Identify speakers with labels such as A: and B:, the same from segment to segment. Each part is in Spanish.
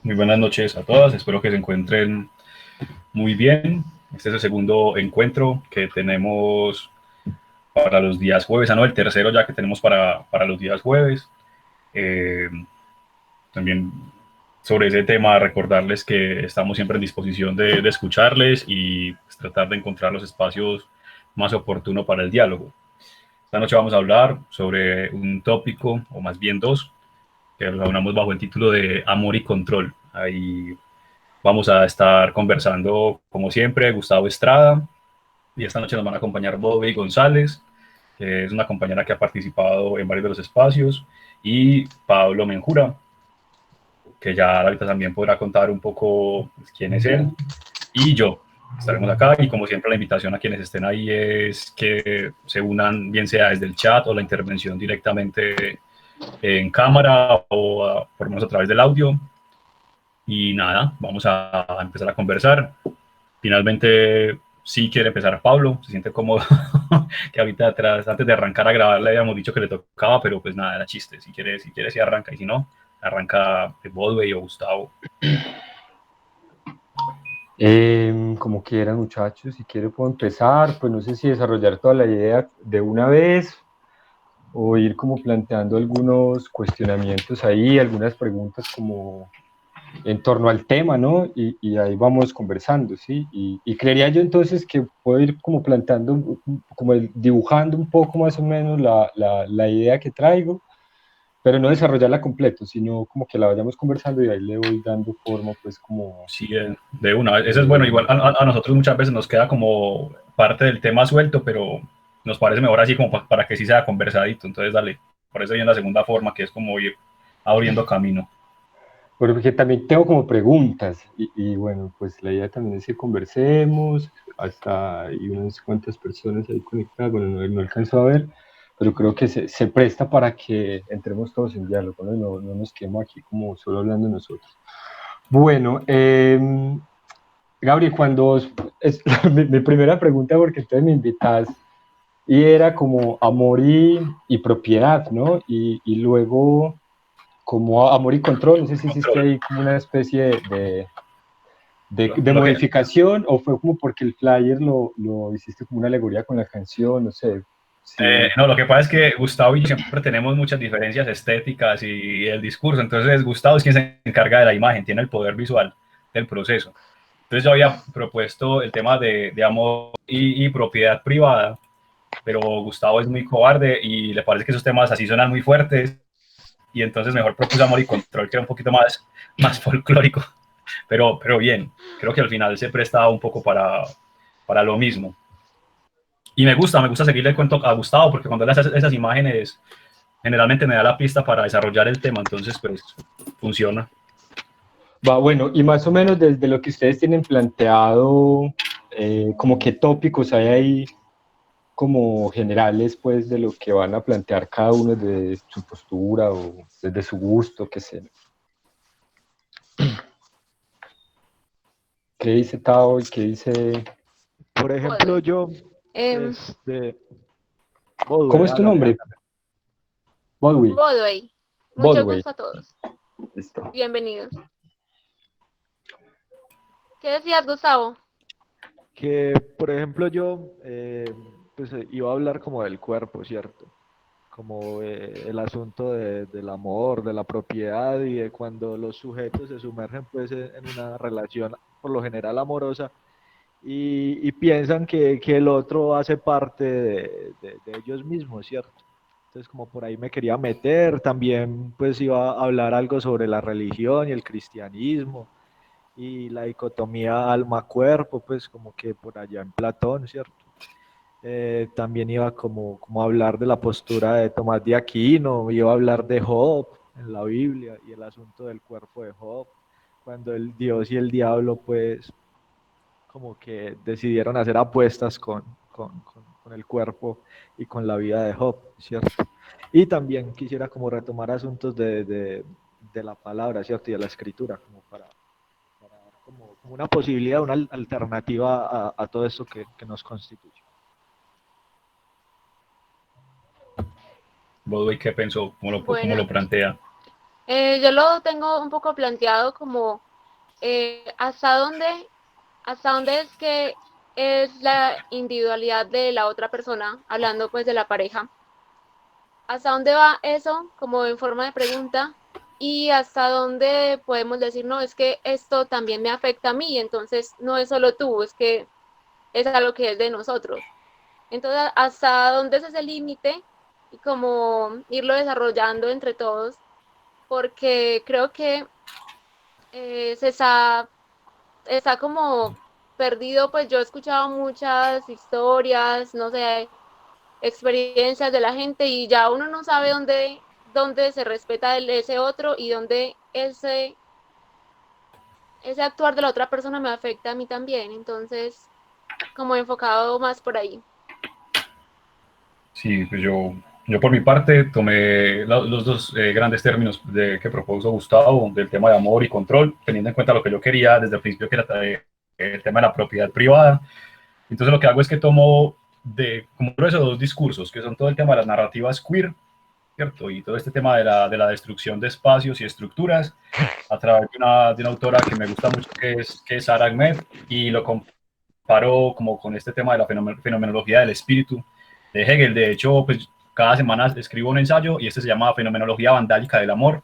A: Muy buenas noches a todas, espero que se encuentren muy bien. Este es el segundo encuentro que tenemos para los días jueves, no, el tercero ya que tenemos para los días jueves. Eh, También sobre ese tema recordarles que estamos siempre en disposición de escucharles y pues, tratar de encontrar los espacios más oportunos para el diálogo. Esta noche vamos a hablar sobre un tópico, o más bien dos, que los hablamos bajo el título de Amor y Control. Ahí vamos a estar conversando, como siempre, Gustavo Estrada, y esta noche nos van a acompañar Bobby González, que es una compañera que ha participado en varios de los espacios, y Pablo Menjura, que ya ahorita también podrá contar un poco pues, quién es él, y yo. Estaremos acá y como siempre la invitación a quienes estén ahí es que se unan bien sea desde el chat o la intervención directamente en cámara o por lo menos a través del audio. Y nada, vamos a empezar a conversar. Finalmente, sí quiere empezar Pablo, se siente cómodo, que ahorita atrás, antes de arrancar a grabar le habíamos dicho que le tocaba, pero pues nada, era chiste. Si quiere, sí arranca, y si no, arranca Bodway o Gustavo.
B: Como quieran, muchachos, si quieren puedo empezar, pues no sé si desarrollar toda la idea de una vez o ir como planteando algunos cuestionamientos ahí, algunas preguntas como en torno al tema, ¿no? Y ahí vamos conversando, ¿sí? Y creería yo entonces que puedo ir como plantando, como dibujando un poco más o menos la idea que traigo, pero no desarrollarla completo, sino como que la vayamos conversando y ahí le voy dando forma, pues como...
A: Sí, de una. Eso es bueno. Igual a nosotros muchas veces nos queda como parte del tema suelto, pero nos parece mejor así como para que sí sea conversadito. Entonces, dale. Por eso viene la segunda forma, que es como ir abriendo camino.
B: Porque también tengo como preguntas y bueno, pues la idea también es que conversemos, hasta hay unas cuantas personas ahí conectadas, bueno, no alcanzo a ver, pero creo que se presta para que entremos todos en diálogo, ¿no? No nos quedemos aquí como solo hablando nosotros. Bueno, Gabriel, cuando es mi primera pregunta, porque entonces me invitas, y era como amor y propiedad, ¿no? Y luego como amor y control, no sé si hiciste
A: Control.
B: ahí como una especie de
A: Lo que,
B: modificación o fue como porque el flyer lo hiciste como una alegoría con la canción, no sé. Sí.
A: no, lo que pasa es que Gustavo y yo siempre tenemos muchas diferencias estéticas y el discurso. Entonces, Gustavo es quien se encarga de la imagen, tiene el poder visual del proceso. Entonces, yo había propuesto el tema de amor y propiedad privada, pero Gustavo es muy cobarde y le parece que esos temas así suenan muy fuertes. Y entonces, mejor propuse amor y control, que era un poquito más folclórico. Pero bien, creo que al final se presta un poco para lo mismo. Y me gusta seguirle el cuento a Gustavo, porque cuando él hace esas imágenes, generalmente me da la pista para desarrollar el tema, entonces pues funciona.
B: Va, bueno, y más o menos desde lo que ustedes tienen planteado, como qué tópicos hay ahí como generales, pues, de lo que van a plantear cada uno de su postura o desde su gusto, qué sé. ¿Qué dice Tao y qué dice...
C: Por ejemplo,
D: Podway.
C: yo,
D: Em,
C: este,
B: ¿Cómo
C: Bodway,
B: es tu
C: hágale,
B: nombre?
C: hágale.
B: Bodway.
D: Bodway. Mucho
B: Bodway.
D: gusto a todos.
B: Listo.
D: Bienvenidos. ¿Qué decías, Gustavo?
C: Que, por ejemplo, yo, pues iba a hablar como del cuerpo, ¿cierto? Como el asunto del amor, de la propiedad y de cuando los sujetos se sumergen pues en una relación por lo general amorosa y piensan que el otro hace parte de ellos mismos, ¿cierto? Entonces como por ahí me quería meter, también pues iba a hablar algo sobre la religión y el cristianismo y la dicotomía alma-cuerpo, pues como que por allá en Platón, ¿cierto? También iba como a hablar de la postura de Tomás de Aquino, iba a hablar de Job en la Biblia y el asunto del cuerpo de Job, cuando el Dios y el diablo pues como que decidieron hacer apuestas con el cuerpo y con la vida de Job, ¿cierto? Y también quisiera como retomar asuntos de la palabra, ¿cierto? Y de la escritura, como para dar como una posibilidad, una alternativa a todo esto que nos constituye.
A: Bodway, ¿qué pensó? ¿Cómo lo
D: Bueno,
A: plantea?
D: Yo lo tengo un poco planteado como hasta dónde es que es la individualidad de la otra persona, hablando pues de la pareja, hasta dónde va eso como en forma de pregunta y hasta dónde podemos decir, no, es que esto también me afecta a mí, entonces no es solo tú, es que es algo que es de nosotros. Entonces, hasta dónde es ese límite y como irlo desarrollando entre todos, porque creo que está como perdido, pues yo he escuchado muchas historias, no sé, experiencias de la gente y ya uno no sabe dónde se respeta ese otro y dónde ese actuar de la otra persona me afecta a mí también. Entonces, como enfocado más por ahí.
A: Sí, pues yo por mi parte tomé los dos grandes términos que propuso Gustavo, del tema de amor y control, teniendo en cuenta lo que yo quería desde el principio, que era el tema de la propiedad privada. Entonces lo que hago es que tomo como esos dos discursos, que son todo el tema de las narrativas queer, ¿cierto? Y todo este tema de la destrucción de espacios y estructuras a través de una autora que me gusta mucho, que es Sara Ahmed, y lo comparo como con este tema de la fenomenología del espíritu de Hegel. De hecho, pues cada semana escribo un ensayo y este se llama Fenomenología vandálica del amor,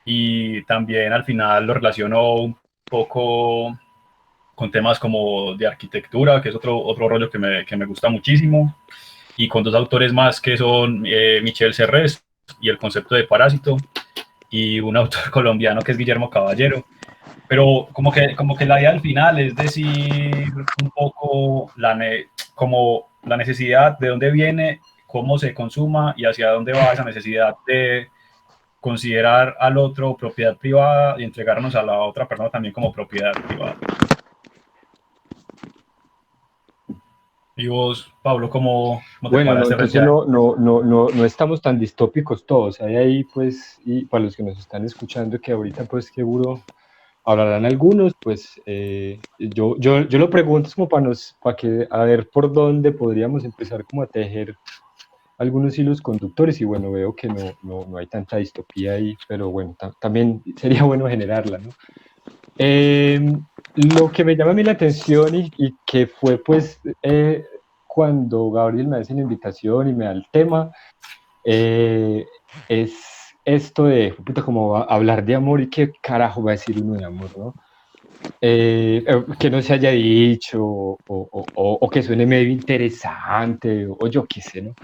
A: y también al final lo relaciono un poco con temas como de arquitectura, que es otro rollo que me gusta muchísimo, y con dos autores más que son Michel Serres y el concepto de parásito, y un autor colombiano que es Guillermo Caballero. Pero como que la idea al final es decir un poco como la necesidad, de dónde viene, cómo se consuma y hacia dónde va esa necesidad de considerar al otro propiedad privada y entregarnos a la otra persona también como propiedad privada. Y vos, Pablo, ¿cómo te
B: Bueno, no,
A: paraste frente
B: entonces
A: a él?
B: no estamos tan distópicos todos. Hay ahí, pues, y para los que nos están escuchando, que ahorita, pues, seguro hablarán algunos, pues, yo lo pregunto es como para que, a ver por dónde podríamos empezar como a tejer algunos hilos conductores, y bueno, veo que no hay tanta distopía ahí, pero bueno, también sería bueno generarla, ¿no? Eh, lo que me llama a mí la atención y que fue pues cuando Gabriel me hace la invitación y me da el tema, es esto de, puta, como hablar de amor y qué carajo va a decir uno de amor, ¿no? Que no se haya dicho o que suene medio interesante o yo qué sé, ¿no?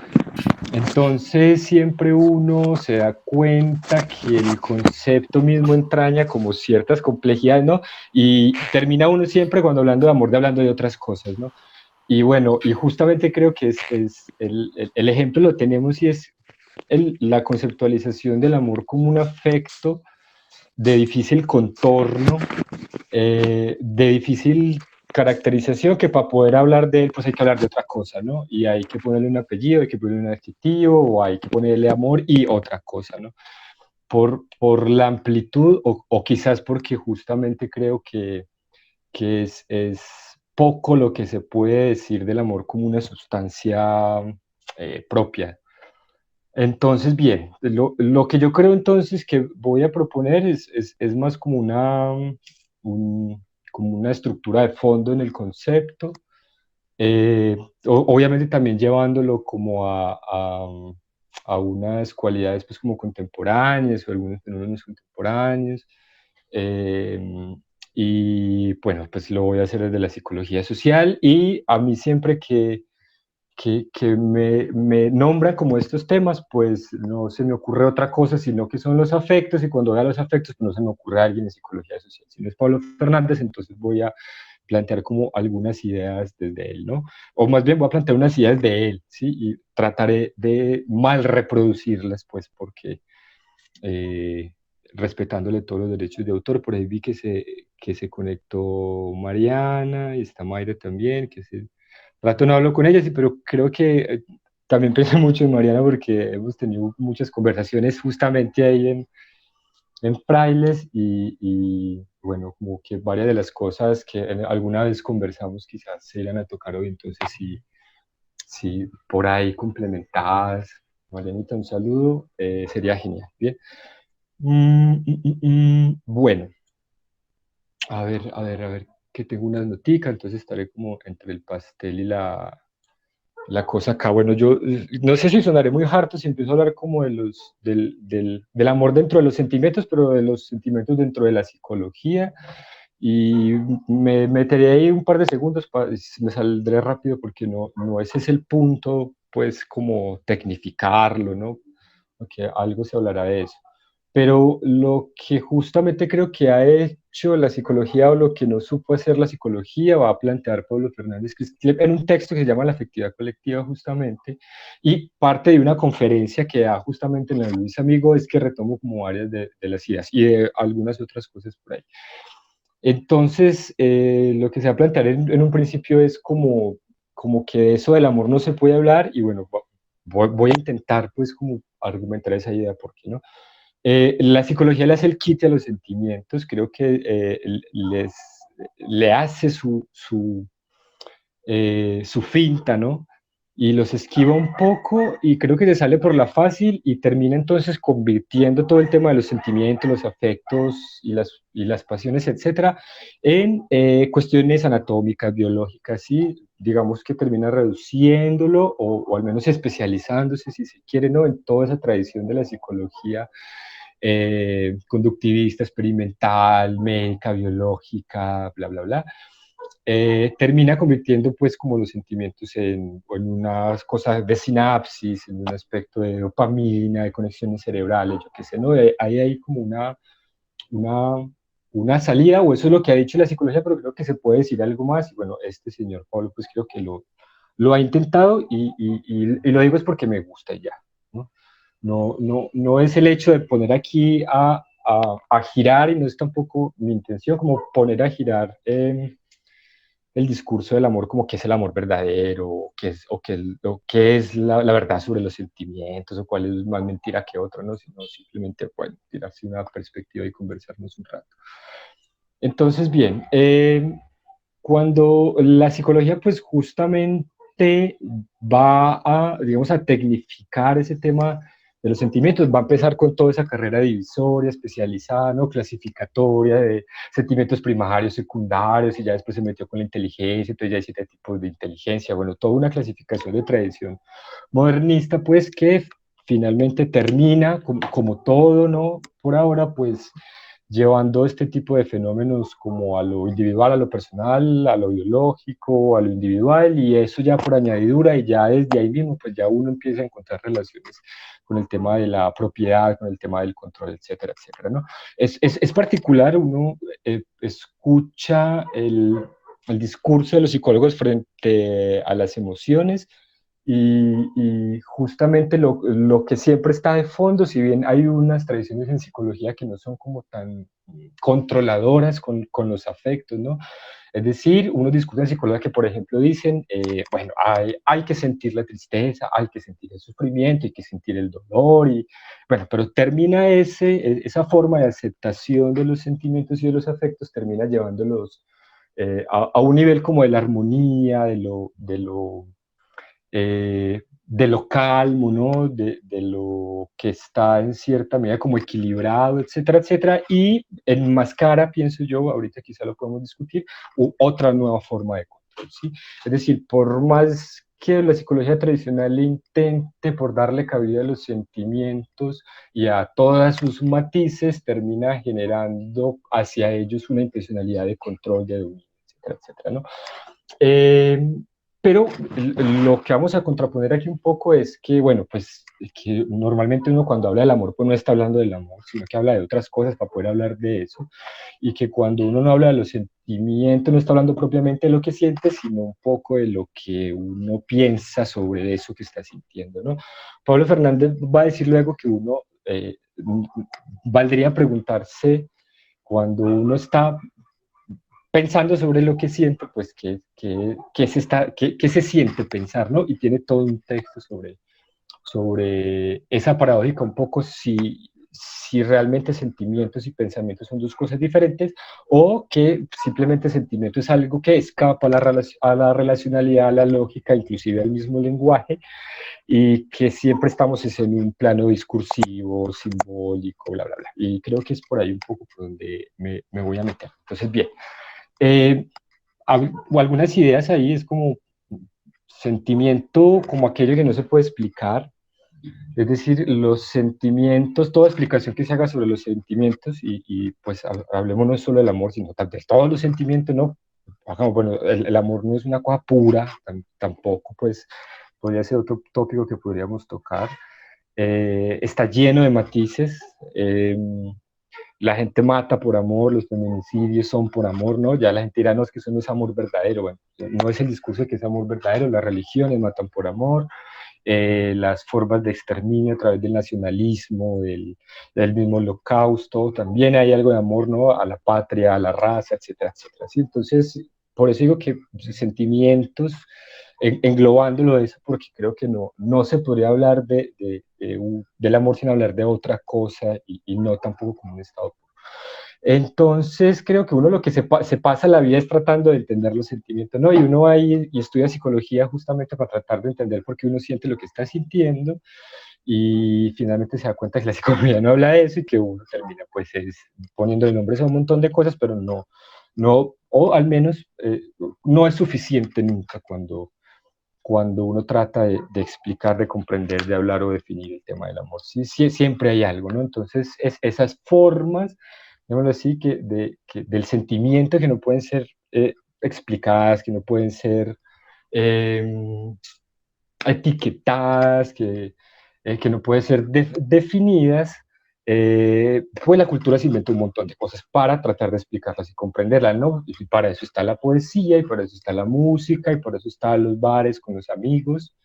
B: Entonces siempre uno se da cuenta que el concepto mismo entraña como ciertas complejidades, ¿no? Y termina uno siempre cuando hablando de amor, de hablando de otras cosas, ¿no? Y bueno, y justamente creo que es el ejemplo lo tenemos y es la conceptualización del amor como un afecto de difícil contorno, de difícil caracterización, que para poder hablar de él, pues hay que hablar de otra cosa, ¿no? Y hay que ponerle un apellido, hay que ponerle un adjetivo, o hay que ponerle amor y otra cosa, ¿no? Por la amplitud, o quizás porque justamente creo que es poco lo que se puede decir del amor como una sustancia propia. Entonces, bien, lo que yo creo entonces que voy a proponer es más como un- como una estructura de fondo en el concepto, eh, obviamente también llevándolo como a unas cualidades pues como contemporáneas o algunos fenómenos contemporáneos. eh, y bueno, pues lo voy a hacer desde la psicología social, y a mí siempre que me nombran como estos temas, pues no se me ocurre otra cosa, sino que son los afectos, y cuando vea los afectos, pues no se me ocurre a alguien en psicología social. Si no es Pablo Fernández, entonces voy a plantear como algunas ideas desde él, ¿no? O más bien voy a plantear unas ideas de él, ¿sí? Y trataré de mal reproducirlas, pues porque eh, respetándole todos los derechos de autor. Por ahí vi que se conectó Mariana, y está Mayra también, que se rato no hablo con ella, sí, pero creo que también pienso mucho en Mariana porque hemos tenido muchas conversaciones justamente ahí en Frailes, y bueno, como que varias de las cosas que alguna vez conversamos quizás se irán a tocar hoy, entonces sí, sí, por ahí complementadas. Marianita, un saludo, sería genial. Bien. Bueno, a ver, que tengo unas noticas, entonces estaré como entre el pastel y la cosa acá. Bueno, yo no sé si sonaré muy harto si empiezo a hablar como del amor dentro de los sentimientos, pero de los sentimientos dentro de la psicología. Y me meteré ahí un par de segundos, me saldré rápido porque no ese es el punto, pues como tecnificarlo, ¿no? Porque algo se hablará de eso. Pero lo que justamente creo que ha hecho la psicología o lo que no supo hacer la psicología va a plantear Pablo Fernández en un texto que se llama La afectividad colectiva justamente, y parte de una conferencia que da justamente en la Luis Amigo es que retomo como varias de las ideas y de algunas otras cosas por ahí. Entonces, lo que se va a plantear en un principio es como que de eso del amor no se puede hablar y bueno, voy a intentar pues como argumentar esa idea, ¿por qué no? La psicología le hace el quite a los sentimientos, creo que le hace su finta, ¿no? Y los esquiva un poco y creo que se sale por la fácil y termina entonces convirtiendo todo el tema de los sentimientos, los afectos y las pasiones, etcétera, en cuestiones anatómicas, biológicas, y digamos que termina reduciéndolo o al menos especializándose, si se quiere, ¿no? En toda esa tradición de la psicología conductivista, experimental, médica, biológica, bla, bla, bla, termina convirtiendo pues como los sentimientos en unas cosas de sinapsis, en un aspecto de dopamina, de conexiones cerebrales, yo qué sé, ¿no? Ahí hay como una, una salida, o eso es lo que ha dicho la psicología, pero creo que se puede decir algo más, y bueno, este señor Pablo pues creo que lo ha intentado y lo digo es porque me gusta ya, ¿no? No es el hecho de poner aquí a girar, y no es tampoco mi intención como poner a girar el discurso del amor como qué es el amor verdadero, o qué es la verdad sobre los sentimientos, o cuál es más mentira que otro, ¿no? Sino simplemente, bueno, tirarse una perspectiva y conversarnos un rato. Entonces, bien, cuando la psicología pues justamente va a, digamos, a tecnificar ese tema de los sentimientos, va a empezar con toda esa carrera divisoria, especializada, ¿no? Clasificatoria de sentimientos primarios, secundarios, y ya después se metió con la inteligencia, entonces ya hay 7 tipos de inteligencia, bueno, toda una clasificación de tradición modernista, pues que finalmente termina, como todo, ¿no? Por ahora, pues llevando este tipo de fenómenos como a lo individual, a lo personal, a lo biológico, a lo individual, y eso ya por añadidura, y ya desde ahí mismo, pues ya uno empieza a encontrar relaciones con el tema de la propiedad, con el tema del control, etcétera, etcétera, ¿no? Es particular, uno escucha el discurso de los psicólogos frente a las emociones, y justamente lo que siempre está de fondo, si bien hay unas tradiciones en psicología que no son como tan controladoras con los afectos, ¿no? Es decir, uno discute en psicología que, por ejemplo, dicen, bueno, hay que sentir la tristeza, hay que sentir el sufrimiento, hay que sentir el dolor, y bueno, pero termina esa forma de aceptación de los sentimientos y de los afectos, termina llevándolos a un nivel como de la armonía, de lo calmo, ¿no? De lo que está en cierta medida como equilibrado, etcétera, etcétera, y enmascara, pienso yo, ahorita quizá lo podemos discutir, otra nueva forma de control, ¿sí? Es decir, por más que la psicología tradicional intente por darle cabida a los sentimientos y a todas sus matices, termina generando hacia ellos una intencionalidad de control, de dominio, etcétera, etcétera, ¿no? Eh, pero lo que vamos a contraponer aquí un poco es que, bueno, pues que normalmente uno cuando habla del amor, pues no está hablando del amor, sino que habla de otras cosas para poder hablar de eso, y que cuando uno no habla de los sentimientos, no está hablando propiamente de lo que siente, sino un poco de lo que uno piensa sobre eso que está sintiendo, ¿no? Pablo Fernández va a decir luego que uno valdría preguntarse cuando uno está pensando sobre lo que siente, pues qué se siente pensar, ¿no? Y tiene todo un texto sobre esa paradójica, un poco si realmente sentimientos y pensamientos son dos cosas diferentes, o que simplemente sentimiento es algo que escapa a la relacionalidad, a la lógica, inclusive al mismo lenguaje, y que siempre estamos en un plano discursivo, simbólico, bla, bla, bla. Y creo que es por ahí un poco por donde me voy a meter. Entonces, bien, eh, o algunas ideas ahí es como sentimiento como aquello que no se puede explicar, es decir, los sentimientos, toda explicación que se haga sobre los sentimientos, pues hablemos no solo del amor, sino de todos los sentimientos, ¿no? Bueno, el amor no es una cosa pura, tampoco, pues podría ser otro tópico que podríamos tocar. Está lleno de matices. La gente mata por amor, los feminicidios son por amor, ¿no? Ya la gente dirá, no, es que eso no es amor verdadero. Bueno, no es el discurso de que es amor verdadero, las religiones matan por amor, las formas de exterminio a través del nacionalismo, del mismo holocausto, también hay algo de amor, ¿no? A la patria, a la raza, etcétera, etcétera. ¿Sí? Entonces, por eso digo que sentimientos, englobándolo eso, porque creo que no se podría hablar del amor sin hablar de otra cosa y no tampoco como un estado. Entonces creo que uno lo que se pasa la vida es tratando de entender los sentimientos, ¿no? Y uno va ahí y estudia psicología justamente para tratar de entender por qué uno siente lo que está sintiendo, y finalmente se da cuenta que la psicología no habla de eso y que uno termina pues poniendo nombres a un montón de cosas, pero o al menos no es suficiente nunca cuando uno trata de explicar, de comprender, de hablar o definir el tema del amor. Sí, sí, siempre hay algo, ¿no? Entonces, esas formas, digámoslo así, del sentimiento que no pueden ser explicadas, que no pueden ser eh, etiquetadas, que no pueden ser definidas, pues la cultura se inventa un montón de cosas para tratar de explicarlas y comprenderlas, ¿no? Y para eso está la poesía, y para eso está la música, y por eso están los bares con los amigos.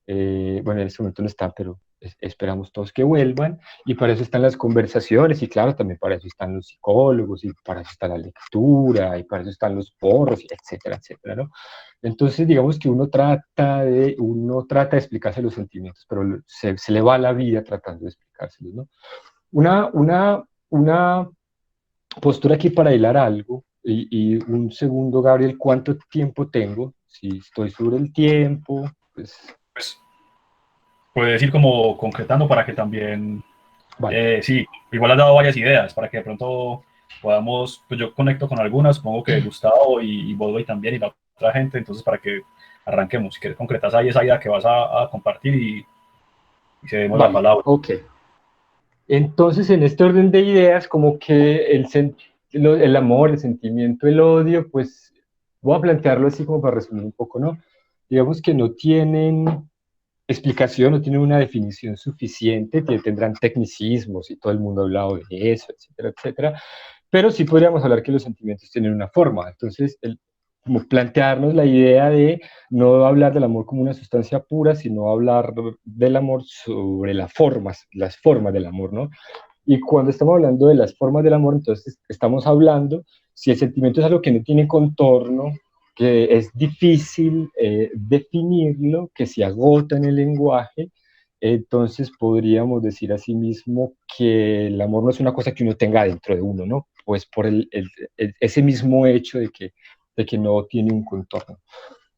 B: Bueno, en este momento no están, pero esperamos todos que vuelvan, y para eso están las conversaciones, y claro, también para eso están los psicólogos, y para eso está la lectura, y para eso están los porros, etcétera, etcétera, ¿no? Entonces, digamos que uno trata de explicarse los sentimientos, pero se le va la vida tratando de explicárselos, ¿no? Una postura aquí para hilar algo, y un segundo, Gabriel, ¿cuánto tiempo tengo? Si estoy sobre el tiempo, pues
A: Pues puedes ir como concretando para que también,
B: vale.
A: sí, igual has dado varias ideas para que de pronto podamos, pues yo conecto con algunas, supongo que Gustavo y Bodway también y la otra gente, entonces para que arranquemos, si quieres concretas ahí esa idea que vas a compartir y cedemos la
B: Vale,
A: palabra.
B: ok. Entonces, en este orden de ideas, como que el amor, el sentimiento, el odio, pues voy a plantearlo así como para resumir un poco, ¿no? Digamos que no tienen explicación, no tienen una definición suficiente, que tendrán tecnicismos y todo el mundo ha hablado de eso, etcétera, etcétera, pero sí podríamos hablar que los sentimientos tienen una forma. Entonces, como plantearnos la idea de no hablar del amor como una sustancia pura, sino hablar del amor sobre las formas del amor, ¿no? Y cuando estamos hablando de las formas del amor, entonces estamos hablando, si el sentimiento es algo que no tiene contorno, que es difícil definirlo, que se agota en el lenguaje, entonces podríamos decir asimismo que el amor no es una cosa que uno tenga dentro de uno, ¿no? Pues por ese mismo hecho de que no tiene un contorno.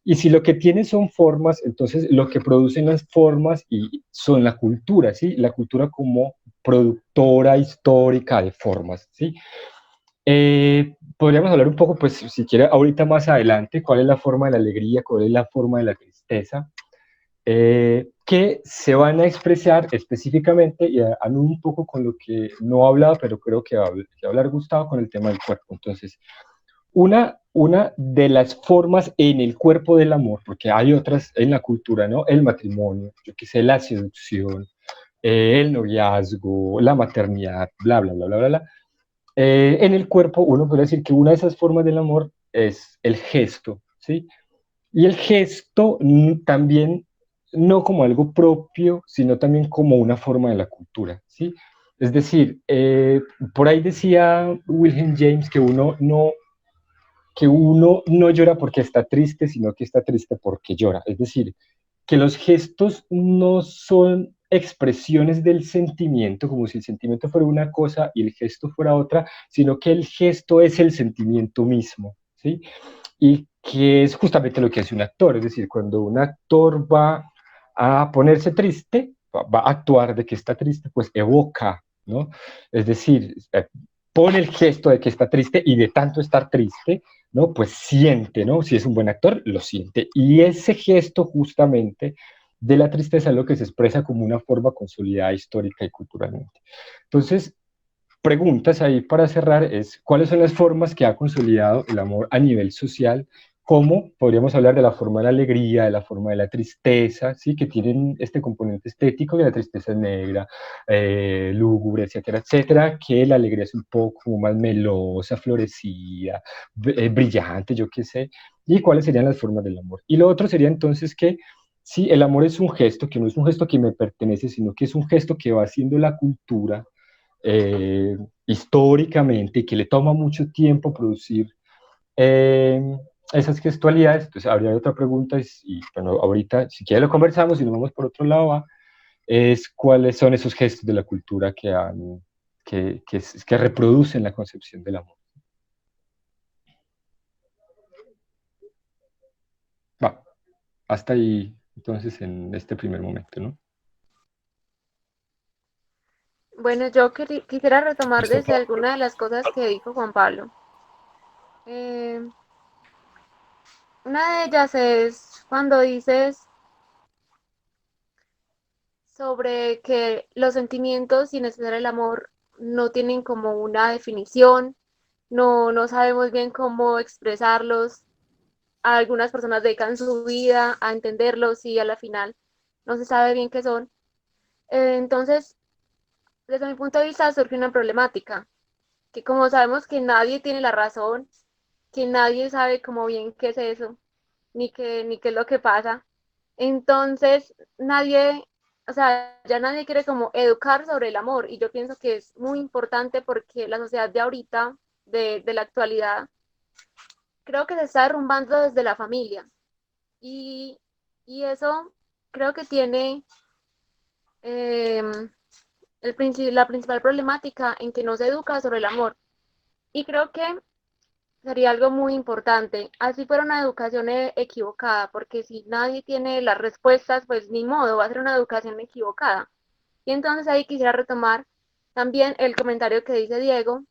B: Y si lo que tiene son formas, entonces lo que producen las formas son la cultura, ¿sí? La cultura como productora histórica de formas, ¿sí? Podríamos hablar un poco, pues, si quiere, ahorita más adelante, cuál es la forma de la alegría, cuál es la forma de la tristeza, que se van a expresar específicamente, y a un poco con lo que no hablaba, pero creo que va a hablar Gustavo, con el tema del cuerpo. Entonces, una de las formas en el cuerpo del amor, porque hay otras en la cultura, ¿no? El matrimonio, yo qué sé, la seducción, el noviazgo, la maternidad, bla, bla, bla, bla, bla, bla. En el cuerpo, uno puede decir que una de esas formas del amor es el gesto, ¿sí? Y el gesto también, no como algo propio, sino también como una forma de la cultura, ¿sí? Es decir, por ahí decía Wilhelm James que uno no llora porque está triste, sino que está triste porque llora. Es decir, que los gestos no son expresiones del sentimiento, como si el sentimiento fuera una cosa y el gesto fuera otra, sino que el gesto es el sentimiento mismo, ¿sí? Y que es justamente lo que hace un actor, es decir, cuando un actor va a ponerse triste, va a actuar de que está triste, pues evoca, ¿no? Es decir, pone el gesto de que está triste y de tanto estar triste, ¿no? Pues siente, ¿no? Si es un buen actor, lo siente. Y ese gesto justamente de la tristeza es lo que se expresa como una forma consolidada histórica y culturalmente. Entonces, preguntas ahí para cerrar es, ¿cuáles son las formas que ha consolidado el amor a nivel social? ¿Cómo podríamos hablar de la forma de la alegría, de la forma de la tristeza, ¿sí? Que tienen este componente estético, que la tristeza es negra, lúgubre, etcétera, etcétera, que la alegría es un poco más melosa, florecida, brillante, yo qué sé, y cuáles serían las formas del amor. Y lo otro sería entonces que sí, el amor es un gesto, que no es un gesto que me pertenece, sino que es un gesto que va haciendo la cultura eh, históricamente y que le toma mucho tiempo producir eh, esas gestualidades. Entonces, habría otra pregunta y, bueno, ahorita, si quiere lo conversamos y nos vamos por otro lado, es cuáles son esos gestos de la cultura que reproducen la concepción del amor. Va, hasta ahí, entonces, en este primer momento, ¿no?
D: Bueno, yo quisiera retomar
A: Listo,
D: desde alguna de las cosas que dijo Juan Pablo. Eh, una de ellas es cuando dices sobre que los sentimientos sin necesitar el amor no tienen como una definición, no sabemos bien cómo expresarlos. Algunas personas dedican su vida a entenderlos y a la final no se sabe bien qué son. Entonces, desde mi punto de vista surge una problemática, que como sabemos que nadie tiene la razón, que nadie sabe como bien qué es eso, ni qué es lo que pasa, entonces nadie, o sea, ya nadie quiere como educar sobre el amor y yo pienso que es muy importante porque la sociedad de ahorita, de la actualidad, creo que se está derrumbando desde la familia y, y eso creo que tiene eh, la principal problemática en que no se educa sobre el amor. Y creo que sería algo muy importante. Así fuera una educación equivocada, porque si nadie tiene las respuestas, pues ni modo, va a ser una educación equivocada. Y entonces ahí quisiera retomar también el comentario que dice Diego,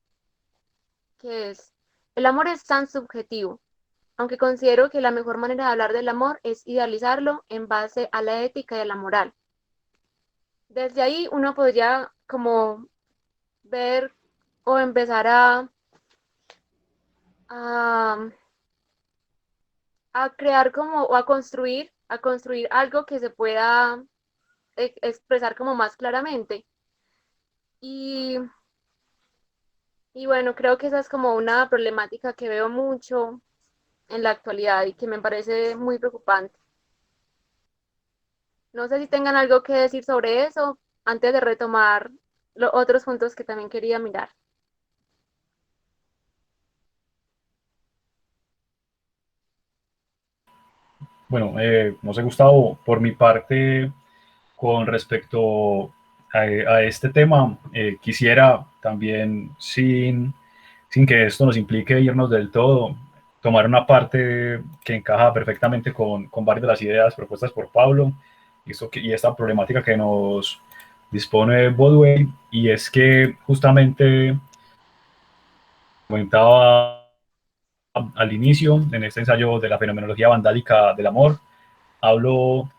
D: que es, el amor es tan subjetivo, aunque considero que la mejor manera de hablar del amor es idealizarlo en base a la ética y a la moral. Desde ahí uno podría como ver o empezar a, a crear como, o a construir algo que se pueda expresar como más claramente. Y, y bueno, creo que esa es como una problemática que veo mucho en la actualidad y que me parece muy preocupante. No sé si tengan algo que decir sobre eso antes de retomar los otros puntos que también quería mirar.
A: bueno, no sé, Gustavo, por mi parte, con respecto a este tema, quisiera también, sin que esto nos implique irnos del todo, tomar una parte que encaja perfectamente con varias de las ideas propuestas por Pablo y esta problemática que nos dispone Bodway, y es que justamente comentaba al inicio, en este ensayo de la fenomenología vandálica del amor, hablo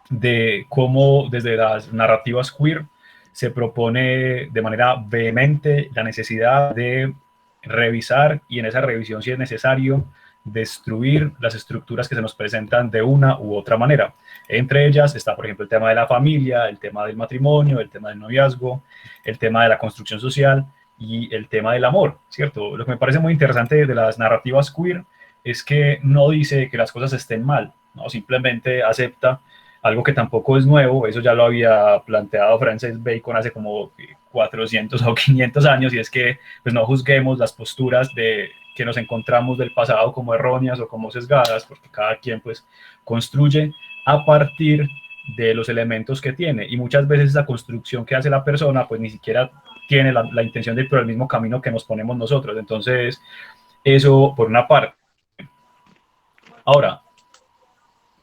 A: de cómo desde las narrativas queer se propone de manera vehemente la necesidad de revisar y en esa revisión, si es necesario, destruir las estructuras que se nos presentan de una u otra manera. Entre ellas está, por ejemplo, el tema de la familia, el tema del matrimonio, el tema del noviazgo, el tema de la construcción social y el tema del amor, ¿cierto? Lo que me parece muy interesante de las narrativas queer es que no dice que las cosas estén mal, ¿no? Simplemente acepta algo que tampoco es nuevo, eso ya lo había planteado Francis Bacon hace como 400 o 500 años, y es que pues, no juzguemos las posturas que nos encontramos del pasado como erróneas o como sesgadas, porque cada quien pues construye a partir de los elementos que tiene, y muchas veces esa construcción que hace la persona pues ni siquiera tiene la intención de ir por el mismo camino que nos ponemos nosotros. Entonces, eso por una parte. Ahora,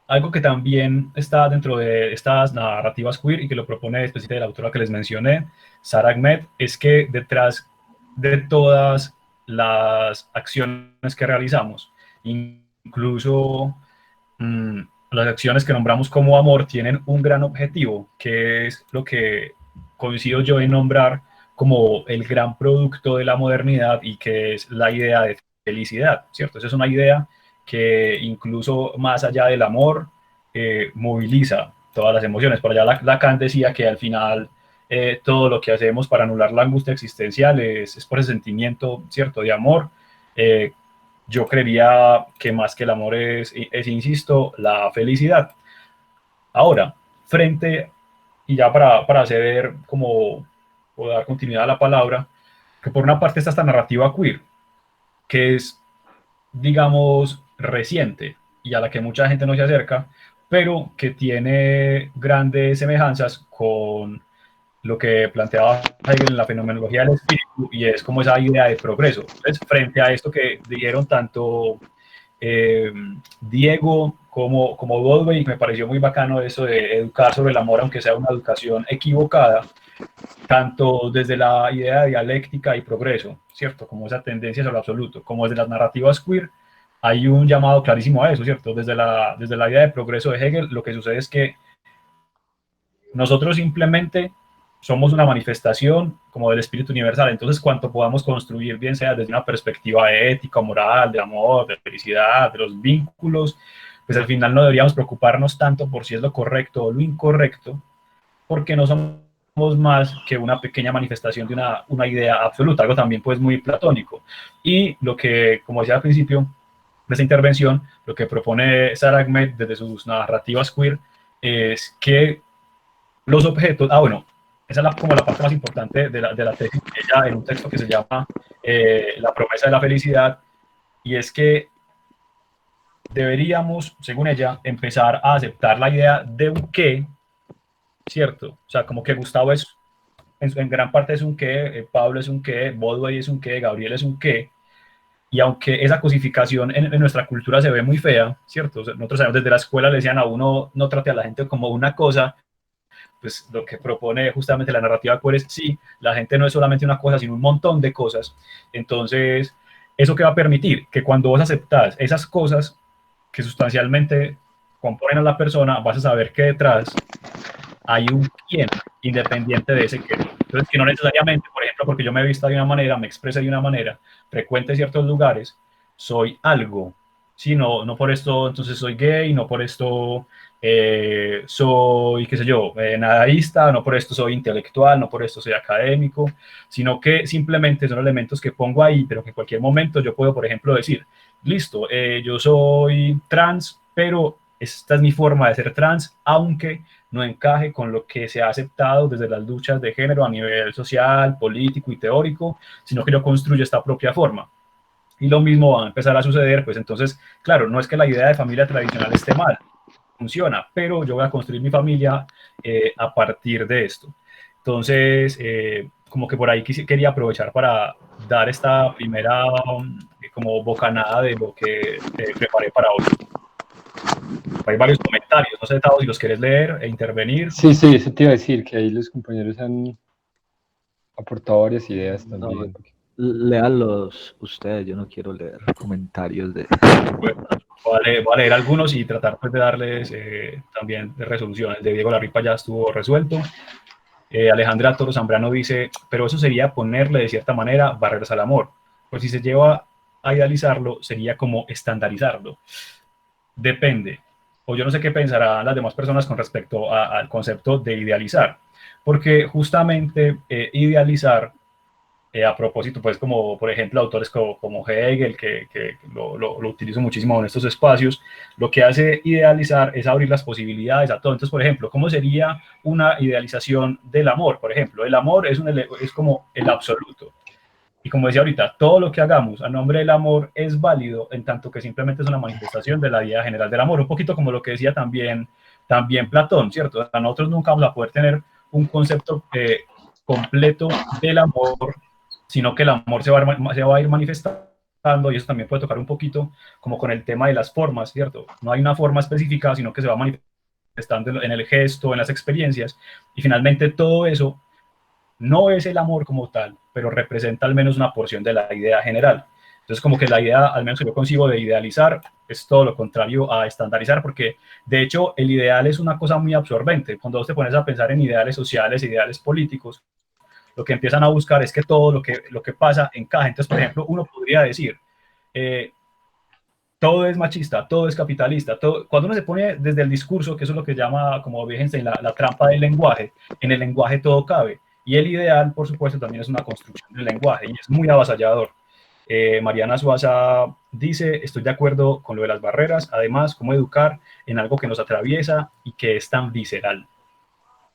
A: algo que también está dentro de estas narrativas queer y que lo propone específicamente la autora que les mencioné, Sara Ahmed, es que detrás de todas las acciones que realizamos, incluso las acciones que nombramos como amor, tienen un gran objetivo, que es lo que coincido yo en nombrar como el gran producto de la modernidad, y que es la idea de felicidad, ¿cierto? Esa es una idea que incluso más allá del amor, moviliza todas las emociones. Por allá Lacan decía que al final todo lo que hacemos para anular la angustia existencial es por ese sentimiento, ¿cierto?, de amor. Yo creería que más que el amor insisto, la felicidad. Ahora, frente, y ya para hacer como, o dar continuidad a la palabra, que por una parte está esta narrativa queer, que es, digamos, reciente y a la que mucha gente no se acerca, pero que tiene grandes semejanzas con lo que planteaba Hegel en la fenomenología del espíritu, y es como esa idea de progreso. Entonces, frente a esto que dijeron tanto Diego como Goldway, me pareció muy bacano eso de educar sobre el amor, aunque sea una educación equivocada, tanto desde la idea de dialéctica y progreso, ¿cierto? Como esa tendencia sobre lo absoluto, como desde las narrativas queer, hay un llamado clarísimo a eso, ¿cierto? Desde la idea de progreso de Hegel, lo que sucede es que nosotros simplemente somos una manifestación como del espíritu universal. Entonces, cuanto podamos construir, bien sea desde una perspectiva ética, moral, de amor, de felicidad, de los vínculos, pues al final no deberíamos preocuparnos tanto por si es lo correcto o lo incorrecto, porque no somos más que una pequeña manifestación de una idea absoluta, algo también pues muy platónico. Y lo que, como decía al principio de esta intervención, lo que propone Sara Ahmed desde sus narrativas queer es que los objetos, bueno, esa es como la parte más importante de la tesis, ella en un texto que se llama La promesa de la felicidad, y es que deberíamos, según ella, empezar a aceptar la idea de un qué, ¿cierto? O sea, como que Gustavo en gran parte es un qué, Pablo es un qué, Bodway es un qué, Gabriel es un qué, y aunque esa cosificación en nuestra cultura se ve muy fea, ¿cierto? O sea, nosotros sabemos, desde la escuela le decían a uno, no trate a la gente como una cosa, pues lo que propone justamente la narrativa queer es, sí, la gente no es solamente una cosa, sino un montón de cosas. Entonces, ¿eso qué va a permitir? Que cuando vos aceptás esas cosas que sustancialmente componen a la persona, vas a saber que detrás hay un quién independiente de ese qué. Entonces, que no necesariamente, por ejemplo, porque yo me he visto de una manera, me expreso de una manera, frecuente ciertos lugares, soy algo. Sí, no por esto, entonces soy gay, no por esto soy, qué sé yo, nadaísta, no por esto soy intelectual, no por esto soy académico, sino que simplemente son elementos que pongo ahí, pero que en cualquier momento yo puedo, por ejemplo, decir, listo, yo soy trans, pero esta es mi forma de ser trans, aunque no encaje con lo que se ha aceptado desde las luchas de género a nivel social, político y teórico, sino que yo construyo esta propia forma. Y lo mismo va a empezar a suceder, pues entonces, claro, no es que la idea de familia tradicional esté mal, funciona, pero yo voy a construir mi familia a partir de esto. Entonces, como que por ahí quería aprovechar para dar esta primera como bocanada de lo que preparé para hoy. Hay varios comentarios, no sé, Tavo, si los quieres leer e intervenir.
B: Sí, eso te iba a decir, que ahí los compañeros han aportado varias ideas también.
C: No, léanlos ustedes, yo no quiero leer comentarios de...
A: Bueno, voy a leer algunos y tratar pues, de darles también de resolución. El de Diego Larripa ya estuvo resuelto. Alejandra Toro Zambrano dice, pero eso sería ponerle de cierta manera barreras al amor. Pues si se lleva a idealizarlo, sería como estandarizarlo. Depende. O yo no sé qué pensarán las demás personas con respecto al concepto de idealizar. Porque justamente idealizar, a propósito, pues como por ejemplo autores como Hegel, que lo utilizo muchísimo en estos espacios, lo que hace idealizar es abrir las posibilidades a todo. Entonces, por ejemplo, ¿cómo sería una idealización del amor? Por ejemplo, el amor es como el absoluto. Y como decía ahorita, todo lo que hagamos a nombre del amor es válido en tanto que simplemente es una manifestación de la idea general del amor. Un poquito como lo que decía también también Platón, ¿cierto? O sea, nosotros nunca vamos a poder tener un concepto completo del amor, sino que el amor se va a ir manifestando, y eso también puede tocar un poquito como con el tema de las formas, ¿cierto? No hay una forma específica, sino que se va manifestando en el gesto, en las experiencias, y finalmente todo eso no es el amor como tal, pero representa al menos una porción de la idea general. Entonces, como que la idea, al menos que yo concibo de idealizar, es todo lo contrario a estandarizar, porque de hecho el ideal es una cosa muy absorbente. Cuando vos te pones a pensar en ideales sociales, ideales políticos, lo que empiezan a buscar es que todo lo que pasa encaje. Entonces, por ejemplo, uno podría decir, eh, todo es machista, todo es capitalista, todo, cuando uno se pone desde el discurso, que eso es lo que llama, como Wittgenstein, la trampa del lenguaje, en el lenguaje todo cabe. Y el ideal, por supuesto, también es una construcción del lenguaje y es muy avasallador. Mariana Suaza dice, estoy de acuerdo con lo de las barreras, además, cómo educar en algo que nos atraviesa y que es tan visceral.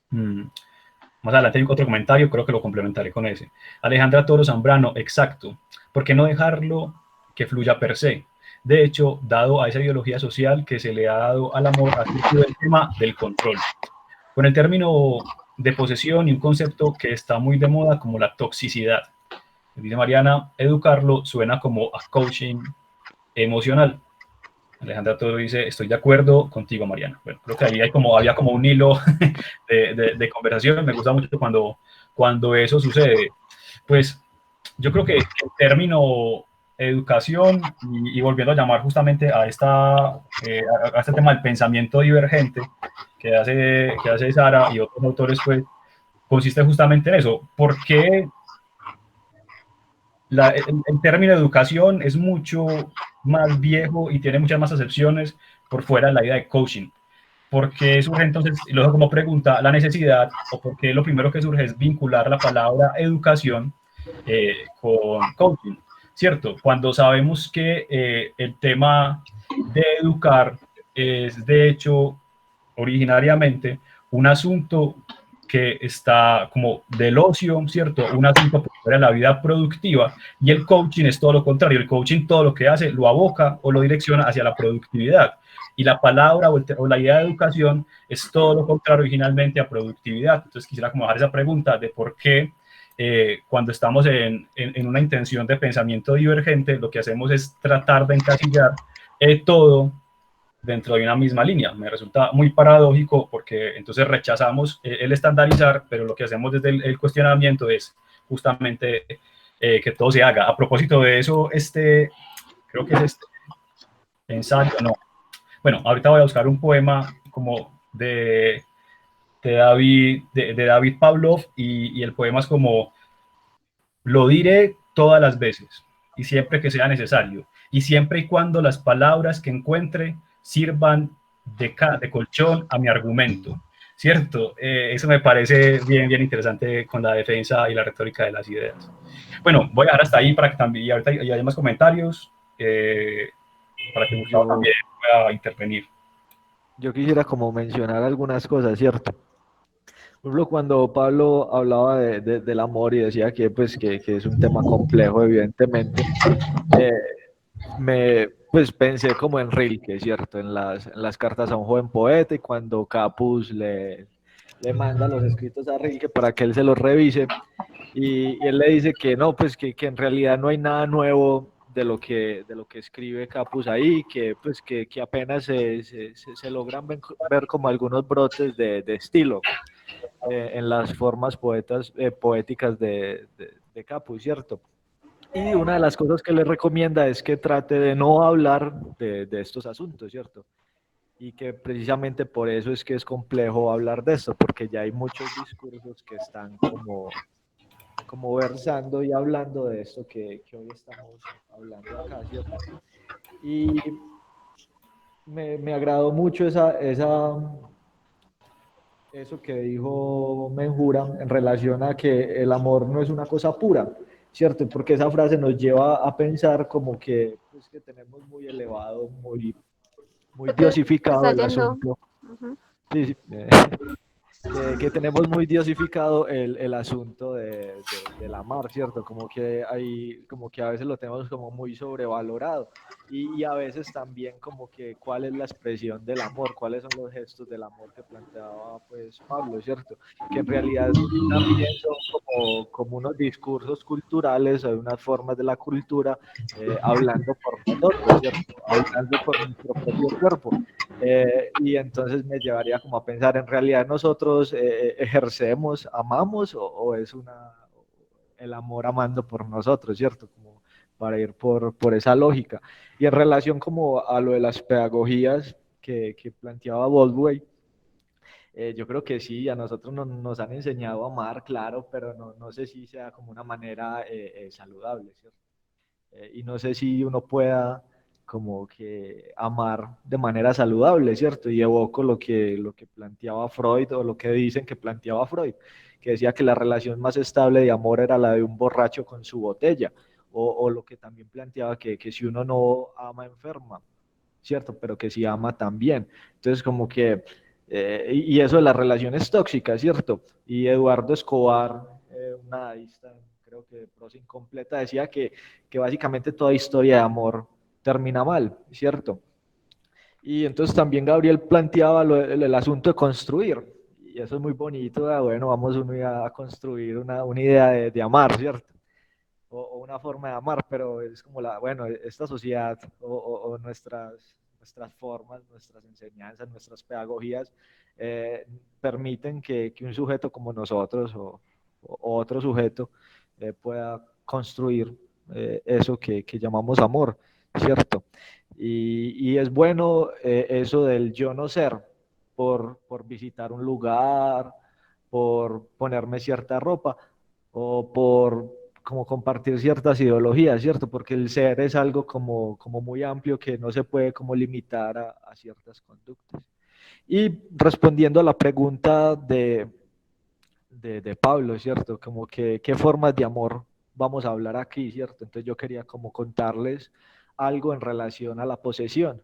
A: Más adelante hay otro comentario, creo que lo complementaré con ese. Alejandra Toro Zambrano, exacto. ¿Por qué no dejarlo que fluya per se? De hecho, dado a esa ideología social que se le ha dado al amor, ha surgido el tema del control. Con el término de posesión y un concepto que está muy de moda como la toxicidad. Dice Mariana, educarlo suena como a coaching emocional. Alejandra Toro dice, estoy de acuerdo contigo, Mariana. Bueno, creo que ahí había como un hilo de conversación. Me gusta mucho cuando eso sucede. Pues yo creo que el término educación y volviendo a llamar justamente a este tema del pensamiento divergente que hace Sara y otros autores, pues consiste justamente en eso. ¿Por qué el término educación es mucho más viejo y tiene muchas más acepciones por fuera de la idea de coaching? ¿Por qué surge entonces, y luego como pregunta, la necesidad, o por qué lo primero que surge es vincular la palabra educación con coaching? ¿Cierto? Cuando sabemos que el tema de educar es de hecho originariamente un asunto que está como del ocio, ¿cierto? Un asunto para la vida productiva, y el coaching es todo lo contrario. El coaching todo lo que hace lo aboca o lo direcciona hacia la productividad. Y la palabra o la idea de educación es todo lo contrario originalmente a productividad. Entonces quisiera como dejar esa pregunta de por qué cuando estamos en una intención de pensamiento divergente, lo que hacemos es tratar de encasillar todo dentro de una misma línea. Me resulta muy paradójico porque entonces rechazamos el estandarizar, pero lo que hacemos desde el cuestionamiento es justamente que todo se haga. A propósito de eso, creo que es este ensayo, no. Bueno, ahorita voy a buscar un poema como de David Pavlov y el poema es como, lo diré todas las veces y siempre que sea necesario, y siempre y cuando las palabras que encuentre sirvan de colchón a mi argumento, ¿cierto? Eso me parece bien, bien interesante con la defensa y la retórica de las ideas. Bueno, voy a dejar hasta ahí para que también, y ahorita hay más comentarios, para que Gustavo
C: Yo,
A: también pueda intervenir.
C: yo quisiera como mencionar algunas cosas, ¿cierto? Por ejemplo, cuando Pablo hablaba del amor y decía que, pues, que es un tema complejo, evidentemente, eh, pues pensé como en Rilke, ¿cierto? En las cartas a un joven poeta y cuando Capus le manda los escritos a Rilke para que él se los revise y él le dice que no, pues que en realidad no hay nada nuevo de lo que escribe Capus ahí, que pues que apenas se logran ver como algunos brotes de estilo en las formas poéticas de Capus, ¿cierto? Y una de las cosas que le recomienda es que trate de no hablar de estos asuntos, ¿cierto? Y que precisamente por eso es que es complejo hablar de esto, porque ya hay muchos discursos que están como versando y hablando de esto que hoy estamos hablando acá, ¿cierto? Y me agradó mucho eso que dijo Menjura en relación a que el amor no es una cosa pura, ¿cierto? Porque esa frase nos lleva a pensar como que, pues, que tenemos muy elevado, muy
D: Se te
C: diosificado
D: está
C: el
D: yendo.
C: asunto.
D: Ujú.
C: Sí, sí. que tenemos muy diosificado el asunto del amar, ¿cierto? Como que a veces lo tenemos como muy sobrevalorado y a veces también como que cuál es la expresión del amor, cuáles son los gestos del amor que planteaba pues Pablo, ¿cierto? Que en realidad también son como unos discursos culturales o unas formas de la cultura hablando por nosotros, ¿cierto? Hablando por nuestro propio cuerpo. Y entonces me llevaría como a pensar, en realidad nosotros ejercemos, amamos o es el amor amando por nosotros, ¿cierto? Como para ir por esa lógica. Y en relación como a lo de las pedagogías que planteaba Baldwin, yo creo que sí, a nosotros nos han enseñado a amar, claro, pero no sé si sea como una manera saludable, ¿cierto? Y no sé si uno pueda como que amar de manera saludable, ¿cierto? Y evoco lo que planteaba Freud o lo que dicen que planteaba Freud, que decía que la relación más estable de amor era la de un borracho con su botella, o lo que también planteaba que si uno no ama enferma, ¿cierto? Pero que si ama también. Entonces como que, y eso de las relaciones tóxicas, ¿cierto? Y Eduardo Escobar, un nadadista, creo que de prosa incompleta, decía que básicamente toda historia de amor termina mal, ¿cierto? Y entonces también Gabriel planteaba el asunto de construir, y eso es muy bonito, bueno, vamos uno a construir una idea de amar, ¿cierto? O una forma de amar, pero es como bueno, esta sociedad o nuestras formas, nuestras enseñanzas, nuestras pedagogías permiten que un sujeto como nosotros o otro sujeto pueda construir eso que llamamos amor, ¿cierto? Y es bueno eso del yo no ser por visitar un lugar, por ponerme cierta ropa o por como compartir ciertas ideologías, ¿cierto? Porque el ser es algo como muy amplio que no se puede como limitar a ciertas conductas. Y respondiendo a la pregunta de Pablo, ¿cierto? Como que qué formas de amor vamos a hablar aquí, ¿cierto? Entonces yo quería como contarles algo en relación a la posesión,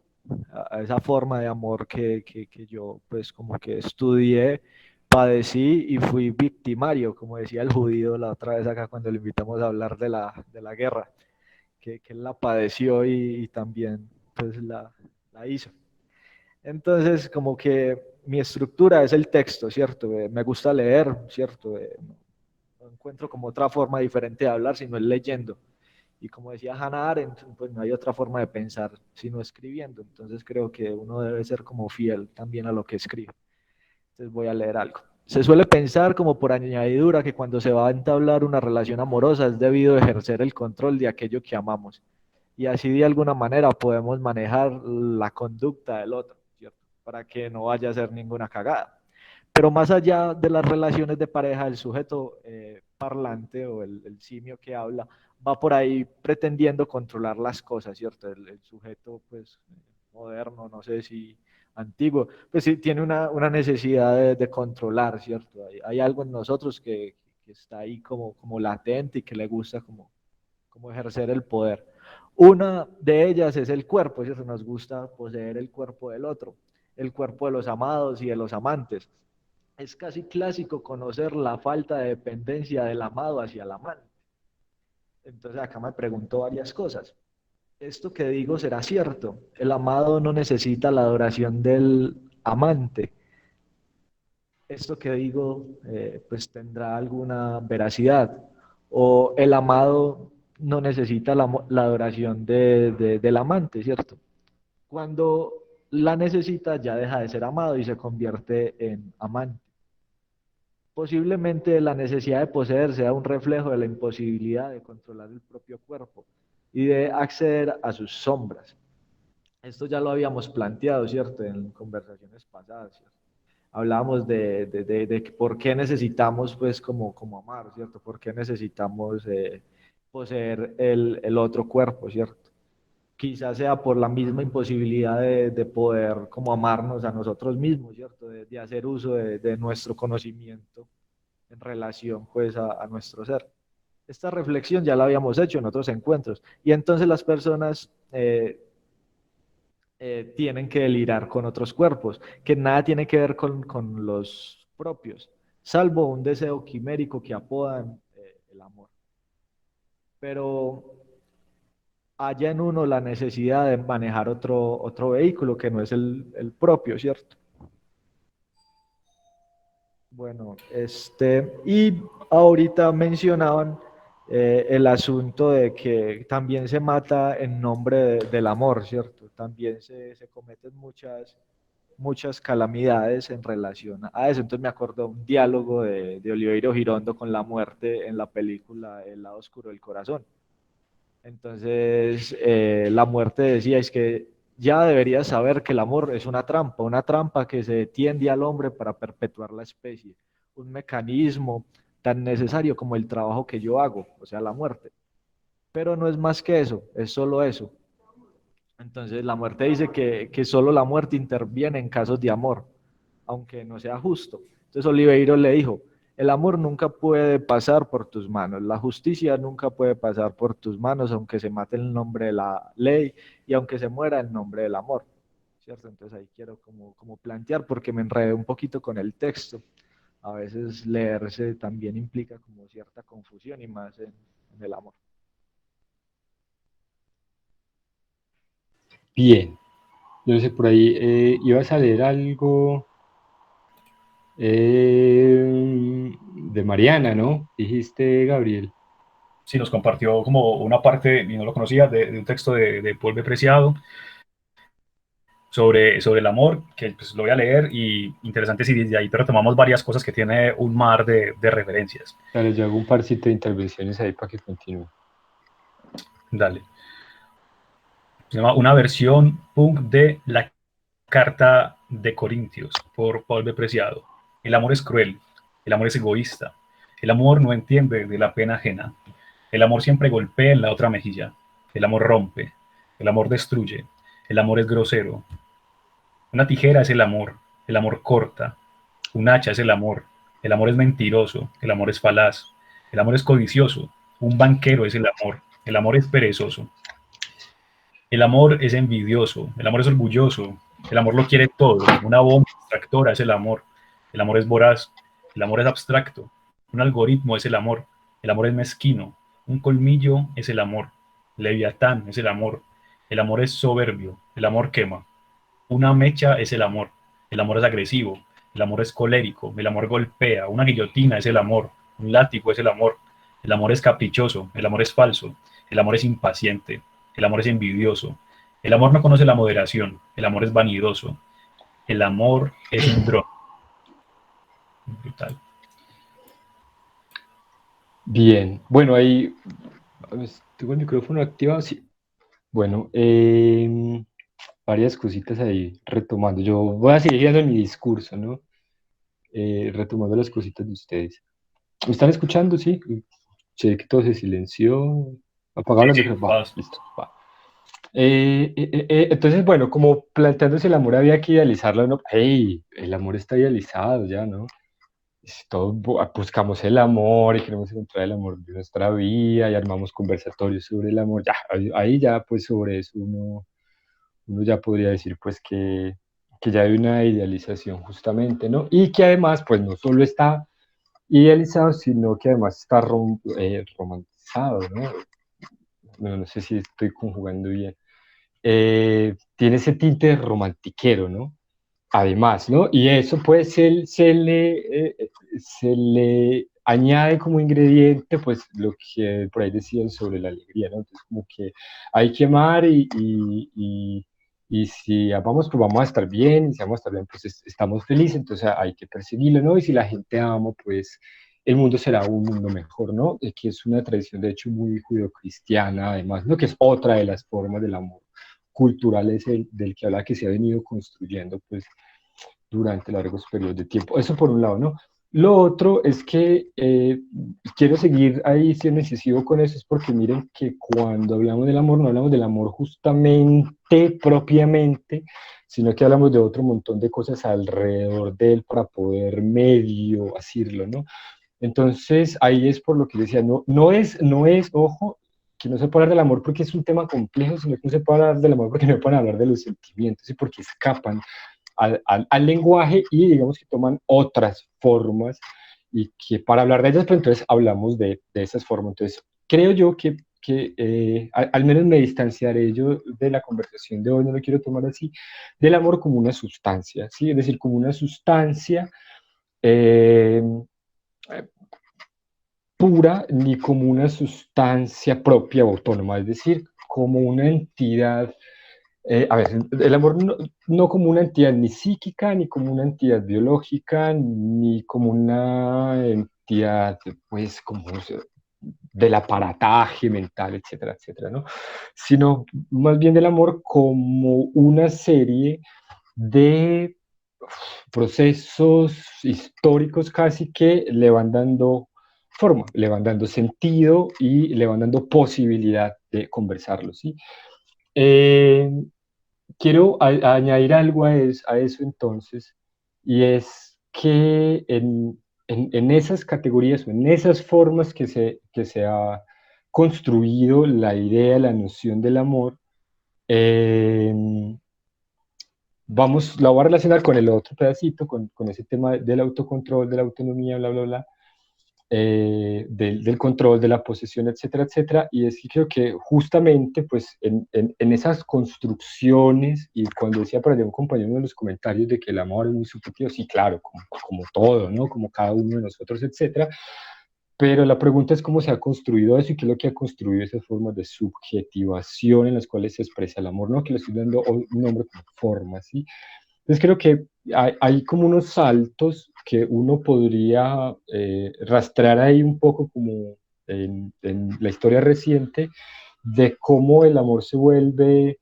C: a esa forma de amor que yo pues como que estudié, padecí y fui victimario, como decía el judío la otra vez acá cuando le invitamos a hablar de la guerra, que él la padeció y también pues la hizo. Entonces, como que mi estructura es el texto, ¿cierto? Me gusta leer, ¿cierto? No encuentro como otra forma diferente de hablar, sino es leyendo. Y como decía Hannah Arendt, pues no hay otra forma de pensar sino escribiendo. Entonces creo que uno debe ser como fiel también a lo que escribe. Entonces voy a leer algo. Se suele pensar como por añadidura que cuando se va a entablar una relación amorosa es debido ejercer el control de aquello que amamos. Y así de alguna manera podemos manejar la conducta del otro, ¿cierto? Para que no vaya a ser ninguna cagada. Pero más allá de las relaciones de pareja, el sujeto parlante o el simio que habla va por ahí pretendiendo controlar las cosas, ¿cierto? El sujeto, pues, moderno, no sé si antiguo, pues sí tiene una necesidad de controlar, ¿cierto? Hay algo en nosotros que está ahí como latente y que le gusta como ejercer el poder. Una de ellas es el cuerpo, ¿cierto? Nos gusta poseer el cuerpo del otro, el cuerpo de los amados y de los amantes. Es casi clásico conocer la falta de dependencia del amado hacia el amante. Entonces acá me pregunto varias cosas. ¿Esto que digo será cierto? El amado no necesita la adoración del amante. ¿Esto que digo pues tendrá alguna veracidad? ¿O el amado no necesita la adoración del amante, ¿cierto? Cuando la necesita ya deja de ser amado y se convierte en amante. Posiblemente la necesidad de poseer sea un reflejo de la imposibilidad de controlar el propio cuerpo y de acceder a sus sombras. Esto ya lo habíamos planteado, ¿cierto? En conversaciones pasadas, ¿cierto? Hablábamos de por qué necesitamos, pues, como amar, ¿cierto? ¿Por qué necesitamos poseer el otro cuerpo, ¿cierto? Quizás sea por la misma imposibilidad de poder como amarnos a nosotros mismos, ¿cierto? De hacer uso de nuestro conocimiento en relación pues a nuestro ser. Esta reflexión ya la habíamos hecho en otros encuentros y entonces las personas tienen que delirar con otros cuerpos, que nada tiene que ver con los propios, salvo un deseo quimérico que apodan el amor. Pero haya en uno la necesidad de manejar otro vehículo que no es el propio, ¿cierto? Bueno, y ahorita mencionaban el asunto de que también se mata en nombre del amor, ¿cierto? También se cometen muchas calamidades en relación a eso. Entonces me acordó un diálogo de Oliverio Girondo con la muerte en la película El lado oscuro del corazón. Entonces, la muerte decía, es que ya deberías saber que el amor es una trampa que se tiende al hombre para perpetuar la especie, un mecanismo tan necesario como el trabajo que yo hago, o sea, la muerte. Pero no es más que eso, es solo eso. Entonces, la muerte dice que solo la muerte interviene en casos de amor, aunque no sea justo. Entonces, Oliveiro le dijo, el amor nunca puede pasar por tus manos, la justicia nunca puede pasar por tus manos, aunque se mate en nombre de la ley y aunque se muera en nombre del amor, ¿cierto? Entonces ahí quiero como plantear, porque me enredé un poquito con el texto. A veces leerse también implica como cierta confusión y más en el amor.
B: Bien, yo no sé, por ahí ibas a leer algo de Mariana, ¿no? Dijiste, Gabriel.
A: Sí, nos compartió como una parte, y no lo conocía, de un texto de Paul B. Preciado sobre el amor, que pues, lo voy a leer, y interesante si desde ahí retomamos varias cosas que tiene un mar de referencias.
B: Dale, yo hago un parcito de intervenciones ahí para que continúe.
A: Dale. Se llama Una versión punk de la Carta de Corintios, por Paul B. Preciado. El amor es cruel, el amor es egoísta, el amor no entiende de la pena ajena, el amor siempre golpea en la otra mejilla, el amor rompe, el amor destruye, el amor es grosero. Una tijera es el amor corta, un hacha es el amor es mentiroso, el amor es falaz, el amor es codicioso, un banquero es el amor es perezoso. El amor es envidioso, el amor es orgulloso, el amor lo quiere todo, una bomba extractora es el amor es voraz, el amor es abstracto, un algoritmo es el amor es mezquino, un colmillo es el amor, Leviatán es el amor es soberbio, el amor quema, una mecha es el amor es agresivo, el amor es colérico, el amor golpea, una guillotina es el amor, un látigo es el amor es caprichoso, el amor es falso, el amor es impaciente, el amor es envidioso, el amor no conoce la moderación, el amor es vanidoso, el amor es un dron. Brutal.
B: Bien, bueno, ahí tengo el micrófono activado, sí. Bueno, varias cositas ahí retomando. Yo voy a seguir dando mi discurso, ¿no? Retomando las cositas de ustedes. ¿Me están escuchando? Sí. Che, que todo se silenció. Apagaron
A: Sí,
B: el
A: sí,
B: micrófono. Va, listo, va. Entonces, bueno, como planteándose el amor había que idealizarlo, ¿no? Hey, el amor está idealizado ya, ¿no? Todos buscamos el amor y queremos encontrar el amor de nuestra vida y armamos conversatorios sobre el amor. Ya, ahí ya, pues sobre eso uno ya podría decir, pues que ya hay una idealización justamente, ¿no? Y que además, pues no solo está idealizado, sino que además está romantizado, ¿no? No sé si estoy conjugando bien. Tiene ese tinte romantiquero, ¿no? Además, ¿no? Y eso pues se le añade como ingrediente pues lo que por ahí decían sobre la alegría, ¿no? Entonces como que hay que amar y si amamos pues vamos a estar bien, y si vamos a estar bien pues estamos felices, entonces hay que perseguirlo, ¿no? Y si la gente ama pues el mundo será un mundo mejor, ¿no? Que es una tradición de hecho muy judeocristiana además, ¿no? Que es otra de las formas del amor culturales del que habla que se ha venido construyendo pues durante largos periodos de tiempo. Eso por un lado, ¿no? Lo otro es que quiero seguir ahí siendo incisivo con eso, es porque miren que cuando hablamos del amor, no hablamos del amor justamente, propiamente, sino que hablamos de otro montón de cosas alrededor de él para poder medio decirlo, ¿no? Entonces, ahí es por lo que decía, no es, ojo, que no se puede hablar del amor porque es un tema complejo, sino que no se puede hablar del amor porque no pueden hablar de los sentimientos y porque escapan al lenguaje y digamos que toman otras formas y que para hablar de ellas, pues entonces hablamos de esas formas. Entonces, creo yo que al menos me distanciaré yo de la conversación de hoy, no lo quiero tomar así, del amor como una sustancia, ¿sí? Es decir, como una sustancia eh, pura ni como una sustancia propia o autónoma, es decir, como una entidad, a ver, el amor no como una entidad ni psíquica, ni como una entidad biológica, ni como una entidad, pues, como del aparataje mental, etcétera, etcétera, ¿no? Sino más bien del amor como una serie de procesos históricos casi que le van dando forma, le van dando sentido y le van dando posibilidad de conversarlo, ¿sí? Eh, quiero añadir algo a eso entonces, y es que en esas categorías o en esas formas que se ha construido la idea, la noción del amor, eh, vamos, la voy a relacionar con el otro pedacito, con ese tema del autocontrol, de la autonomía, bla, bla, bla, del control, de la posesión, etcétera, etcétera. Y es que creo que justamente pues en esas construcciones, y cuando decía por allá un compañero en los comentarios de que el amor es muy subjetivo, sí, claro, como todo, ¿no? Como cada uno de nosotros, etcétera. Pero la pregunta es cómo se ha construido eso y qué es lo que ha construido esas formas de subjetivación en las cuales se expresa el amor, ¿no? Que le estoy dando un nombre como forma, ¿sí? Entonces creo que hay como unos saltos que uno podría rastrear ahí un poco como en la historia reciente de cómo el amor se vuelve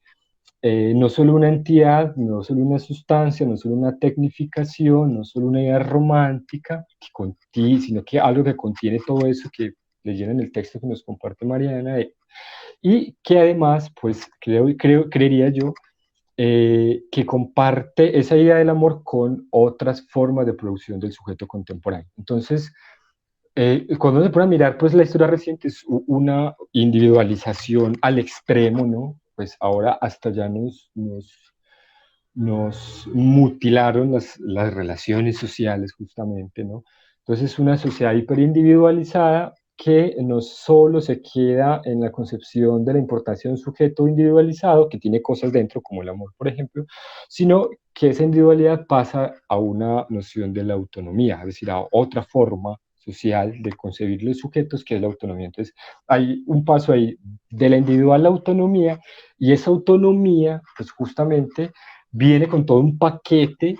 B: no solo una entidad, no solo una sustancia, no solo una tecnificación, no solo una idea romántica, sino que algo que contiene todo eso que leyeron en el texto que nos comparte Mariana, y que además, pues creería yo, que comparte esa idea del amor con otras formas de producción del sujeto contemporáneo. Entonces, cuando se pone a mirar, pues la historia reciente es una individualización al extremo, ¿no? Pues ahora hasta ya nos mutilaron las relaciones sociales justamente, ¿no? Entonces es una sociedad hiperindividualizada que no solo se queda en la concepción de la importancia de un sujeto individualizado, que tiene cosas dentro, como el amor, por ejemplo, sino que esa individualidad pasa a una noción de la autonomía, es decir, a otra forma social de concebir los sujetos, que es la autonomía. Entonces, hay un paso ahí de la individual a la autonomía, y esa autonomía, pues justamente, viene con todo un paquete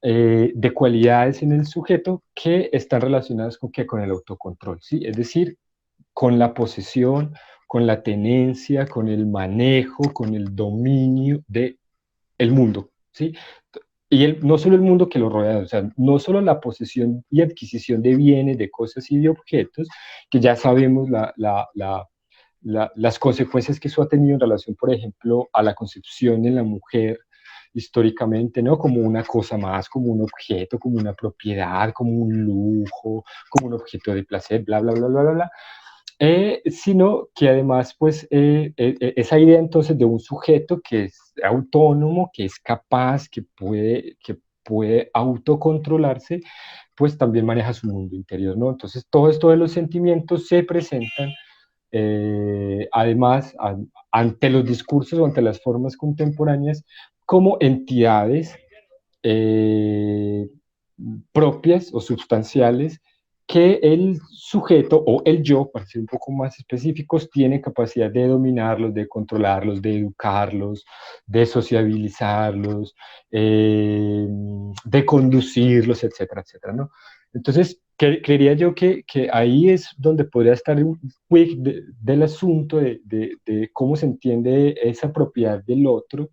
B: de cualidades en el sujeto que están relacionadas con, ¿qué? Con el autocontrol, ¿sí? Es decir, con la posesión, con la tenencia, con el manejo, con el dominio del mundo, ¿sí? Y no solo el mundo que lo rodea, o sea, no solo la posesión y adquisición de bienes, de cosas y de objetos, que ya sabemos las consecuencias que eso ha tenido en relación, por ejemplo, a la concepción en la mujer históricamente, ¿no? Como una cosa más, como un objeto, como una propiedad, como un lujo, como un objeto de placer, bla, bla, bla, bla, bla, bla. Sino que además, pues, esa idea entonces de un sujeto que es autónomo, que es capaz, que puede autocontrolarse, pues también maneja su mundo interior, ¿no? Entonces, todo esto de los sentimientos se presentan, además, ante los discursos o ante las formas contemporáneas, como entidades eh, propias o sustanciales que el sujeto o el yo, para ser un poco más específicos, tiene capacidad de dominarlos, de controlarlos, de educarlos, de sociabilizarlos, de conducirlos, etcétera, etcétera, ¿no? Entonces, creería yo que ahí es donde podría estar un quick del asunto de cómo se entiende esa propiedad del otro,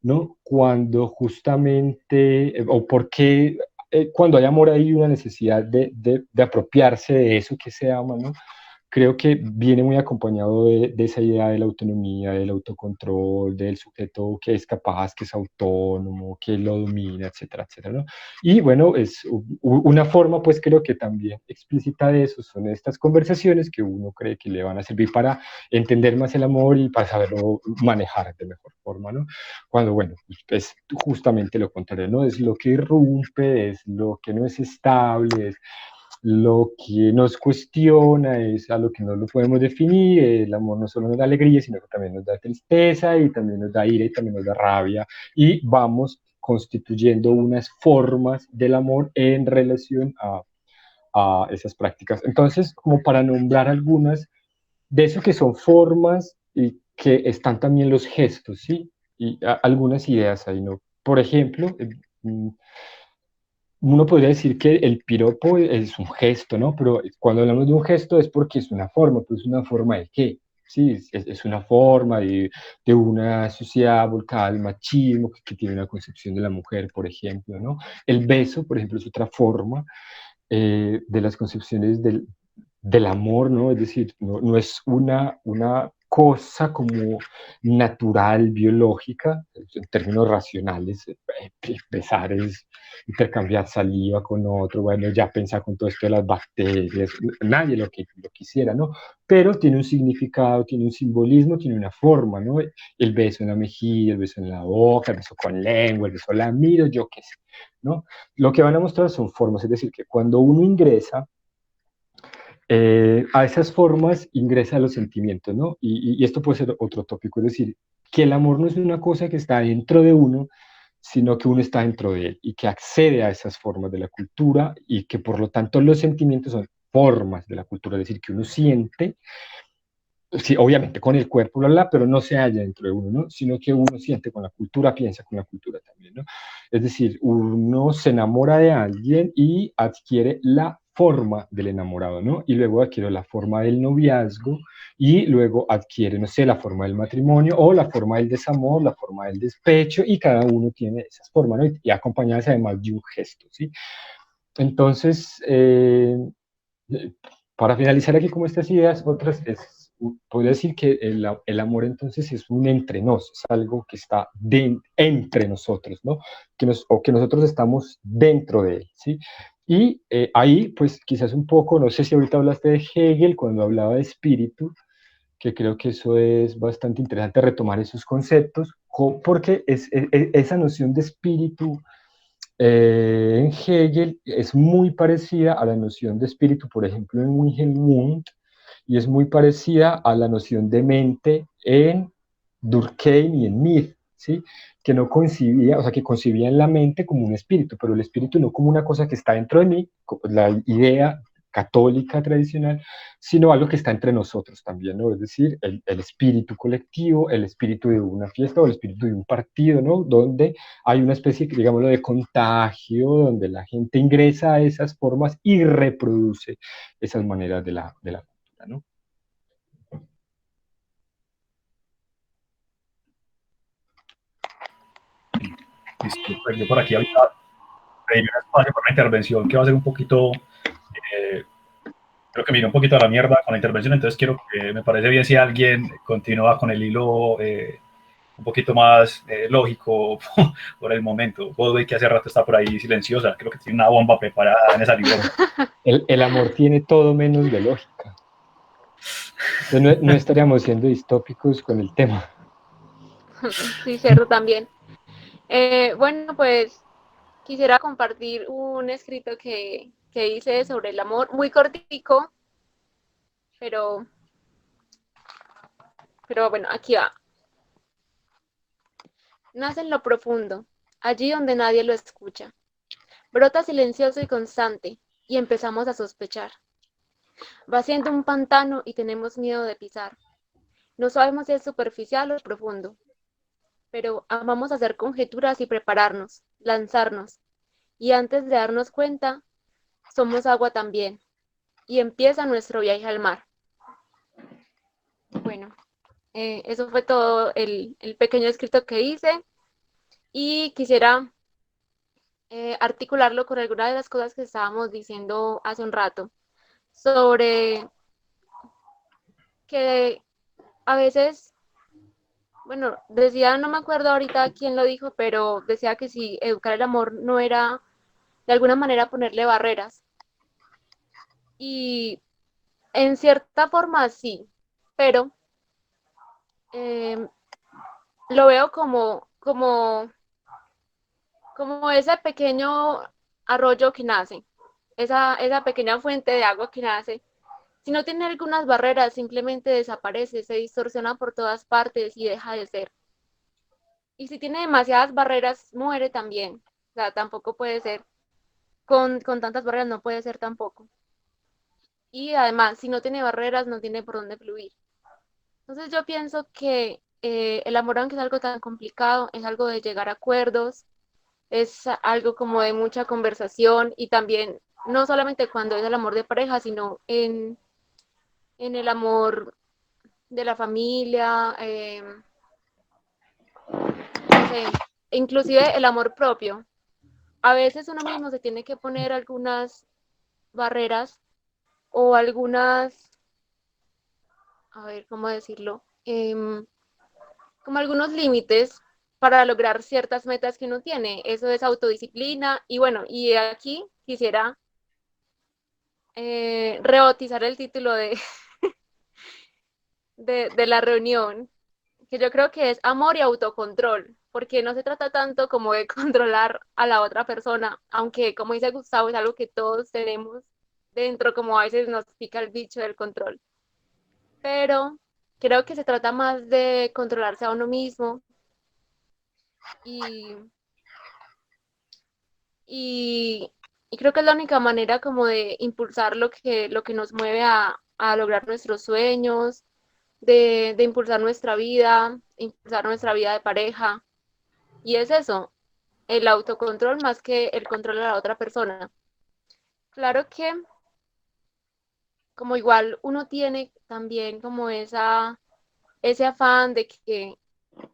B: ¿no? Cuando justamente, o por qué cuando hay amor hay una necesidad de apropiarse de eso que se ama, ¿no? Creo que viene muy acompañado de esa idea de la autonomía, del autocontrol, del sujeto que es capaz, que es autónomo, que lo domina, etcétera, etcétera, ¿no? Y bueno, es una forma, pues creo que también explícita de eso son estas conversaciones que uno cree que le van a servir para entender más el amor y para saberlo manejar de mejor forma. forma, ¿no? Cuando, bueno, es justamente lo contrario, ¿no? Es lo que irrumpe, es lo que no es estable, es lo que nos cuestiona, es a lo que no lo podemos definir. El amor no solo nos da alegría, sino que también nos da tristeza y también nos da ira y también nos da rabia. Y vamos constituyendo unas formas del amor en relación a esas prácticas. Entonces, como para nombrar algunas de eso que son formas y que están también los gestos, ¿sí? Y algunas ideas ahí, ¿no? Por ejemplo, uno podría decir que el piropo es un gesto, ¿no? Pero cuando hablamos de un gesto es porque es una forma, pues es una forma de qué, sí, es una forma de una sociedad volcada al machismo que tiene una concepción de la mujer, por ejemplo, ¿no? El beso, por ejemplo, es otra forma de las concepciones del amor, ¿no? Es decir, no es una cosa como natural, biológica, en términos racionales, besar es intercambiar saliva con otro, bueno, ya pensar con todo esto de las bacterias, nadie lo quisiera, ¿no? Pero tiene un significado, tiene un simbolismo, tiene una forma, ¿no? El beso en la mejilla, el beso en la boca, el beso con lengua, el beso lamido, yo qué sé, ¿no? Lo que van a mostrar son formas, es decir, que cuando uno ingresa a esas formas ingresa a los sentimientos, ¿no? Y esto puede ser otro tópico, es decir, que el amor no es una cosa que está dentro de uno, sino que uno está dentro de él y que accede a esas formas de la cultura y que por lo tanto los sentimientos son formas de la cultura, es decir, que uno siente, sí, obviamente con el cuerpo, pero no se halla dentro de uno, ¿no? Sino que uno siente con la cultura, piensa con la cultura también, ¿no? Es decir, uno se enamora de alguien y adquiere la forma del enamorado, ¿no? Y luego adquiere la forma del noviazgo y luego adquiere, no sé, la forma del matrimonio o la forma del desamor, la forma del despecho y cada uno tiene esas formas, ¿no? Y acompañadas además de un gesto, ¿sí? Entonces, para finalizar aquí como estas ideas, otras es, podría decir que el amor entonces es un entre nos, es algo que está entre nosotros, ¿no? O que nosotros estamos dentro de él, ¿sí? Y ahí, pues quizás un poco, no sé si ahorita hablaste de Hegel cuando hablaba de espíritu, que creo que eso es bastante interesante retomar esos conceptos, porque esa noción de espíritu en Hegel es muy parecida a la noción de espíritu, por ejemplo, en Wilhelm Wundt, y es muy parecida a la noción de mente en Durkheim y en Mead, ¿sí? Que no concibía, o sea, que concibían la mente como un espíritu, pero el espíritu no como una cosa que está dentro de mí, la idea católica tradicional, sino algo que está entre nosotros también, ¿no? Es decir, el espíritu colectivo, el espíritu de una fiesta o el espíritu de un partido, ¿no? Donde hay una especie, digámoslo, de contagio, donde la gente ingresa a esas formas y reproduce esas maneras de la cultura, ¿no?
A: Listo, pues yo por aquí ahorita pedí un espacio para una intervención que va a ser un poquito, eh, creo que mira un poquito a la mierda con la intervención, entonces quiero que me parece bien si alguien continúa con el hilo un poquito más lógico por el momento. Godway, que hace rato está por ahí silenciosa, creo que tiene una bomba preparada en esa libreta.
B: El amor tiene todo menos de lógica. Entonces no estaríamos siendo distópicos con el tema.
D: Sí, cierto también. Bueno, pues quisiera compartir un escrito que hice sobre el amor, muy cortico, pero, pero bueno, aquí va. Nace en lo profundo, allí donde nadie lo escucha. Brota silencioso y constante, y empezamos a sospechar. Va siendo un pantano y tenemos miedo de pisar. No sabemos si es superficial o profundo, pero amamos hacer conjeturas y prepararnos, lanzarnos, y antes de darnos cuenta, somos agua también, y empieza nuestro viaje al mar. Bueno, eso fue todo el pequeño escrito que hice, y quisiera articularlo con algunas de las cosas que estábamos diciendo hace un rato, sobre que a veces, bueno, decía, no me acuerdo ahorita quién lo dijo, pero decía que si educar el amor no era de alguna manera ponerle barreras. Y en cierta forma sí, pero eh, lo veo como ese pequeño arroyo que nace, esa pequeña fuente de agua que nace. Si no tiene algunas barreras, simplemente desaparece, se distorsiona por todas partes y deja de ser. Y si tiene demasiadas barreras, muere también. O sea, tampoco puede ser. Con tantas barreras no puede ser tampoco. Y además, si no tiene barreras, no tiene por dónde fluir. Entonces yo pienso que el amor, aunque es algo tan complicado, es algo de llegar a acuerdos, es algo como de mucha conversación y también no solamente cuando es el amor de pareja, sino en el amor de la familia, no sé, inclusive el amor propio. A veces uno mismo se tiene que poner algunas barreras o algunas, a ver, ¿cómo decirlo? Como algunos límites para lograr ciertas metas que uno tiene. Eso es autodisciplina. Y bueno, y aquí quisiera rebautizar el título de la reunión, que yo creo que es amor y autocontrol, porque no se trata tanto como de controlar a la otra persona, aunque como dice Gustavo, es algo que todos tenemos dentro, como a veces nos pica el bicho del control. Pero creo que se trata más de controlarse a uno mismo y, y, y creo que es la única manera como de impulsar lo que nos mueve a lograr nuestros sueños, de impulsar nuestra vida de pareja. Y es eso, el autocontrol más que el control a la otra persona. Claro que como igual uno tiene también como ese afán de que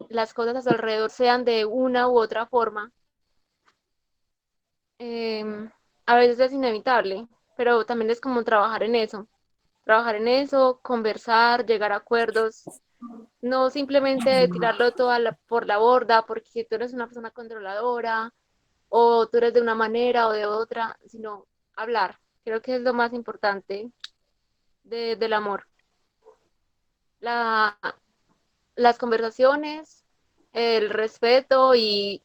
D: las cosas a su alrededor sean de una u otra forma, eh, a veces es inevitable, pero también es como trabajar en eso, conversar, llegar a acuerdos, no simplemente tirarlo todo por la borda porque tú eres una persona controladora o tú eres de una manera o de otra, sino hablar. Creo que es lo más importante del amor. La, las conversaciones, el respeto y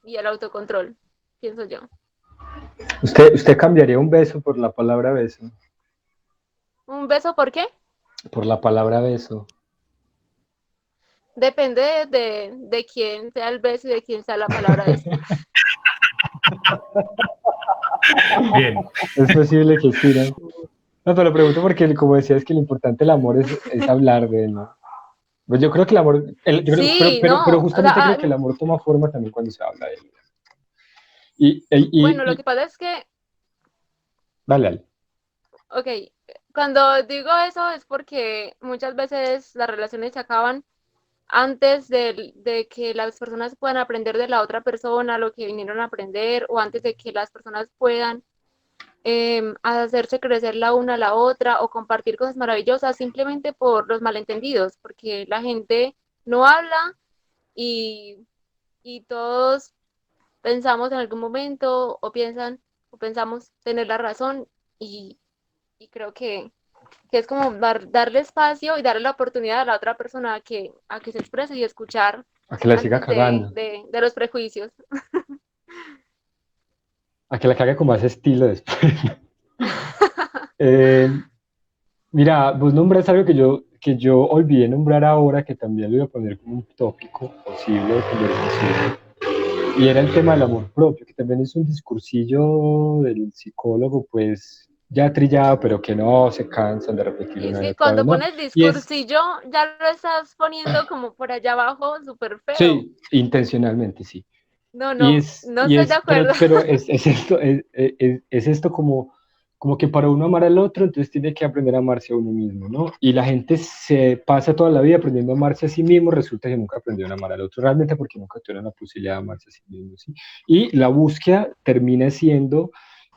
D: el autocontrol, pienso yo.
B: ¿Usted cambiaría un beso por la palabra beso?
D: ¿Un beso por qué?
B: Por la palabra beso.
D: Depende de quién sea el beso y de quién sea la palabra después.
A: Bien,
B: Es posible que sí, ¿no? No, pero lo pregunto porque, como decía, es que lo importante del amor es hablar de él, ¿no? Pues yo creo que el amor,
D: Sí,
B: pero
D: no, o
B: justamente
D: sea,
B: creo que el amor toma forma también cuando se habla de él. Y, y,
D: bueno, lo
B: y
D: que pasa es que,
B: dale, dale.
D: ok, cuando digo eso es porque muchas veces las relaciones se acaban antes de que las personas puedan aprender de la otra persona lo que vinieron a aprender o antes de que las personas puedan hacerse crecer la una a la otra o compartir cosas maravillosas simplemente por los malentendidos, porque la gente no habla y, y todos pensamos en algún momento o piensan o pensamos tener la razón y, y creo que es como darle espacio y darle la oportunidad a la otra persona a que se exprese y escuchar
B: A que la siga
D: antes de,
B: cagando.
D: de, de los prejuicios.
B: A que la cague con más estilo después. Eh, Mira, vos nombras algo que yo olvidé nombrar ahora, que también lo iba a poner como un tópico posible de conversación, y era el tema del amor propio, que también es un discursillo del psicólogo, pues ya trillado, pero que no se cansan de repetir
D: Y es
B: una y
D: que
B: otra vez,
D: cuando
B: ¿no?
D: pones
B: Y es,
D: discursillo, ya lo estás poniendo como por allá abajo, súper feo.
B: sí, intencionalmente, sí.
D: No,
B: Y
D: no,
B: es,
D: no
B: y
D: estoy de
B: es,
D: acuerdo.
B: pero es esto, es esto como que para uno amar al otro, entonces tiene que aprender a amarse a uno mismo, ¿no? Y la gente se pasa toda la vida aprendiendo a amarse a sí mismo, resulta que nunca aprendieron a amar al otro realmente porque nunca tuvieron la posibilidad de amarse a sí mismo, ¿sí? Y la búsqueda termina siendo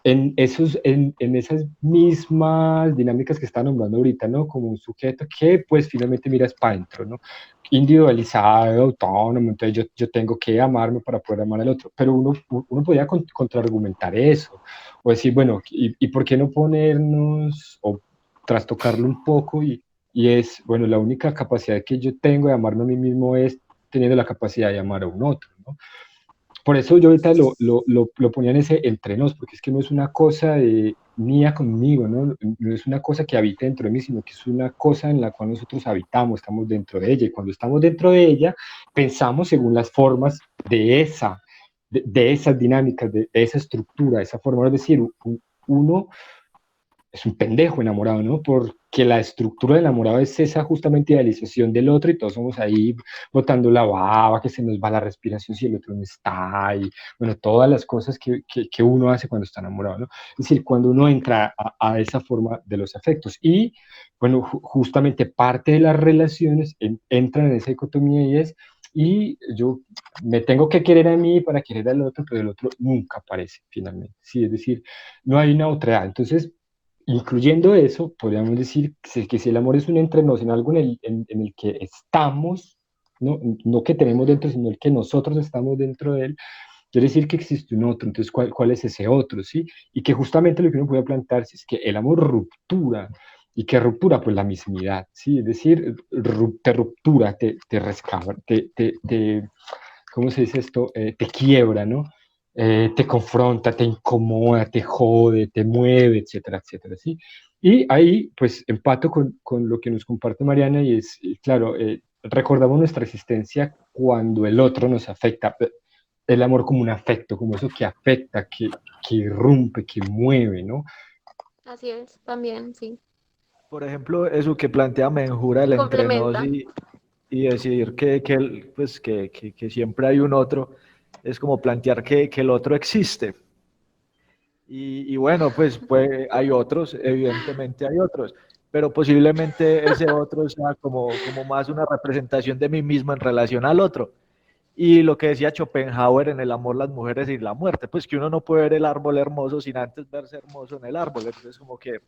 B: en esas mismas dinámicas que está nombrando ahorita, ¿no? Como un sujeto que pues finalmente miras para adentro, ¿no? Individualizado, autónomo, entonces yo tengo que amarme para poder amar al otro, pero uno podía contraargumentar eso, o decir, bueno, ¿y por qué no ponernos o trastocarlo un poco? Y es, bueno, la única capacidad que yo tengo de amarme a mí mismo es teniendo la capacidad de amar a un otro, ¿no? Por eso yo ahorita lo ponía en ese entre nos, porque es que no es una cosa mía conmigo, ¿no? No es una cosa que habita dentro de mí, sino que es una cosa en la cual nosotros habitamos, estamos dentro de ella. Y cuando estamos dentro de ella, pensamos según las formas de esas dinámicas, de esa estructura, de esa forma. Es decir, uno es un pendejo enamorado, ¿no? Porque la estructura del enamorado es esa justamente idealización del otro y todos somos ahí botando la baba, que se nos va la respiración si el otro no está, y bueno, todas las cosas que uno hace cuando está enamorado, ¿no? Es decir, cuando uno entra a esa forma de los afectos y, bueno, justamente parte de las relaciones entran en esa dicotomía y yo me tengo que querer a mí para querer al otro, pero el otro nunca aparece finalmente, ¿sí? Es decir, no hay una otra. Entonces, incluyendo eso, podríamos decir que si el amor es un entrenos en algo en el que estamos, ¿no? No que tenemos dentro, sino el que nosotros estamos dentro de él, quiere decir que existe un otro. Entonces, ¿cuál es ese otro? ¿Sí? Y que justamente lo que uno puede plantearse es que el amor ruptura. ¿Y qué ruptura? Pues la mismidad, ¿sí? Es decir, te ruptura, te rescabra, ¿cómo se dice esto? Te quiebra, ¿no? Te confronta, te incomoda, te jode, te mueve, etcétera, etcétera, ¿sí? Y ahí, pues, empato con lo que nos comparte Mariana y es, claro, recordamos nuestra existencia cuando el otro nos afecta, el amor como un afecto, como eso que afecta, que irrumpe, que mueve, ¿no?
D: Así es, también, sí.
C: Por ejemplo, eso que plantea Menjura, el
D: Y
C: entre nos
D: complementa.
C: y decidir pues, que siempre hay un otro, es como plantear que el otro existe. Y bueno, pues hay otros, evidentemente hay otros, pero posiblemente ese otro sea como más una representación de mí mismo en relación al otro. Y lo que decía Schopenhauer en El amor, las mujeres y la muerte, pues que uno no puede ver el árbol hermoso sin antes verse hermoso en el árbol. Entonces, como que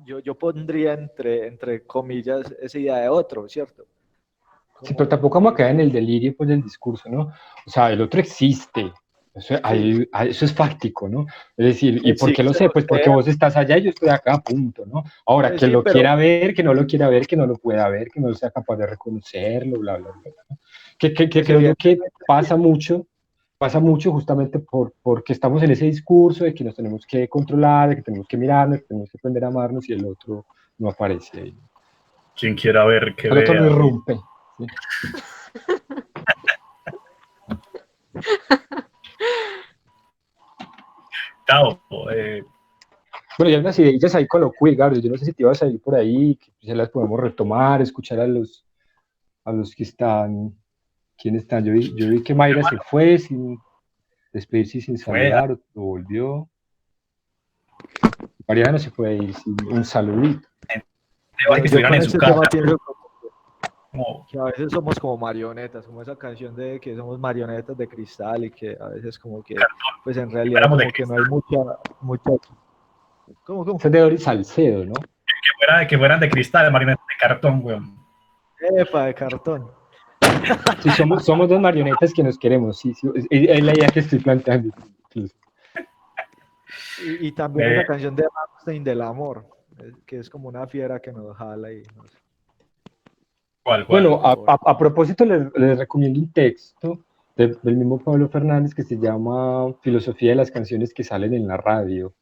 C: yo pondría entre comillas esa idea de otro, ¿cierto?
B: Sí, pero
C: Como,
B: tampoco vamos a caer en el delirio pues, del discurso, ¿no? O sea, el otro existe,
C: sí,
B: eso es fáctico, ¿no? Es decir, ¿y por qué lo
C: existe,
B: sé?
C: o
B: Pues porque
C: sea,
B: vos estás allá y yo estoy acá, punto, ¿no? Ahora, que
C: sí,
B: lo
C: pero
B: quiera ver, que no lo quiera ver, que no lo pueda ver, que no sea capaz de reconocerlo, bla, bla, bla, ¿no? Que
C: pues
B: creo yo que
C: evidentemente
B: pasa mucho justamente porque estamos en ese discurso de que nos tenemos que controlar, de que tenemos que mirarnos, que tenemos que aprender a amarnos y el otro no aparece ahí.
A: Quien quiera ver, que
B: El otro no
A: vea.
B: irrumpe, ¿sí?
A: Tao,
B: Bueno, ya hay unas ideas ahí con lo queer, Gabriel. Yo no sé si te ibas a ir por ahí, que ya las podemos retomar, escuchar a los que están. ¿Quién están? Yo vi que Mayra se fue sin despedirse y sin
A: fue,
B: saludar, o volvió. Mariana se puede ir sin un saludito.
A: que
C: yo
A: estuvieran
C: con
A: en su
C: este
A: casa.
C: tema pienso
A: Como,
C: que a veces somos como marionetas, como esa canción de que somos marionetas de cristal y que a veces como que, pues en
A: si
C: realidad
A: fuéramos de
C: como que no
A: cristal,
C: hay mucha,
B: Ese es
C: ¿cómo?
B: de Doris Salcedo, ¿no?
A: que fueran de cristal, marionetas de cartón, weón.
C: Epa, de cartón.
B: Sí, somos dos marionetas que nos queremos, sí, sí, es la idea que estoy planteando. Incluso.
C: Y también
A: Eh,
C: esa canción de Rammstein del amor, que es como una fiera que nos jala y nos
A: ¿Cuál?
B: Bueno,
C: devora.
B: a propósito, les recomiendo un texto del mismo Pablo Fernández que se llama Filosofía de las canciones que salen en la radio.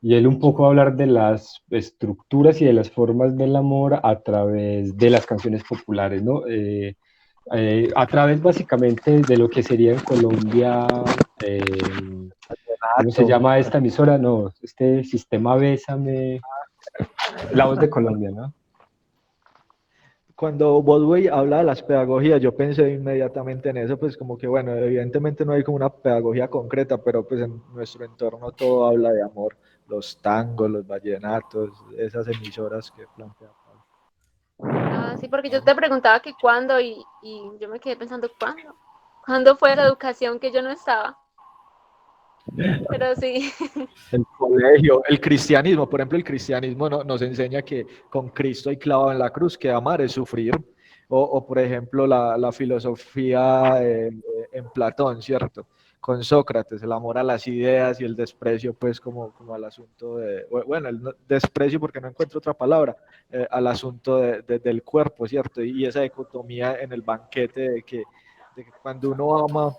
B: Y él un poco va a hablar de las estructuras y de las formas del amor a través de las canciones populares, ¿no? A través básicamente de lo que sería en Colombia, ¿cómo se
C: Vallenato.
B: llama esta emisora? No, este sistema Bésame, La Voz de Colombia, ¿no?
C: Cuando Baldwin habla de las pedagogías, yo pensé inmediatamente en eso, pues como que bueno, evidentemente no hay como una pedagogía concreta, pero pues en nuestro entorno todo habla de amor, los tangos, los vallenatos, esas emisoras que plantea Pablo.
D: Ah, sí, porque yo te preguntaba que cuándo y yo me quedé pensando, ¿cuándo? ¿Cuándo fue la educación que yo no estaba? Pero sí,
C: El colegio, el cristianismo, por ejemplo, el cristianismo nos enseña que con Cristo hay clavado en la cruz, que amar es sufrir. O por ejemplo, la filosofía en Platón, ¿cierto? Con Sócrates, el amor a las ideas y el desprecio, pues, como al asunto bueno, el desprecio, porque no encuentro otra palabra, al asunto del cuerpo, ¿cierto? Y esa dicotomía en el banquete de que de que cuando uno ama,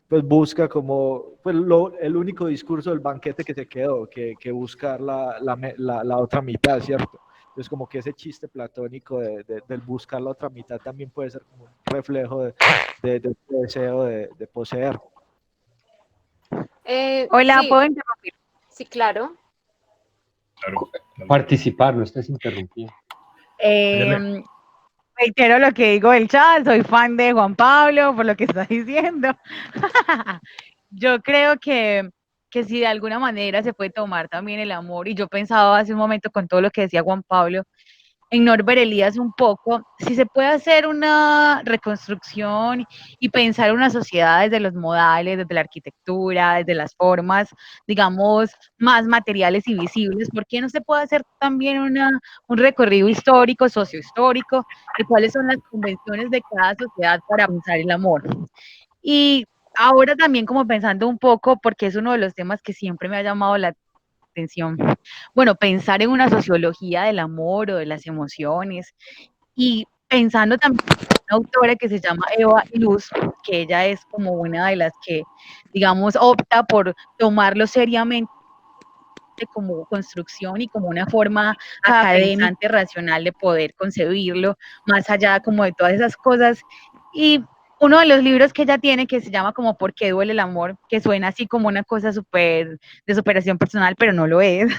C: pues busca como, pues el único discurso del banquete que se quedó, que buscar la otra mitad, ¿cierto? Entonces como que ese chiste platónico del buscar la otra mitad también puede ser como un reflejo de este deseo de poseer.
E: Hola,
D: Sí,
E: ¿puedo interrumpir?
D: sí, claro.
A: Claro, claro.
B: Participar, no estás interrumpiendo.
E: Eh, reitero lo que digo del chat, soy fan de Juan Pablo, por lo que está diciendo. Yo creo que si de alguna manera se puede tomar también el amor, y yo pensaba hace un momento con todo lo que decía Juan Pablo, en Norbert Elías un poco, si se puede hacer una reconstrucción y pensar una sociedad desde los modales, desde la arquitectura, desde las formas, digamos, más materiales y visibles, ¿por qué no se puede hacer también un recorrido histórico, sociohistórico, de cuáles son las convenciones de cada sociedad para pensar el amor? Y ahora también como pensando un poco, porque es uno de los temas que siempre me ha llamado la atención, bueno, pensar en una sociología del amor o de las emociones y pensando también en una autora que se llama Eva Iluz, que ella es como una de las que, digamos, opta por tomarlo seriamente como construcción y como una forma académica, racional de poder concebirlo, más allá como de todas esas cosas. Y uno de los libros que ella tiene que se llama como ¿Por qué duele el amor? Que suena así como una cosa súper de superación personal, pero no lo es.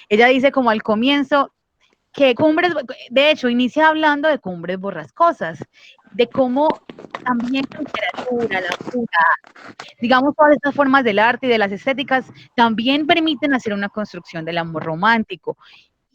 E: Ella dice como al comienzo que Cumbres, de hecho, inicia hablando de Cumbres Borrascosas, de cómo también la literatura, la música, digamos, todas estas formas del arte y de las estéticas también permiten hacer una construcción del amor romántico.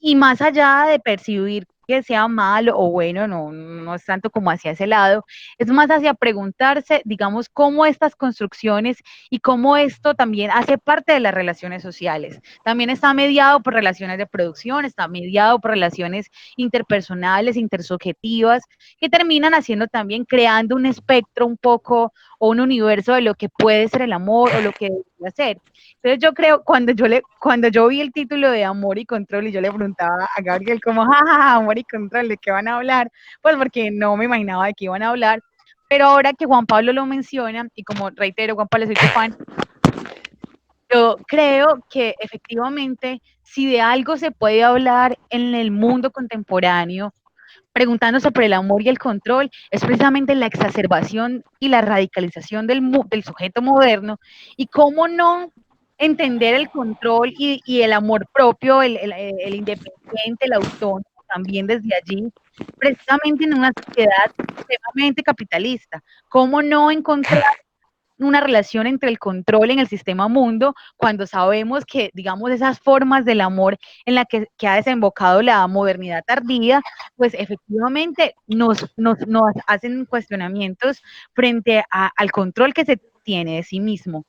E: Y más allá de percibir que sea malo o bueno, no es tanto como hacia ese lado, es más hacia preguntarse, digamos, cómo estas construcciones y cómo esto también hace parte de las relaciones sociales. También está mediado por relaciones de producción, está mediado por relaciones interpersonales, intersubjetivas, que terminan haciendo también, creando un espectro un poco o un universo de lo que puede ser el amor o lo que debería ser. Entonces yo creo, cuando yo vi el título de Amor y Control y yo le preguntaba a Gabriel como, jajaja, Amor y Control, ¿de qué van a hablar? Pues porque no me imaginaba de qué iban a hablar, pero ahora que Juan Pablo lo menciona, y como reitero, Juan Pablo, soy tu fan, yo creo que efectivamente, si de algo se puede hablar en el mundo contemporáneo, preguntándose por el amor y el control, es precisamente la exacerbación y la radicalización del sujeto moderno, y cómo no entender el control y el amor propio, el independiente, el autónomo, también desde allí, precisamente en una sociedad extremadamente capitalista. Cómo no encontrar una relación entre el control en el sistema mundo, cuando sabemos que, digamos, esas formas del amor en la que ha desembocado la modernidad tardía, pues efectivamente nos hacen cuestionamientos frente al control que se tiene de sí mismo.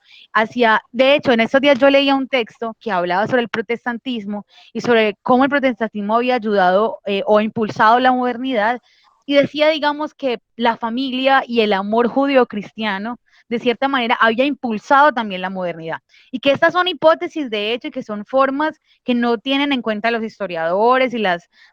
E: De hecho, en estos días yo leía un texto que hablaba sobre el protestantismo y sobre cómo el protestantismo había ayudado o impulsado la modernidad, y decía, digamos, que la familia y el amor judío-cristiano de cierta manera había impulsado también la modernidad, y que estas son hipótesis de hecho y que son formas que no tienen en cuenta los historiadores y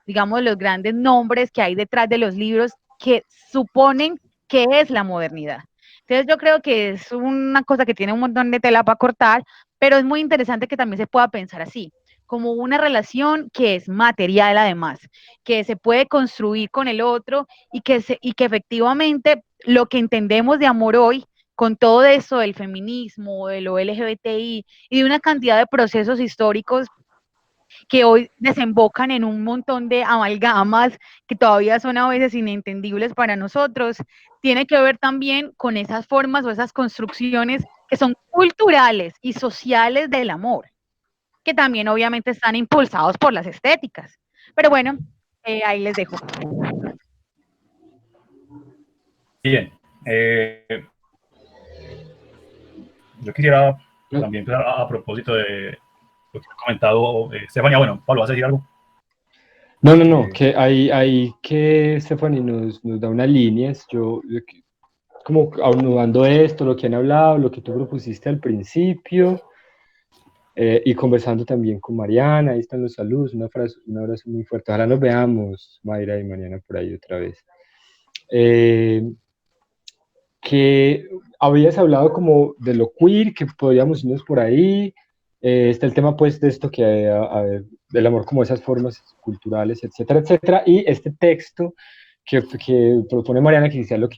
E: digamos, los grandes nombres que hay detrás de los libros que suponen que es la modernidad. Entonces yo creo que es una cosa que tiene un montón de tela para cortar, pero es muy interesante que también se pueda pensar así, como una relación que es material además, que se puede construir con el otro y que efectivamente lo que entendemos de amor hoy, con todo eso del feminismo, de lo LGBTI y de una cantidad de procesos históricos que hoy desembocan en un montón de amalgamas que todavía son a veces inentendibles para nosotros, tiene que ver también con esas formas o esas construcciones que son culturales y sociales del amor, que también obviamente están impulsados por las estéticas. Pero bueno, ahí les dejo.
A: Bien. Yo quisiera también empezar a propósito de lo que ha comentado Estefanía. Bueno, Pablo, ¿vas a decir algo?
B: No, que hay que Stephanie nos da unas líneas, como anudando esto, lo que han hablado, lo que tú propusiste al principio, y conversando también con Mariana, ahí están los saludos, un abrazo muy fuerte, ojalá nos veamos, Mayra y Mariana, por ahí otra vez. que habías hablado como de lo queer, que podríamos irnos por ahí. Está el tema pues de esto que, del amor como esas formas culturales, etcétera, etcétera. Y este texto que propone Mariana, que quizás lo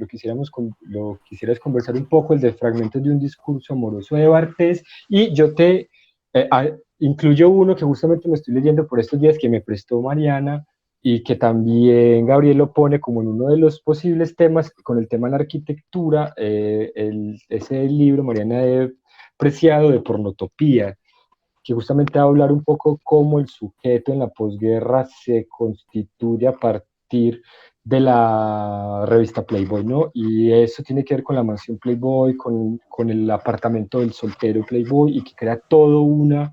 B: quisieras conversar un poco, el de fragmentos de un discurso amoroso de Bartés. Y yo te incluyo uno que justamente me estoy leyendo por estos días que me prestó Mariana, y que también Gabriel lo pone como en uno de los posibles temas, con el tema de la arquitectura, ese libro, Mariana de Preciado, de Pornotopía, que justamente va a hablar un poco cómo el sujeto en la posguerra se constituye a partir de la revista Playboy, ¿no? Y eso tiene que ver con la mansión Playboy, con el apartamento del soltero Playboy, y que crea todo una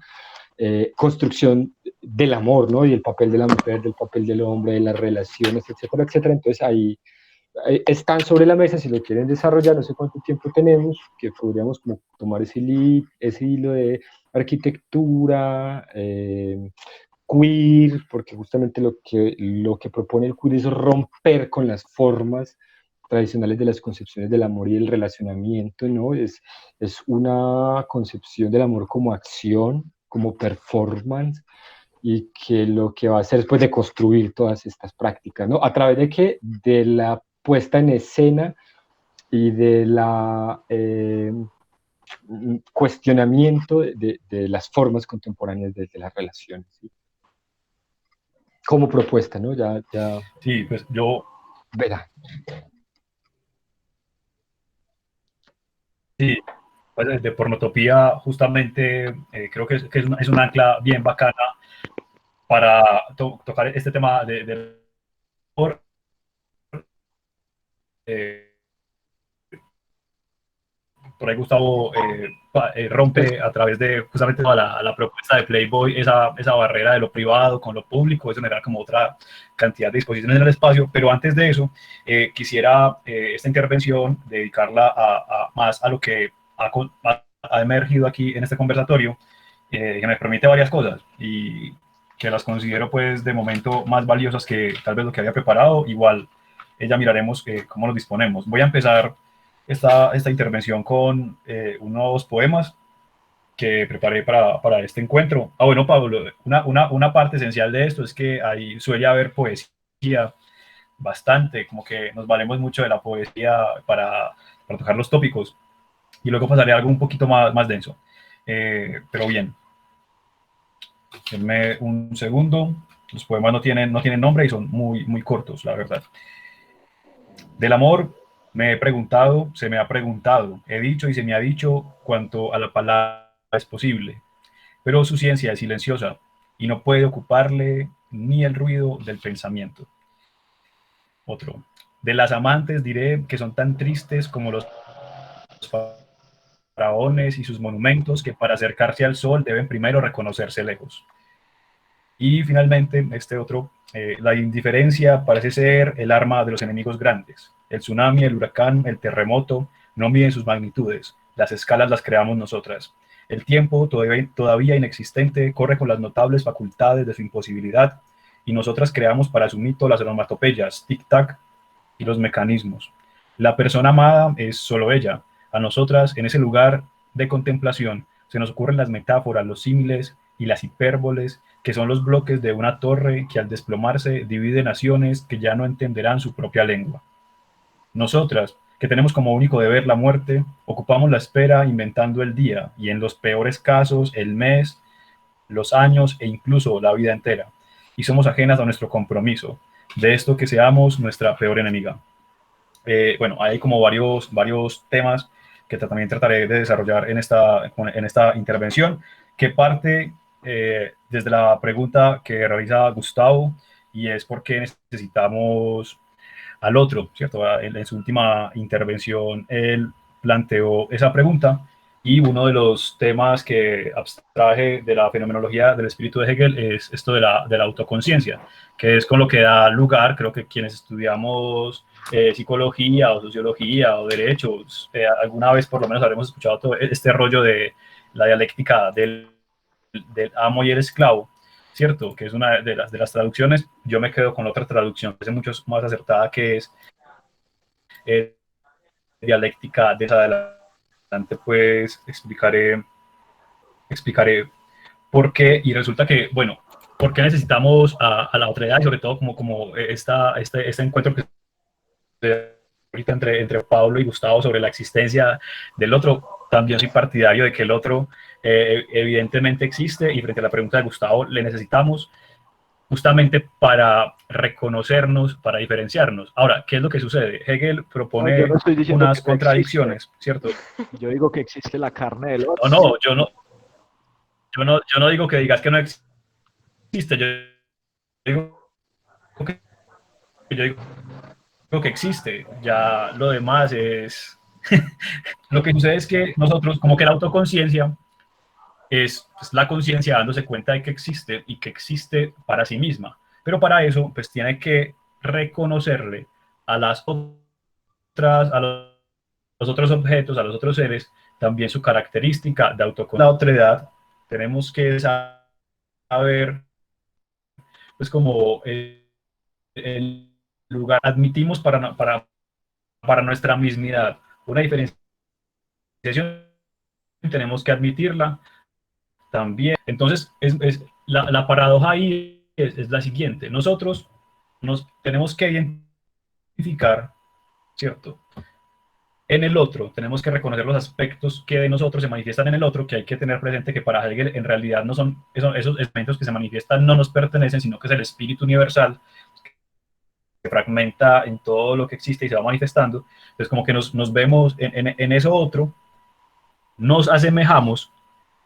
B: construcción del amor, ¿no? Y el papel de la mujer, del papel del hombre, de las relaciones, etcétera, etcétera. Entonces ahí están sobre la mesa si lo quieren desarrollar. No sé cuánto tiempo tenemos, que podríamos como tomar ese hilo de arquitectura, queer, porque justamente lo que propone el queer es romper con las formas tradicionales de las concepciones del amor y el relacionamiento, ¿no? Es una concepción del amor como acción, como performance, y que lo que va a hacer es pues de construir todas estas prácticas, ¿no? ¿A través de qué? De la puesta en escena y de la cuestionamiento de las formas contemporáneas de las relaciones, ¿sí? Como propuesta, ¿no? Ya
A: Sí, pues yo,
B: verá.
A: sí, pues de Pornotopía justamente creo que es un ancla bien bacana para tocar este tema de amor. Eh, por ahí Gustavo
B: Pues,
A: rompe a través de justamente toda la propuesta de Playboy esa barrera de lo privado con lo público, eso genera como otra cantidad de disposiciones en el espacio, pero antes de eso quisiera esta intervención dedicarla más a lo que ha emergido aquí en este conversatorio, que me permite varias cosas y que las considero pues de momento más valiosas que tal vez lo que había preparado. Igual ya miraremos cómo nos disponemos. Voy a empezar esta intervención con unos poemas que preparé para este encuentro. Ah, bueno, Pablo, una parte esencial de esto es que ahí suele haber poesía bastante, como que nos valemos mucho de la poesía para tocar los tópicos y luego pasaré a algo un poquito más denso. Pero bien, denme un segundo. Los poemas no tienen nombre y son muy cortos, la verdad. Del amor me he preguntado, se me ha preguntado, he dicho y se me ha dicho cuanto a la palabra es posible, pero su ciencia es silenciosa y no puede ocuparle ni el ruido del pensamiento. Otro. De las amantes diré que son tan tristes como los faraones y sus monumentos que para acercarse al sol deben primero reconocerse lejos. Y finalmente, este otro, la indiferencia parece ser el arma de los enemigos grandes. El tsunami, el huracán, el terremoto no miden sus magnitudes, las escalas las creamos nosotras. El tiempo, todavía inexistente, corre con las notables facultades de su imposibilidad y nosotras creamos para su mito las onomatopeyas, tic-tac y los mecanismos. La persona amada es solo ella. A nosotras, en ese lugar de contemplación, se nos ocurren las metáforas, los símiles y las hipérboles, que son los bloques de una torre que al desplomarse divide naciones que ya no entenderán su propia lengua. Nosotras, que tenemos como único deber la muerte, ocupamos la espera inventando el día y en los peores casos el mes, los años e incluso la vida entera. Y somos ajenas a nuestro compromiso, de esto que seamos nuestra peor enemiga. Bueno, hay como varios temas que también trataré de desarrollar en esta intervención, que parte desde la pregunta que realiza Gustavo, y es por qué necesitamos al otro, ¿cierto? En su última intervención, él planteó esa pregunta, y uno de los temas que abstraje de la fenomenología del espíritu de Hegel es esto de la autoconciencia, que es con lo que da lugar, creo que quienes estudiamos psicología o sociología o derechos, alguna vez por lo menos habremos escuchado todo este rollo de la dialéctica del amo y el esclavo, ¿cierto? Que es una de las traducciones. Yo me quedo con otra traducción que es mucho más acertada, que es dialéctica de esa adelante, pues explicaré por qué, y resulta que, bueno, ¿por qué necesitamos a la otra edad? Y sobre todo como este encuentro que se ahorita entre Pablo y Gustavo sobre la existencia del otro. También soy partidario de que el otro evidentemente existe, y frente a la pregunta de Gustavo, le necesitamos justamente para reconocernos, para diferenciarnos. Ahora, ¿qué es lo que sucede? Hegel
C: No, yo
A: propone
C: no estoy diciendo que
A: unas
C: no existe.
A: contradicciones, ¿cierto?
C: Yo digo que existe la carne del
A: No,
C: otro.
A: no, yo no digo que digas que no existe, digo que, yo digo que existe, ya lo demás es... Lo que sucede es que nosotros, como que la autoconciencia es pues, la conciencia dándose cuenta de que existe y que existe para sí misma, pero para eso pues tiene que reconocerle a las otras, a los otros objetos, a los otros seres, también su característica de autoconocimiento. La otredad tenemos que saber pues como el lugar admitimos para nuestra mismidad una diferenciación, tenemos que admitirla también. Entonces, la paradoja ahí es la siguiente. Nosotros nos tenemos que identificar, ¿cierto? En el otro, tenemos que reconocer los aspectos que de nosotros se manifiestan en el otro, que hay que tener presente que para Hegel en realidad no son esos elementos que se manifiestan, no nos pertenecen, sino que es el espíritu universal que fragmenta en todo lo que existe y se va manifestando. Entonces, como que nos vemos en eso otro, nos asemejamos,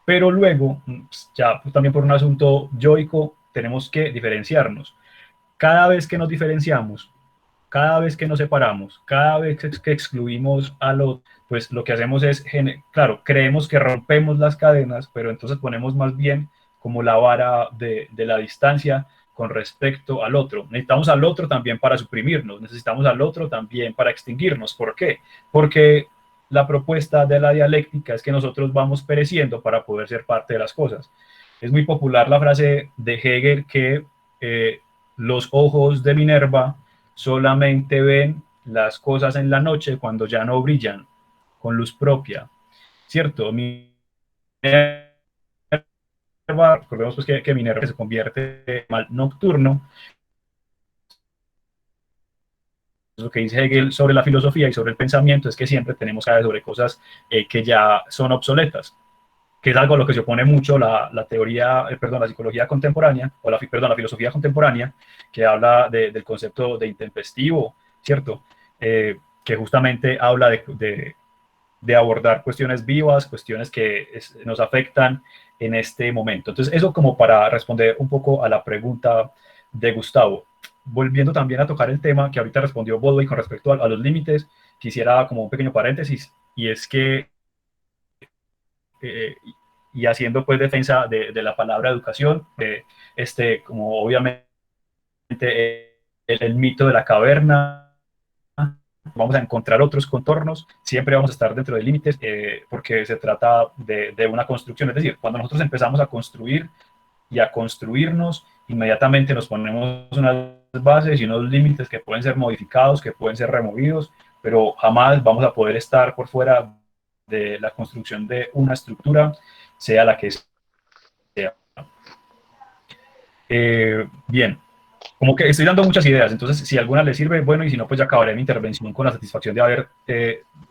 A: pero luego, ya pues, también por un asunto yoico, tenemos que diferenciarnos. Cada vez que nos diferenciamos, cada vez que nos separamos, cada vez que excluimos al otro, pues lo que hacemos es, claro, creemos que rompemos las cadenas, pero entonces ponemos más bien como la vara de la distancia con respecto al otro. Necesitamos al otro también para suprimirnos, necesitamos al otro también para extinguirnos. ¿Por qué? Porque la propuesta de la dialéctica es que nosotros vamos pereciendo para poder ser parte de las cosas. Es muy popular la frase de Hegel que los ojos de Minerva solamente ven las cosas en la noche cuando ya no brillan con luz propia, ¿cierto? Minerva, recordemos pues que Minerva se convierte en mal nocturno. Lo que dice Hegel sobre la filosofía y sobre el pensamiento es que siempre tenemos que hablar sobre cosas que ya son obsoletas, que es algo a lo que se opone mucho la teoría, la psicología contemporánea, o la filosofía contemporánea, que habla del concepto de intempestivo, ¿cierto? Que justamente habla de abordar cuestiones vivas, cuestiones que nos afectan en este momento. Entonces, eso como para responder un poco a la pregunta de Gustavo. Volviendo también a tocar el tema que ahorita respondió Baldwin con respecto a los límites, quisiera como un pequeño paréntesis, y es que eh, y haciendo pues defensa de la palabra educación, como obviamente el mito de la caverna, vamos a encontrar otros contornos, siempre vamos a estar dentro de límites, porque se trata de una construcción, es decir, cuando nosotros empezamos a construir y a construirnos, inmediatamente nos ponemos unas bases y unos límites que pueden ser modificados, que pueden ser removidos, pero jamás vamos a poder estar por fuera de la construcción de una estructura, sea la que sea. Bien, como que estoy dando muchas ideas, entonces si alguna le sirve, bueno, y si no, pues ya acabaré mi intervención con la satisfacción de haber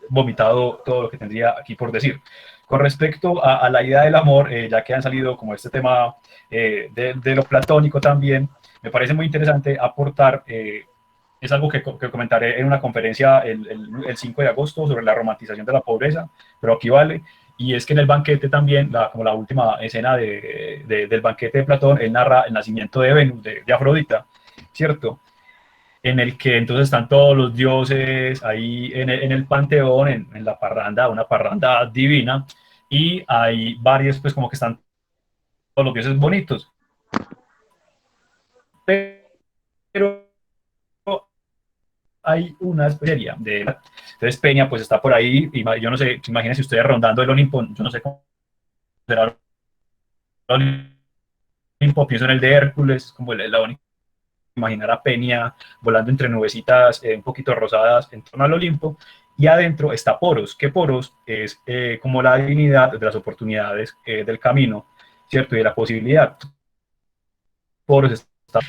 A: vomitado todo lo que tendría aquí por decir. Con respecto a la idea del amor, ya que han salido como este tema de lo platónico también, me parece muy interesante aportar, es algo que comentaré en una conferencia el 5 de agosto sobre la romantización de la pobreza, pero aquí vale, y es que en el banquete también, como la última escena del banquete de Platón, él narra el nacimiento de Venus, de Afrodita, ¿cierto? En el que entonces están todos los dioses ahí en el panteón, en la parranda, una parranda divina, y hay varios, pues como que están todos los dioses bonitos. Pero hay una especie de... Entonces Peña pues está por ahí, y yo no sé, imagínense ustedes rondando el Olimpo, yo no sé cómo será el Olimpo, pienso en el de Hércules, como la única imaginar a Peña volando entre nubecitas un poquito rosadas en torno al Olimpo, y adentro está Poros, que Poros es como la divinidad de las oportunidades del camino, ¿cierto? Y de la posibilidad. Poros está,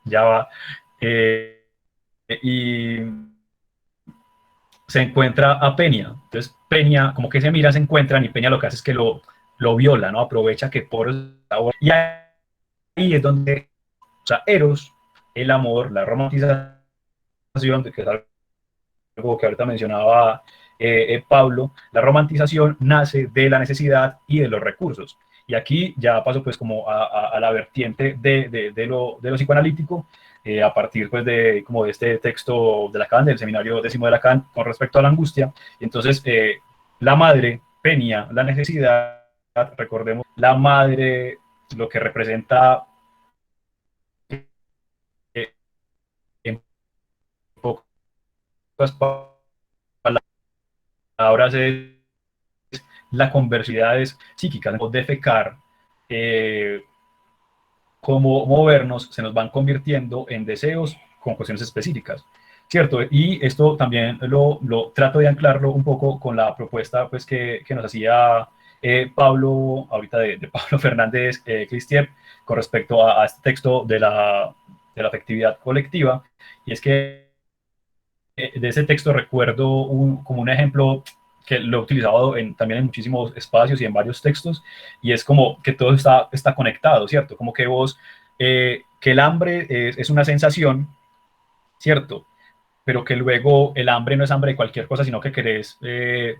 A: ya va, y se encuentra a Peña. Entonces Peña, como que se mira, se encuentran y Peña lo que hace es que lo viola, ¿no? Aprovecha que Poros está. Y ahí es donde, o sea, Eros, el amor, la romantización, que es algo que ahorita mencionaba Pablo, la romantización nace de la necesidad y de los recursos. Y aquí ya paso pues como a la vertiente de lo psicoanalítico, a partir pues de como de este texto de Lacan, del seminario décimo de Lacan, con respecto a la angustia. Y entonces la madre, Peña, la necesidad, recordemos, la madre, lo que representa en pocas palabras es la conversidades psíquicas, defecar, cómo movernos, se nos van convirtiendo en deseos con cuestiones específicas, ¿cierto? Y esto también lo trato de anclarlo un poco con la propuesta pues, que nos hacía Pablo, ahorita de Pablo Fernández Cristier, con respecto a este texto de la afectividad colectiva, y es que de ese texto recuerdo como un ejemplo que lo he utilizado también en muchísimos espacios y en varios textos, y es como que todo está conectado, ¿cierto? Como que que el hambre es una sensación, ¿cierto? Pero que luego el hambre no es hambre de cualquier cosa, sino que querés, qué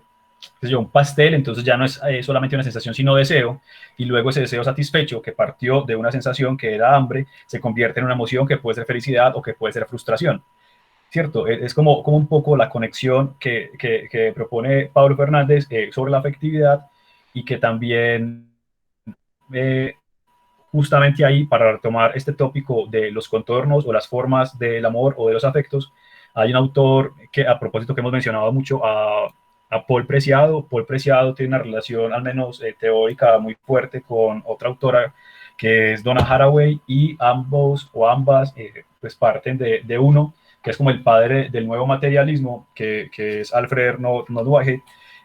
A: sé yo, un pastel, entonces ya no es solamente una sensación, sino deseo, y luego ese deseo satisfecho que partió de una sensación que era hambre, se convierte en una emoción que puede ser felicidad o que puede ser frustración. ¿Cierto? Es como un poco la conexión que propone Pablo Fernández sobre la afectividad y que también eh, justamente ahí, para retomar este tópico de los contornos o las formas del amor o de los afectos, hay un autor que, a propósito, que hemos mencionado mucho, a Paul Preciado. Paul Preciado tiene una relación, al menos teórica, muy fuerte con otra autora que es Donna Haraway, y ambos o ambas pues parten de uno que es como el padre del nuevo materialismo, que es Alfred North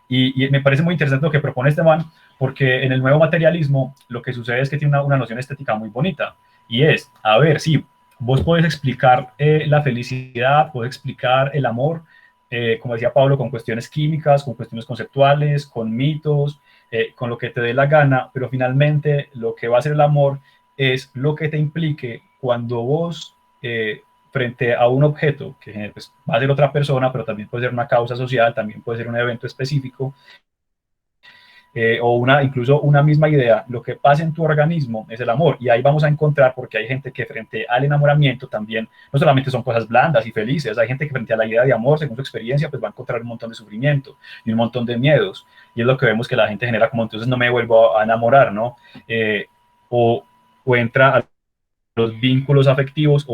A: y me parece muy interesante lo que propone este man, porque en el nuevo materialismo lo que sucede es que tiene una noción estética muy bonita, y es, a ver, sí, vos podés explicar la felicidad, podés explicar el amor, como decía Pablo, con cuestiones químicas, con cuestiones conceptuales, con mitos, con lo que te dé la gana, pero finalmente lo que va a ser el amor es lo que te implique cuando vos, frente a un objeto, que pues, va a ser otra persona, pero también puede ser una causa social, también puede ser un evento específico, o incluso una misma idea, lo que pasa en tu organismo es el amor. Y ahí vamos a encontrar, porque hay gente que frente al enamoramiento también, no solamente son cosas blandas y felices, hay gente que frente a la idea de amor, según su experiencia, pues va a encontrar un montón de sufrimiento y un montón de miedos. Y es lo que vemos que la gente genera como, entonces no me vuelvo a enamorar, ¿no? O, o entra a los vínculos afectivos,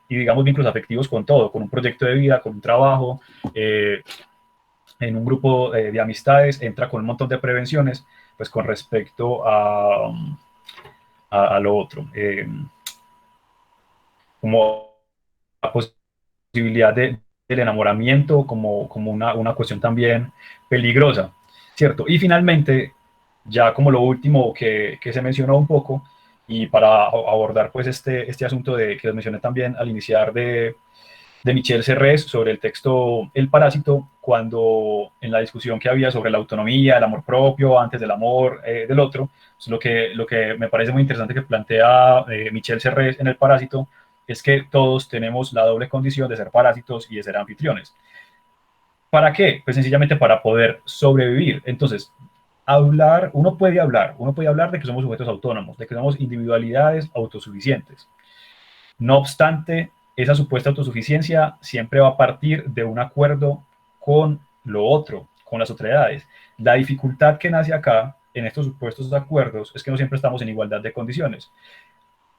A: y digamos vínculos afectivos con todo, con un proyecto de vida, con un trabajo, en un grupo de amistades, entra con un montón de prevenciones, pues con respecto a lo otro. Como la posibilidad del enamoramiento como una cuestión también peligrosa, ¿cierto? Y finalmente, ya como lo último que se mencionó un poco, y para abordar pues este asunto que les mencioné también al iniciar de Michel Serres sobre el texto El Parásito, cuando en la discusión que había sobre la autonomía, el amor propio antes del amor del otro, pues lo que me parece muy interesante que plantea Michel Serres en El Parásito es que todos tenemos la doble condición de ser parásitos y de ser anfitriones. ¿Para qué? Pues sencillamente para poder sobrevivir. Entonces, uno puede hablar de que somos sujetos autónomos, de que somos individualidades autosuficientes. No obstante, esa supuesta autosuficiencia siempre va a partir de un acuerdo con lo otro, con las otredades. La dificultad que nace acá, en estos supuestos acuerdos, es que no siempre estamos en igualdad de condiciones.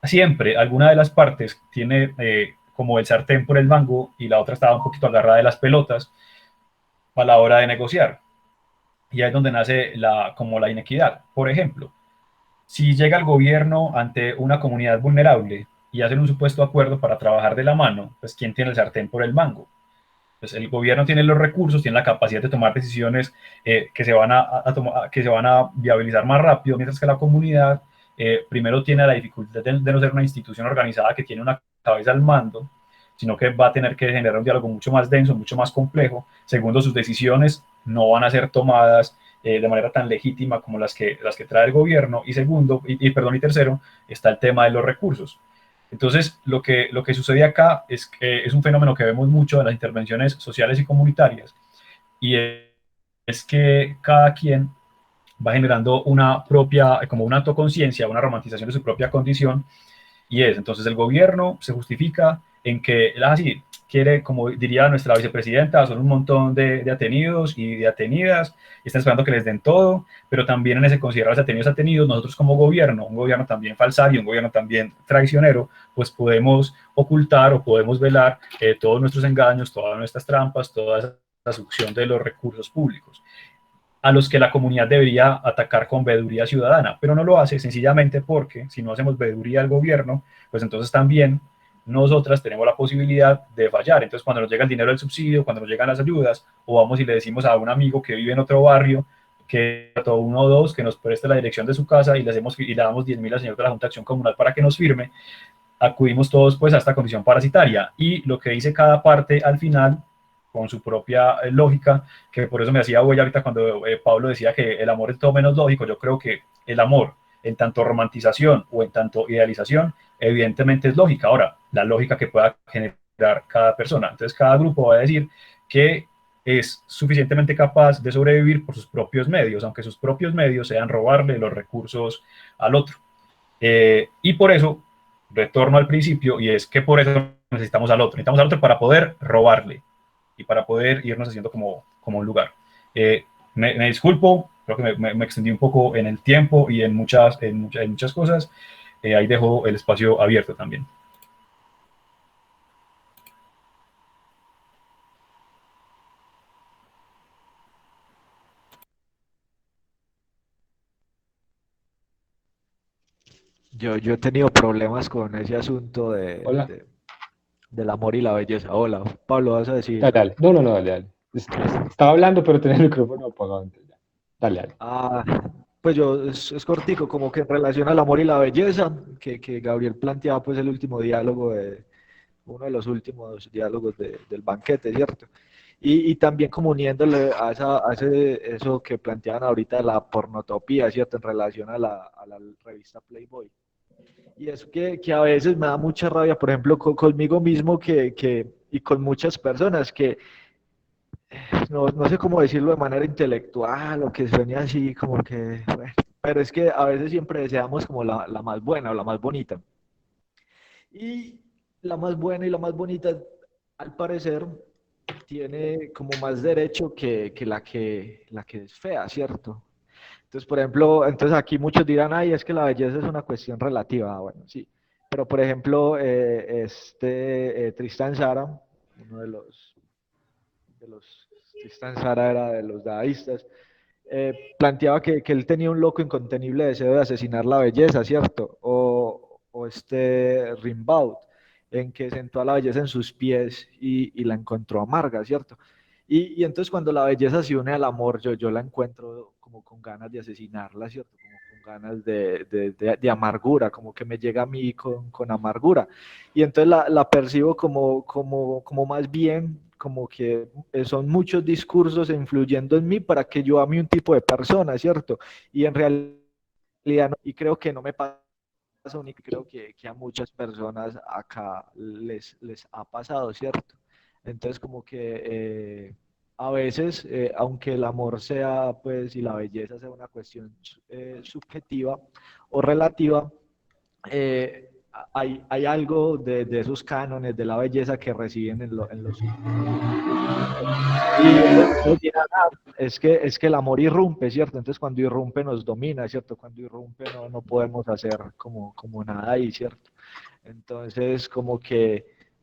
A: Siempre alguna de las partes tiene como el sartén por el mango y la otra está un poquito agarrada de las pelotas a la hora de negociar. Y ahí es donde nace como la inequidad. Por ejemplo, si llega el gobierno ante una comunidad vulnerable y hacen un supuesto acuerdo para trabajar de la mano, pues ¿quién tiene el sartén por el mango? Pues el gobierno tiene los recursos, tiene la capacidad de tomar decisiones que se van que se van a viabilizar más rápido, mientras que la comunidad primero tiene la dificultad de no ser una institución organizada que tiene una cabeza al mando, sino que va a tener que generar un diálogo mucho más denso, mucho más complejo. Segundo, sus decisiones no van a ser tomadas de manera tan legítima como las que trae el gobierno. Y segundo, perdón, y tercero, está el tema de los recursos. Entonces, lo que sucede acá es un fenómeno que vemos mucho en las intervenciones sociales y comunitarias, y es que cada quien va generando una propia, como una autoconciencia, una romantización de su propia condición, y entonces el gobierno se justifica en que, sí, quiere, como diría nuestra vicepresidenta, son un montón de atenidos y de atenidas, y están esperando que les den todo, pero también en ese considerar los atenidos atenidos, nosotros como gobierno, un gobierno también falsario, un gobierno también traicionero, pues podemos ocultar o podemos velar todos nuestros engaños, todas nuestras trampas, toda esa succión de los recursos públicos, a los que la comunidad debería atacar con veeduría ciudadana, pero no lo hace sencillamente porque si no hacemos veeduría al gobierno, pues entonces también nosotras tenemos la posibilidad de fallar. Entonces, cuando nos llega el dinero del subsidio, cuando nos llegan las ayudas, o vamos y le decimos a un amigo que vive en otro barrio, que todo uno o dos, que nos preste la dirección de su casa y le damos 10.000 al señor de la Junta de Acción Comunal para que nos firme, acudimos todos pues a esta condición parasitaria. Y lo que dice cada parte al final, con su propia lógica, que por eso me hacía huella ahorita cuando Pablo decía que el amor es todo menos lógico. Yo creo que el amor, en tanto romantización o en tanto idealización, evidentemente es lógica. Ahora, la lógica que pueda generar cada persona. Entonces, cada grupo va a decir que es suficientemente capaz de sobrevivir por sus propios medios, aunque sus propios medios sean robarle los recursos al otro. Y por eso, retorno al principio, y es que por eso necesitamos al otro. Necesitamos al otro para poder robarle y para poder irnos haciendo como un lugar. Me disculpo, creo que me extendí un poco en el tiempo y en muchas cosas. Ahí dejo el espacio abierto también.
C: Yo he tenido problemas con ese asunto
B: Hola.
C: del amor y la belleza. Hola, Pablo, vas a decir.
B: Dale, dale. No, no, no, dale, dale. Estaba hablando, pero tenía el micrófono apagado. Entonces, dale, dale.
C: Ah, pues es cortico, como que en relación al amor y la belleza, que Gabriel planteaba pues el último diálogo, uno de los últimos diálogos del banquete, ¿cierto? Y también como uniéndole eso que planteaban ahorita de la pornotopía, ¿cierto? En relación a la revista Playboy. Y es que a veces me da mucha rabia, por ejemplo, conmigo mismo y con muchas personas que no sé cómo decirlo de manera intelectual o que suene así, como que, bueno, pero es que a veces siempre deseamos como la más buena o la más bonita. Y la más buena y la más bonita, al parecer, tiene como más derecho la que es fea, ¿cierto? Entonces, por ejemplo, entonces aquí muchos dirán, ay, es que la belleza es una cuestión relativa. Ah, bueno, sí. Pero, por ejemplo, Tristan Tzara, uno de los Tristan Tzara era de los dadaístas, planteaba que él tenía un loco incontenible deseo de asesinar la belleza, ¿cierto? O Rimbaud, en que sentó a la belleza en sus pies y la encontró amarga, ¿cierto? Y entonces cuando la belleza se une al amor, yo la encuentro como con ganas de asesinarla, ¿cierto? Como con ganas de amargura, como que me llega a mí con amargura. Y entonces la percibo como más bien, como que son muchos discursos influyendo en mí para que yo ame un tipo de persona, ¿cierto? Y en realidad, y creo que no me pasa único, creo que a muchas personas acá les ha pasado, ¿cierto? Entonces como que a veces, aunque el amor sea, pues, y la belleza sea una cuestión subjetiva o relativa, hay algo de esos cánones de la belleza que reciben en los y entonces dirán, es que el amor irrumpe, ¿cierto? Entonces cuando irrumpe nos domina, ¿cierto? Cuando irrumpe no podemos hacer como nada ahí, ¿cierto? Entonces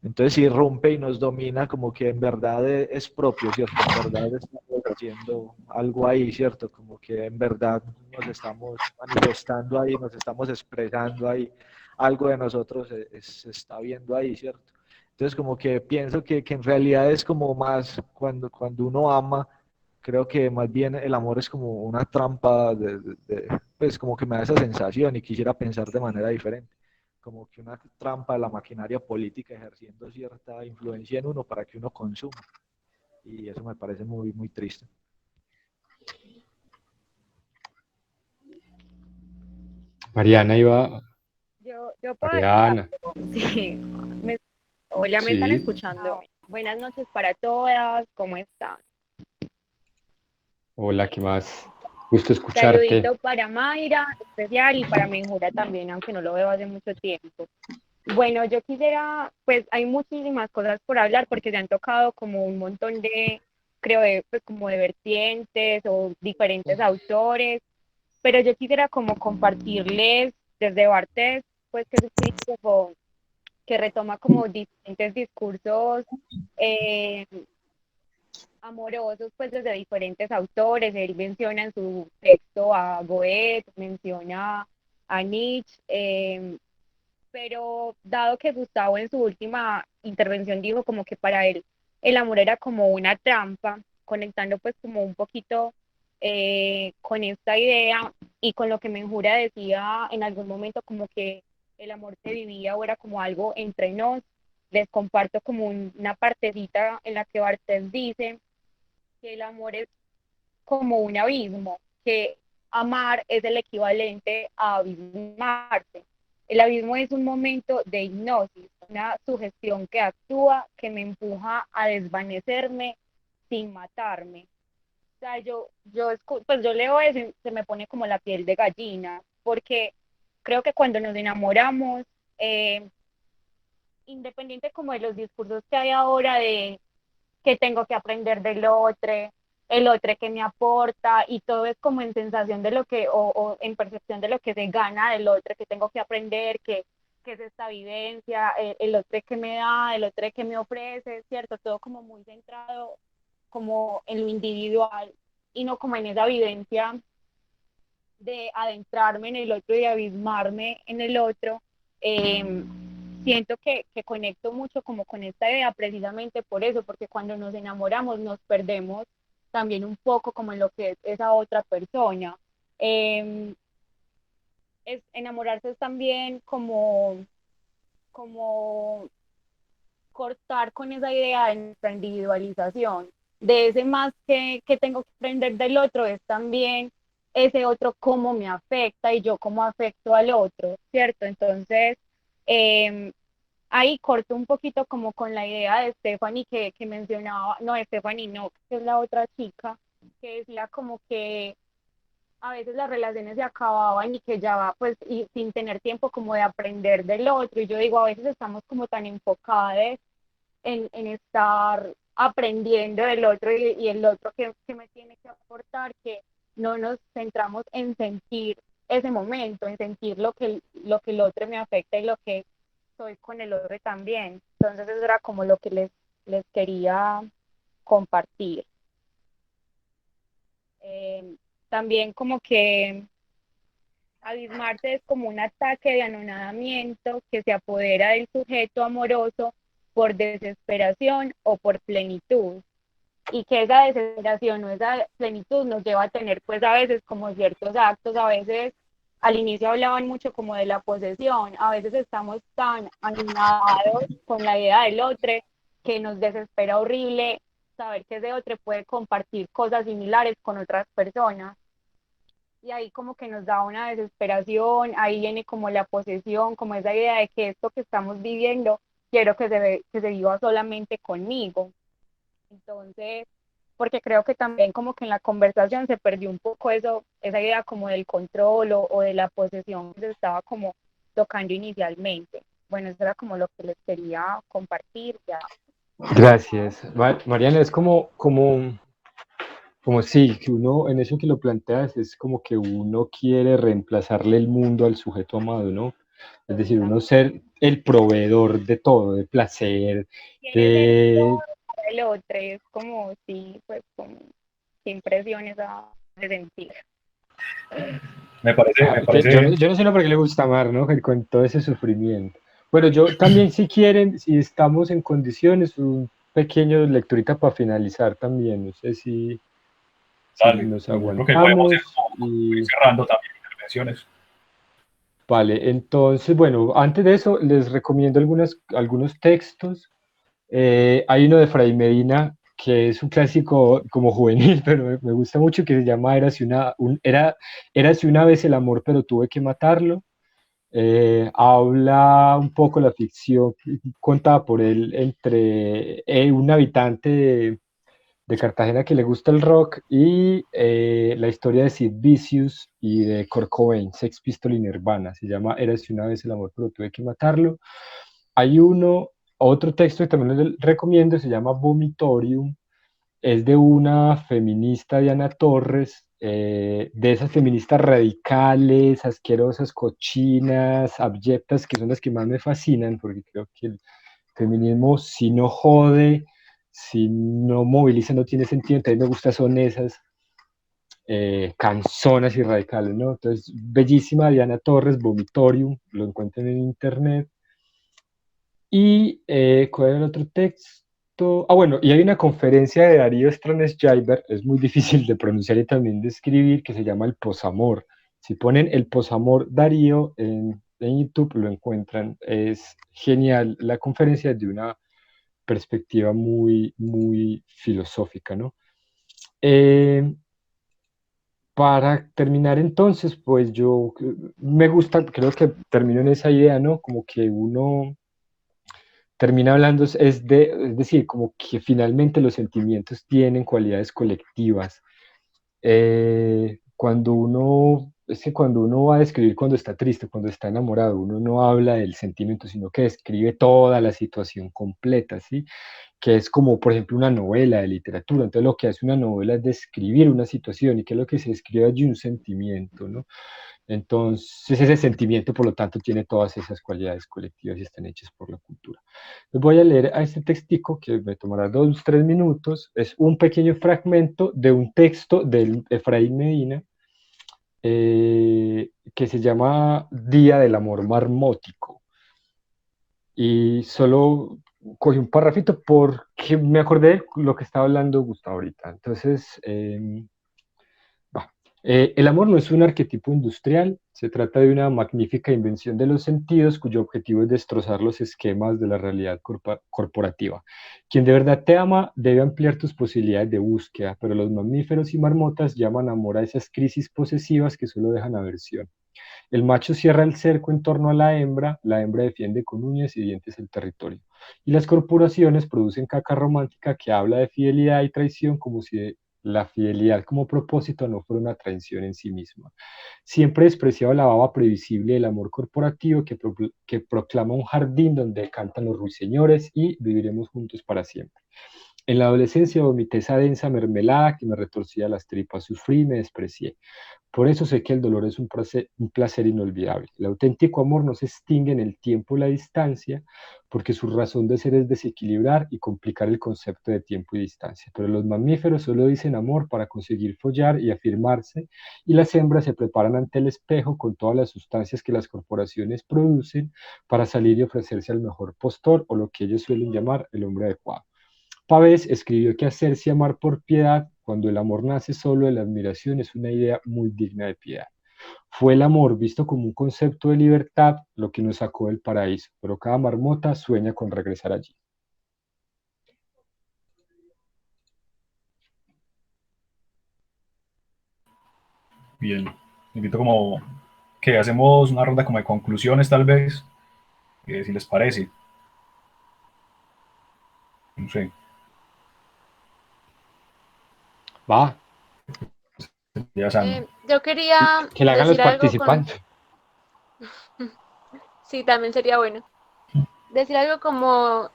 C: entonces irrumpe y nos domina como que en verdad es propio, ¿cierto? En verdad estamos haciendo algo ahí, ¿cierto? Como que en verdad nos estamos manifestando ahí, nos estamos expresando ahí, algo de nosotros se está viendo ahí, ¿cierto? Entonces como que pienso que en realidad es como más cuando uno ama, creo que más bien el amor es como una trampa pues como que me da esa sensación y quisiera pensar de manera diferente, como que una trampa de la maquinaria política ejerciendo cierta influencia en uno para que uno consuma. Y eso me parece muy, muy triste.
B: Mariana iba,
F: Yo puedo decir
B: Mariana,
F: algo. Sí, me- hola, ¿me están
B: sí,
F: escuchando? Buenas noches para todas, ¿cómo están?
B: hola, ¿qué más? Gusto escucharte.
F: Saludito para Mayra, especial, y para Menjura también, aunque no lo veo hace mucho tiempo. Bueno, yo quisiera, pues hay muchísimas cosas por hablar porque se han tocado como un montón de, creo, pues como de vertientes o diferentes autores, pero yo quisiera como compartirles desde Bartés, pues que es un filósofo que retoma como diferentes discursos eh, amorosos, pues desde diferentes autores. Él menciona en su texto a Goethe, menciona a Nietzsche, pero dado que Gustavo en su última intervención dijo como que para él el amor era como una trampa, conectando pues como un poquito con esta idea y con lo que Menjura decía en algún momento como que el amor se vivía o era como algo entre nos, les comparto como una partecita en la que Barthes dice que el amor es como un abismo, que amar es el equivalente a abismarse. El abismo es un momento de hipnosis, una sugestión que actúa, que me empuja a desvanecerme sin matarme. O sea, pues yo leo eso y se me pone como la piel de gallina, porque creo que cuando nos enamoramos, eh, independiente como de los discursos que hay ahora de que tengo que aprender del otro, el otro que me aporta, y todo es como en sensación de lo que, o en percepción de lo que se gana del otro, que tengo que aprender, que es esta vivencia, el otro que me da, el otro que me ofrece, ¿cierto? Todo como muy centrado como en lo individual y no como en esa vivencia de adentrarme en el otro y abismarme en el otro. Eh, Siento que conecto mucho como con esta idea precisamente por eso, porque cuando nos enamoramos nos perdemos también un poco como en lo que es esa otra persona. Eh, Enamorarse es también como cortar con esa idea de nuestra individualización, de ese más que tengo que aprender del otro, es también ese otro cómo me afecta y yo cómo afecto al otro, ¿cierto? Entonces, eh, ahí corto un poquito como con la idea de Stephanie que mencionaba, no, Stephanie no, que es la otra chica, que decía como que a veces las relaciones se acababan y que ya va, pues, y sin tener tiempo como de aprender del otro. Y yo digo, a veces estamos como tan enfocadas en estar aprendiendo del otro y el otro que me tiene que aportar, que no nos centramos en sentir ese momento, en sentir lo que el otro me afecta y lo que soy con el otro también. Entonces eso era como lo que les quería compartir. También como que abismarse es como un ataque de anonadamiento que se apodera del sujeto amoroso por desesperación o por plenitud, y que esa desesperación o esa plenitud nos lleva a tener pues a veces como ciertos actos, a veces al inicio hablaban mucho como de la posesión, a veces estamos tan anonadados con la idea del otro que nos desespera horrible saber que ese otro puede compartir cosas similares con otras personas, y ahí como que nos da una desesperación, ahí viene como la posesión, como esa idea de que esto que estamos viviendo, quiero que se viva solamente conmigo. Entonces, porque creo que también como que en la conversación se perdió un poco eso, esa idea como del control o de la posesión que se estaba como tocando inicialmente. Bueno, eso era como lo que les quería compartir ya.
B: Gracias. Mariana, es como sí, que uno, en eso que lo planteas, es como que uno quiere reemplazarle el mundo al sujeto amado, ¿no? Es decir, uno ser el proveedor de todo, de placer,
F: Quiere ser
B: de...
F: todo para el otro, y es como, sí, pues como, qué impresión esa de sentir.
A: Me parece, me
B: Yo
A: parece,
B: no, yo no sé uno por qué le gusta amar, ¿no? Con todo ese sufrimiento. Bueno, yo también si quieren, si estamos en condiciones, un pequeño lecturita para finalizar también. No sé si
A: Dale,
B: nos
A: yo creo que podemos
B: aguantamos.
A: ir
B: Y
A: cerrando también intervenciones.
B: vale, entonces, bueno, antes de eso les recomiendo algunos textos. Hay uno de Fray Medina que es un clásico como juvenil, pero me gusta mucho, que se llama Érase una vez el amor, pero tuve que matarlo. Habla un poco la ficción contada por él entre un habitante de Cartagena que le gusta el rock y la historia de Sid Vicious y de Kurt Cobain, Sex Pistols y Nirvana. Se llama Érase una vez el amor, pero tuve que matarlo. Hay otro texto que también les recomiendo, se llama Vomitorium. Es de una feminista, Diana Torres, de esas feministas radicales, asquerosas, cochinas, abyectas, que son las que más me fascinan, porque creo que el feminismo, si no jode, si no moviliza, no tiene sentido. Entonces me gusta son esas canzonas y radicales, ¿no? Entonces, bellísima Diana Torres, Vomitorium, lo encuentran en internet. Y ¿cuál era el otro texto? Ah, bueno, y hay una conferencia de Darío Stranes-Jaiber, es muy difícil de pronunciar y también de escribir, que se llama El Posamor. Si ponen El Posamor Darío en YouTube, lo encuentran. Es genial la conferencia de una perspectiva muy, muy filosófica, ¿no? Para terminar entonces, pues yo me gusta, creo que termino en esa idea, ¿no? Como que uno termina hablando, es decir, como que finalmente los sentimientos tienen cualidades colectivas. Cuando uno va a describir cuando está triste, cuando está enamorado, uno no habla del sentimiento, sino que describe toda la situación completa, ¿sí? Que es como, por ejemplo, una novela de literatura. Entonces, lo que hace una novela es describir una situación y que es lo que se describe allí, un sentimiento, ¿no? Entonces, ese sentimiento, por lo tanto, tiene todas esas cualidades colectivas y están hechas por la cultura. Les voy a leer a este textico que me tomará 2, 3 minutos. Es un pequeño fragmento de un texto de Efraín Medina que se llama Día del Amor Marmótico. Y solo cogí un parrafito porque me acordé de lo que estaba hablando Gustavo ahorita. Entonces, el amor no es un arquetipo industrial, se trata de una magnífica invención de los sentidos cuyo objetivo es destrozar los esquemas de la realidad corporativa. Quien de verdad te ama debe ampliar tus posibilidades de búsqueda, pero los mamíferos y marmotas llaman amor a esas crisis posesivas que solo dejan aversión. El macho cierra el cerco en torno a la hembra defiende con uñas y dientes el territorio. Y las corporaciones producen caca romántica que habla de fidelidad y traición como si la fidelidad como propósito no fuera una traición en sí misma. Siempre he despreciado la baba previsible del amor corporativo que proclama un jardín donde cantan los ruiseñores y viviremos juntos para siempre. En la adolescencia vomité esa densa mermelada que me retorcía las tripas, sufrí y me desprecié. Por eso sé que el dolor es un placer inolvidable. El auténtico amor no se extingue en el tiempo y la distancia, porque su razón de ser es desequilibrar y complicar el concepto de tiempo y distancia. Pero los mamíferos solo dicen amor para conseguir follar y afirmarse, y las hembras se preparan ante el espejo con todas las sustancias que las corporaciones producen para salir y ofrecerse al mejor postor, o lo que ellos suelen llamar el hombre adecuado. Pavés escribió que hacerse amar por piedad, cuando el amor nace solo de la admiración, es una idea muy digna de piedad. Fue el amor visto como un concepto de libertad lo que nos sacó del paraíso, pero cada marmota sueña con regresar allí.
A: Bien, invito como que hacemos una ronda como de conclusiones tal vez, si les parece. No sé.
B: Va,
A: Ya saben.
D: Yo quería
B: que la hagan los
D: decir algo con...
B: participantes.
D: Sí, también sería bueno. Decir algo como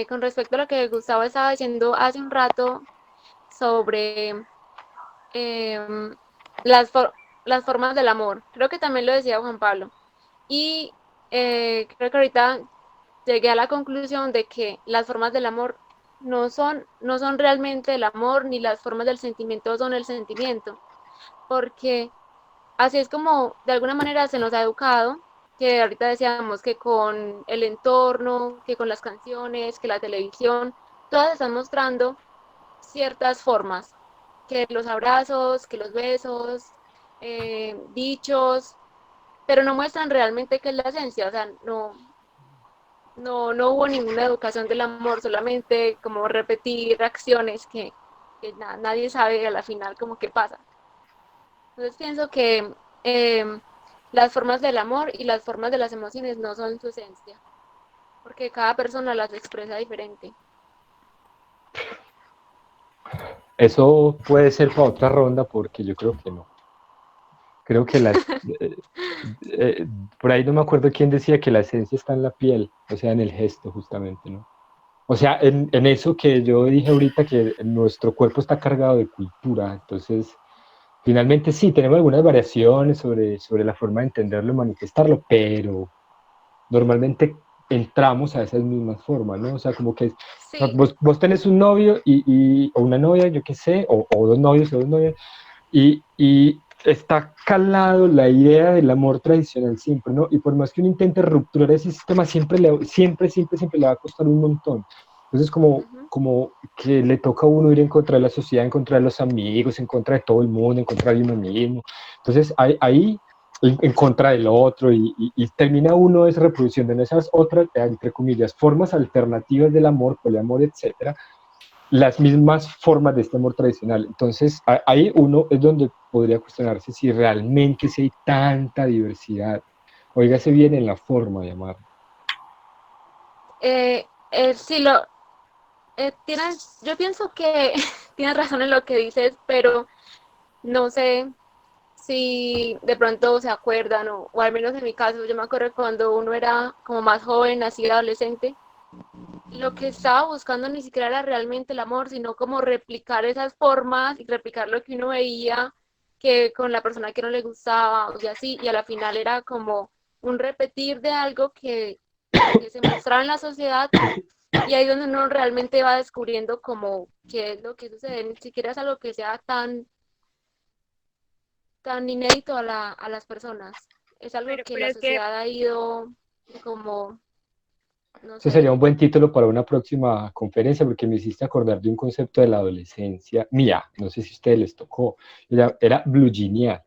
D: con respecto a lo que Gustavo estaba diciendo hace un rato sobre em, las formas del amor. Creo que también lo decía Juan Pablo. Y creo que ahorita llegué a la conclusión de que las formas del amor no son realmente el amor, ni las formas del sentimiento son el sentimiento, porque así es como de alguna manera se nos ha educado, que ahorita decíamos que con el entorno, que con las canciones, que la televisión, todas están mostrando ciertas formas, que los abrazos, que los besos, dichos, pero no muestran realmente qué es la esencia, o sea, no hubo ninguna educación del amor, solamente como repetir acciones que nadie sabe a la final como qué pasa. Entonces pienso que las formas del amor y las formas de las emociones no son su esencia, porque cada persona las expresa diferente.
B: Eso puede ser para otra ronda porque yo creo que no. Creo que eh, por ahí no me acuerdo quién decía que la esencia está en la piel, o sea, en el gesto justamente, ¿no? O sea, en eso que yo dije ahorita, que nuestro cuerpo está cargado de cultura, entonces, finalmente sí, tenemos algunas variaciones sobre la forma de entenderlo y manifestarlo, pero normalmente entramos a esas mismas formas, ¿no? O sea, como que
D: Sí.
B: vos tenés un novio o una novia, yo qué sé, o dos novios o dos novias, y está calado la idea del amor tradicional siempre, ¿no? Y por más que uno intente rupturar ese sistema, siempre le va a costar un montón. Entonces,
D: Uh-huh.
B: como que le toca a uno ir en contra de la sociedad, en contra de los amigos, en contra de todo el mundo, en contra de uno mismo. Entonces, ahí en contra del otro, y termina uno es reproduciendo en esas otras, entre comillas, formas alternativas del amor, poliamor, etcétera, las mismas formas de este amor tradicional. Entonces, ahí uno es donde podría cuestionarse si realmente si hay tanta diversidad. Óigase bien en la forma de amar.
D: Sí, yo pienso que tienes razón en lo que dices, pero no sé si de pronto se acuerdan, o al menos en mi caso, yo me acuerdo cuando uno era como más joven, así adolescente, lo que estaba buscando ni siquiera era realmente el amor, sino como replicar esas formas y replicar lo que uno veía que con la persona que no le gustaba, y así, y a la final era como un repetir de algo que se mostraba en la sociedad, y ahí es donde uno realmente va descubriendo como qué es lo que sucede, ni siquiera es algo que sea tan inédito a las personas, es algo que
F: Pero
D: la
F: es que
D: sociedad ha ido como, no
B: Ese sería
D: sé.
B: un buen título para una próxima conferencia porque me hiciste acordar de un concepto de la adolescencia mía. No sé si a ustedes les tocó. Era blue jeanear.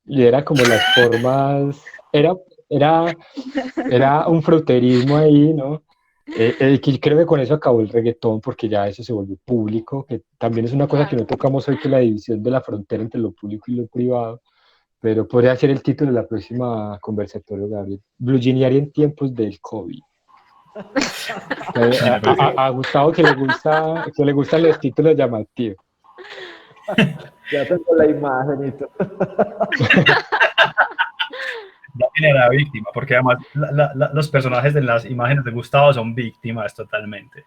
B: Y era como las formas, era, era un fruterismo ahí, ¿no? Que creo que con eso acabó el reggaetón porque ya eso se volvió público, que también es una cosa que no
D: Claro.
B: tocamos hoy, que es la división de la frontera entre lo público y lo privado, pero podría ser el título de la próxima conversatorio, Gabriel. Blue Jeanear en tiempos del COVID.
A: Sí, me parece.
B: A Gustavo que le gustan los títulos llamativos.
C: Ya tengo la imagen y todo.
A: Ya tiene la víctima, porque además los personajes de las imágenes de Gustavo son víctimas totalmente.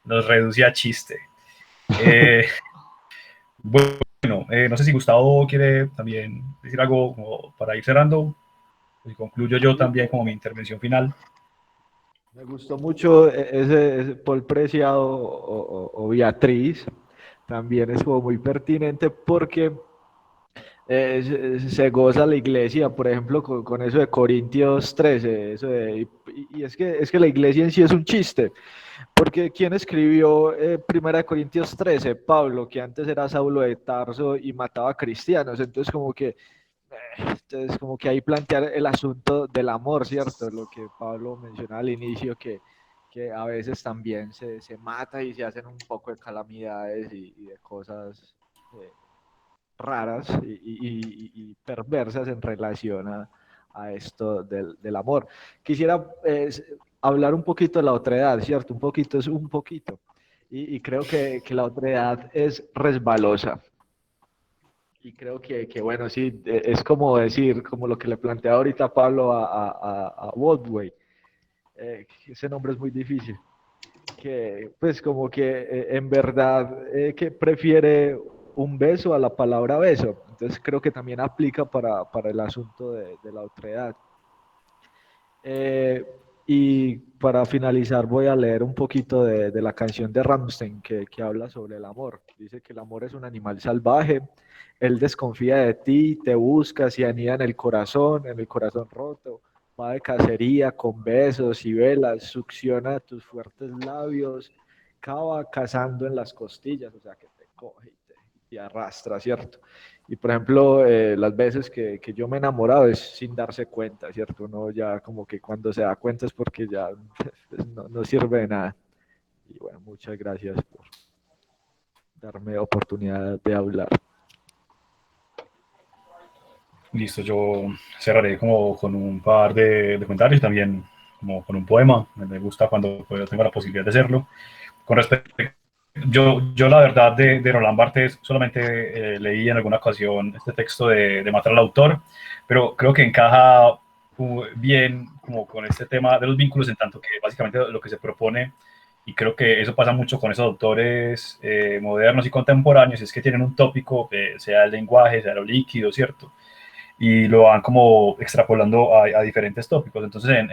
A: Los reduce a chiste. Eh, bueno, no sé si Gustavo quiere también decir algo como para ir cerrando. Y concluyo yo también como mi intervención final.
C: Me gustó mucho ese Paul Preciado o Beatriz. También es como muy pertinente porque se goza la iglesia, por ejemplo, con eso de Corintios 13, y es que la iglesia en sí es un chiste, porque ¿quién escribió Primera de Corintios 13? Pablo, que antes era Saulo de Tarso y mataba cristianos, entonces como que ahí plantear el asunto del amor, ¿cierto? Lo que Pablo mencionaba al inicio, que a veces también se mata y se hacen un poco de calamidades y de cosas raras y perversas en relación a esto del amor. Quisiera hablar un poquito de la otredad, ¿cierto? Un poquito es un poquito. Y creo que la otredad es resbalosa. Y creo bueno, sí, es como decir, como lo que le plantea ahorita Pablo a Woodway. Ese nombre es muy difícil. Que pues como que en verdad que prefiere un beso a la palabra beso. Entonces creo que también aplica para el asunto de la otredad. Eh, Y para finalizar voy a leer un poquito de la canción de Rammstein que habla sobre el amor. Dice que el amor es un animal salvaje, él desconfía de ti, te busca, se anida en el corazón roto, va de cacería con besos y velas, succiona tus fuertes labios, cava cazando en las costillas, o sea que te coge y arrastra, ¿cierto? Y por ejemplo, las veces que yo me he enamorado es sin darse cuenta, ¿cierto? Uno ya como que cuando se da cuenta es porque ya no sirve de nada. Y bueno, muchas gracias por darme oportunidad de hablar.
A: Listo, yo cerraré como con un par de comentarios y también como con un poema. Me gusta cuando tengo la posibilidad de hacerlo. Con respecto, yo la verdad de Roland Barthes solamente leí en alguna ocasión este texto de Matar al autor, pero creo que encaja bien como con este tema de los vínculos, en tanto que básicamente lo que se propone, y creo que eso pasa mucho con esos autores modernos y contemporáneos, es que tienen un tópico, sea el lenguaje, sea lo líquido, ¿cierto? Y lo van como extrapolando a diferentes tópicos. Entonces,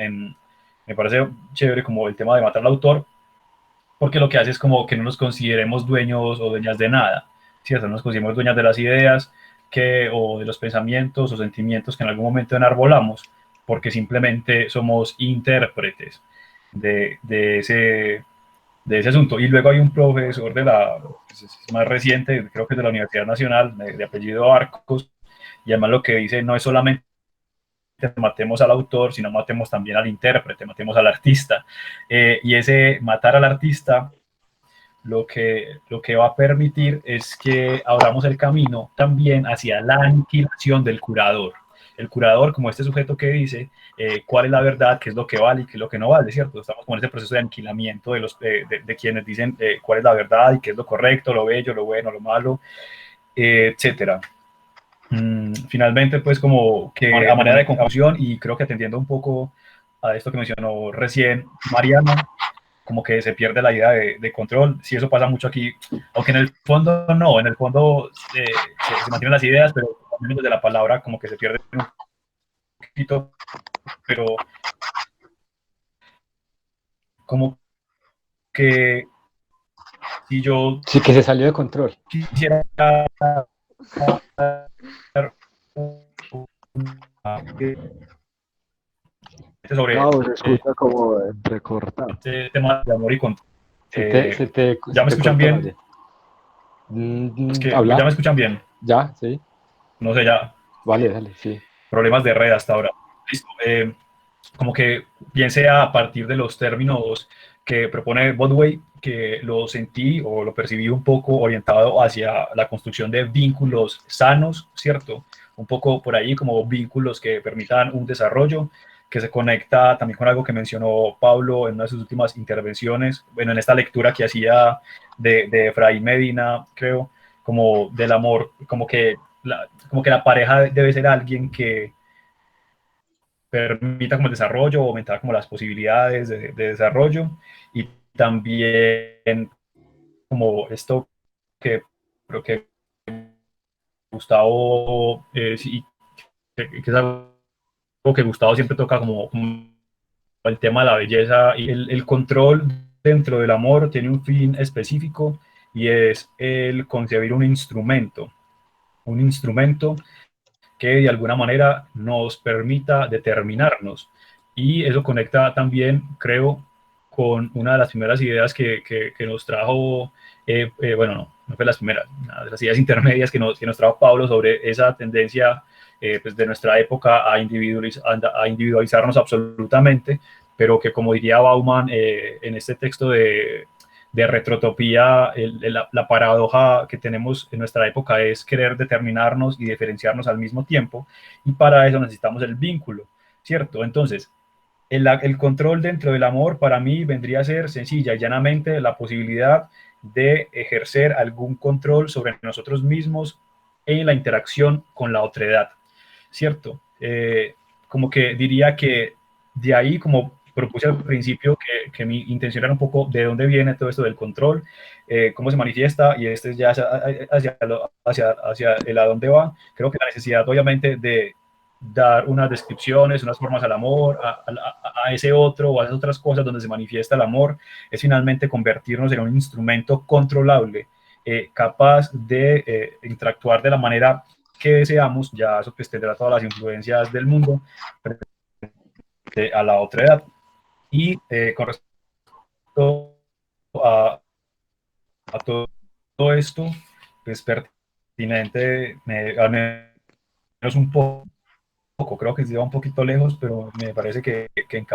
A: me parece chévere como el tema de matar al autor, porque lo que hace es como que no nos consideremos dueños o dueñas de nada, ¿cierto? No nos consideremos dueñas de las ideas o de los pensamientos o sentimientos que en algún momento enarbolamos, porque simplemente somos intérpretes de ese asunto. Y luego hay un profesor pues, es más reciente, creo que es de la Universidad Nacional, de apellido Arcos, y además lo que dice no es solamente matemos al autor, sino matemos también al intérprete, matemos al artista. Y ese matar al artista lo que va a permitir es que abramos el camino también hacia la aniquilación del curador. El curador, como este sujeto que dice cuál es la verdad, qué es lo que vale y qué es lo que no vale, ¿cierto? Estamos con ese proceso de aniquilamiento de quienes dicen cuál es la verdad y qué es lo correcto, lo bello, lo bueno, lo malo, etcétera. Finalmente, pues como que a manera de conclusión, y creo que atendiendo un poco a esto que mencionó recién Mariana, como que se pierde la idea de control. Sí, eso pasa mucho aquí, aunque en el fondo no, en el fondo se mantienen las ideas, pero también desde la palabra como que se pierde un poquito, pero como que si yo
B: Sí, que se salió de control.
A: quisiera sobre
C: Gabo, se escucha como entrecortado.
A: este tema de amor y control. ¿Ya me
B: te
A: escuchan
B: corta,
A: bien?
B: vale.
A: Es que ya
B: ¿Habla?
A: me escuchan bien.
B: Ya, sí.
A: No sé, ya
B: Vale, dale, sí.
A: problemas de red hasta ahora. Listo. Como que bien sea a partir de los términos que propone Bodway, que lo sentí o lo percibí un poco orientado hacia la construcción de vínculos sanos, ¿cierto? Un poco por ahí como vínculos que permitan un desarrollo, que se conecta también con algo que mencionó Pablo en una de sus últimas intervenciones, bueno, en esta lectura que hacía de Fray Medina, creo, como del amor, como que la pareja debe ser alguien que permita como el desarrollo, aumentar como las posibilidades de desarrollo, y también como esto que creo que Gustavo, sí, que es algo que Gustavo siempre toca como el tema de la belleza y el control dentro del amor tiene un fin específico, y es el concebir un instrumento que de alguna manera nos permita determinarnos. Y eso conecta también, creo, con una de las primeras ideas que nos trajo, bueno, no fue las primeras, una de las ideas intermedias que nos trajo Pablo sobre esa tendencia pues de nuestra época a individualizarnos absolutamente, pero que, como diría Bauman en este texto de retrotopía, la paradoja que tenemos en nuestra época es querer determinarnos y diferenciarnos al mismo tiempo, y para eso necesitamos el vínculo, ¿cierto? Entonces, el control dentro del amor para mí vendría a ser sencilla y llanamente la posibilidad de ejercer algún control sobre nosotros mismos en la interacción con la otredad, ¿cierto? Como que diría que de ahí, como propuse al principio, que mi intención era un poco de dónde viene todo esto del control, cómo se manifiesta, y este ya hacia el a dónde va. Creo que la necesidad, obviamente, dar unas descripciones, unas formas al amor, a ese otro o a esas otras cosas donde se manifiesta el amor, es finalmente convertirnos en un instrumento controlable, capaz de interactuar de la manera que deseamos, ya eso pues tendrá todas las influencias del mundo, a la otra edad. Y con respecto a todo esto, es pertinente, al menos un poco, creo que se lleva un poquito lejos, pero me parece que en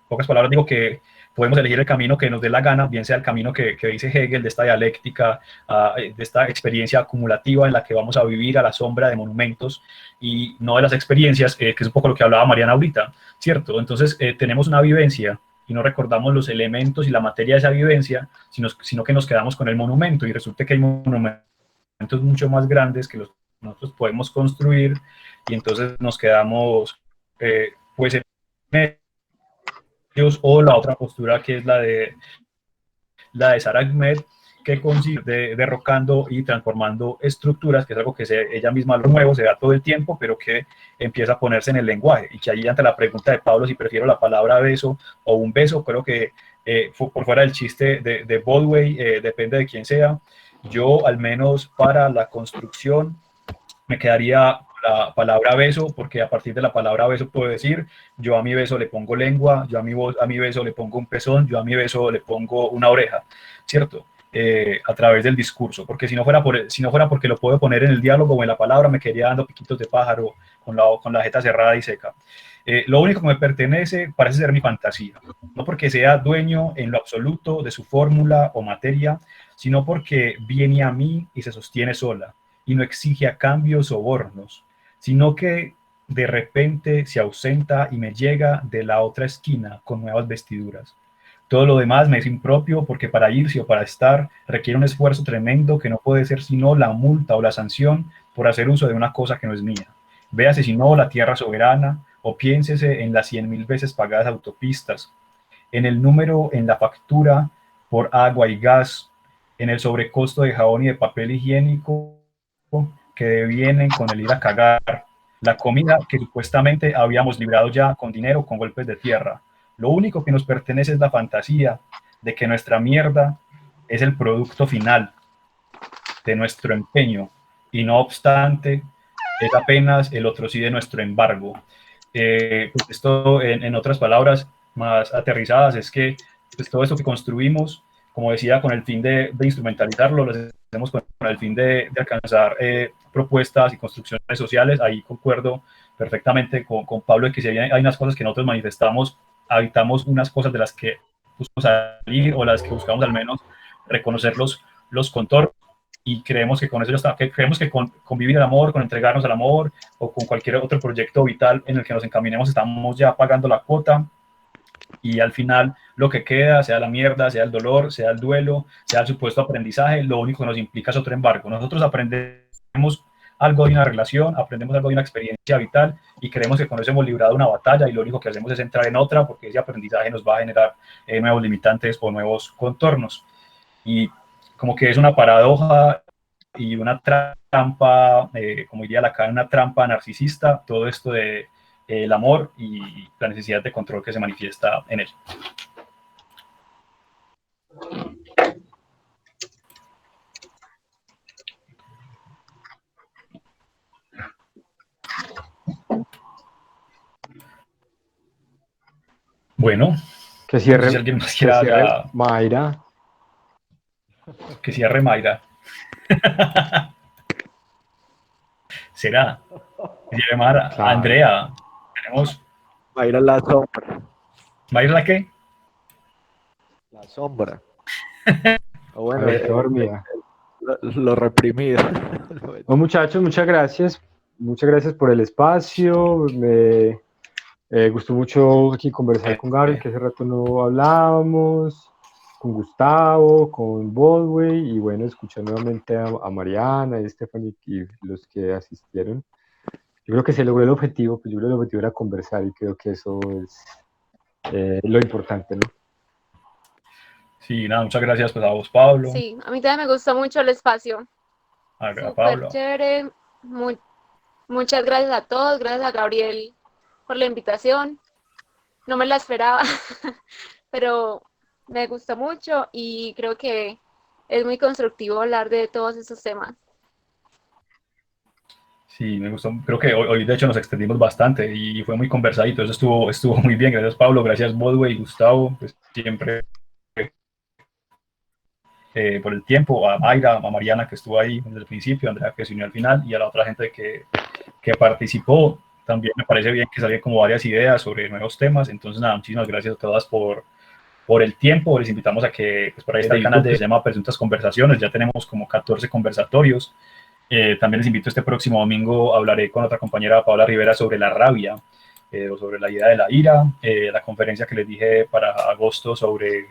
A: pocas palabras digo que podemos elegir el camino que nos dé la gana, bien sea el camino que dice Hegel, de esta dialéctica, de esta experiencia acumulativa en la que vamos a vivir a la sombra de monumentos y no de las experiencias, que es un poco lo que hablaba Mariana ahorita, ¿cierto? Entonces tenemos una vivencia y no recordamos los elementos y la materia de esa vivencia, sino que nos quedamos con el monumento y resulta que hay monumentos mucho más grandes que los que nosotros podemos construir y entonces nos quedamos pues en ellos, o la otra postura que es la de Sara Ahmed, que consiste derrocando y transformando estructuras, que es algo que ella misma lo nuevo, se da todo el tiempo, pero que empieza a ponerse en el lenguaje, y que ahí ante la pregunta de Pablo si prefiero la palabra beso o un beso, creo que por fuera del chiste de Baldwin, depende de quién sea, yo al menos para la construcción me quedaría la palabra beso, porque a partir de la palabra beso puedo decir, yo a mi beso le pongo lengua, yo a mi beso le pongo un pezón, yo a mi beso le pongo una oreja, ¿cierto? A través del discurso, porque si no fuera porque lo puedo poner en el diálogo o en la palabra, me quedaría dando piquitos de pájaro con la jeta cerrada y seca. Lo único que me pertenece parece ser mi fantasía, no porque sea dueño en lo absoluto de su fórmula o materia, sino porque viene a mí y se sostiene sola, y no exige a cambio sobornos, sino que de repente se ausenta y me llega de la otra esquina con nuevas vestiduras. Todo lo demás me es impropio porque para irse o para estar requiere un esfuerzo tremendo que no puede ser sino la multa o la sanción por hacer uso de una cosa que no es mía. Véase si no la tierra soberana o piénsese en las 100.000 veces pagadas autopistas, en el número en la factura por agua y gas, en el sobrecosto de jabón y de papel higiénico que devienen con el ir a cagar, la comida que supuestamente habíamos librado ya con dinero, con golpes de tierra. Lo único que nos pertenece es la fantasía de que nuestra mierda es el producto final de nuestro empeño y no obstante es apenas el otro sí de nuestro embargo. Pues esto en otras palabras más aterrizadas es que pues todo esto que construimos, como decía, con el fin de instrumentalizarlo, lo hacemos con el fin de alcanzar propuestas y construcciones sociales. Ahí concuerdo perfectamente con Pablo de que si hay unas cosas que nosotros manifestamos, habitamos unas cosas de las que buscamos salir o las que buscamos al menos reconocer los contornos, y creemos que con eso ya está, que creemos que con vivir el amor, con entregarnos al amor o con cualquier otro proyecto vital en el que nos encaminemos estamos ya pagando la cuota, y al final lo que queda, sea la mierda, sea el dolor, sea el duelo, sea el supuesto aprendizaje, lo único que nos implica es otro embargo. Nosotros aprendemos algo de una relación, aprendemos algo de una experiencia vital y creemos que con eso hemos librado una batalla, y lo único que hacemos es entrar en otra porque ese aprendizaje nos va a generar nuevos limitantes o nuevos contornos. Y como que es una paradoja y una trampa, como diría Lacan, una trampa narcisista, todo esto de el amor y la necesidad de control que se manifiesta en él. Bueno,
B: que cierre,
A: no sé si alguien más quiera
B: Mayra.
A: Que cierre Mayra. ¿Será? Que cierre Mayra.
B: Claro.
A: Andrea. Tenemos.
C: Mayra la sombra.
A: ¿Mayra la qué?
C: La sombra. O bueno,
B: dormida.
C: Lo reprimido.
B: No, muchachos, muchas gracias. Muchas gracias por el espacio. Me gustó mucho aquí conversar con Gabriel, que hace rato no hablábamos, con Gustavo, con Baldwin, y bueno, escuchar nuevamente a Mariana y Stephanie y los que asistieron. Yo creo que se logró el objetivo, pues yo creo que el objetivo era conversar y creo que eso es lo importante, ¿no?
A: Sí, nada, muchas gracias pues a vos, Pablo.
D: Sí, a mí también me gustó mucho el espacio.
A: A
D: Súper
A: Pablo.
D: chévere, muy Muchas gracias a todos, gracias a Gabriel por la invitación. No me la esperaba, pero me gustó mucho y creo que es muy constructivo hablar de todos esos temas.
A: Sí, me gustó. Creo que hoy de hecho nos extendimos bastante y fue muy conversadito. Eso estuvo muy bien. Gracias Pablo, gracias Bodway y Gustavo, pues siempre por el tiempo, a Mayra, a Mariana que estuvo ahí desde el principio, a Andrea que se unió al final y a la otra gente que participó. También me parece bien que salgan como varias ideas sobre nuevos temas. Entonces, nada, muchísimas gracias a todas por el tiempo. Les invitamos a que, pues por ahí está el canal que se llama Presuntas Conversaciones. Ya tenemos como 14 conversatorios. También les invito este próximo domingo, hablaré con otra compañera, Paola Rivera, sobre la rabia o sobre la idea de la ira. La conferencia que les dije para agosto sobre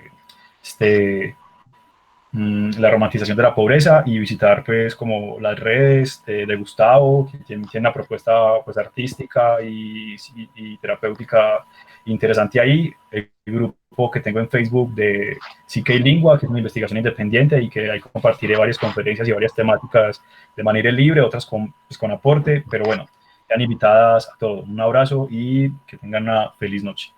A: la romantización de la pobreza y visitar pues como las redes de Gustavo, que tiene una propuesta pues artística y terapéutica interesante ahí. El grupo que tengo en Facebook de CK Lingua, que es una investigación independiente y que ahí compartiré varias conferencias y varias temáticas de manera libre, otras con aporte, pero bueno, sean invitadas a todos. Un abrazo y que tengan una feliz noche.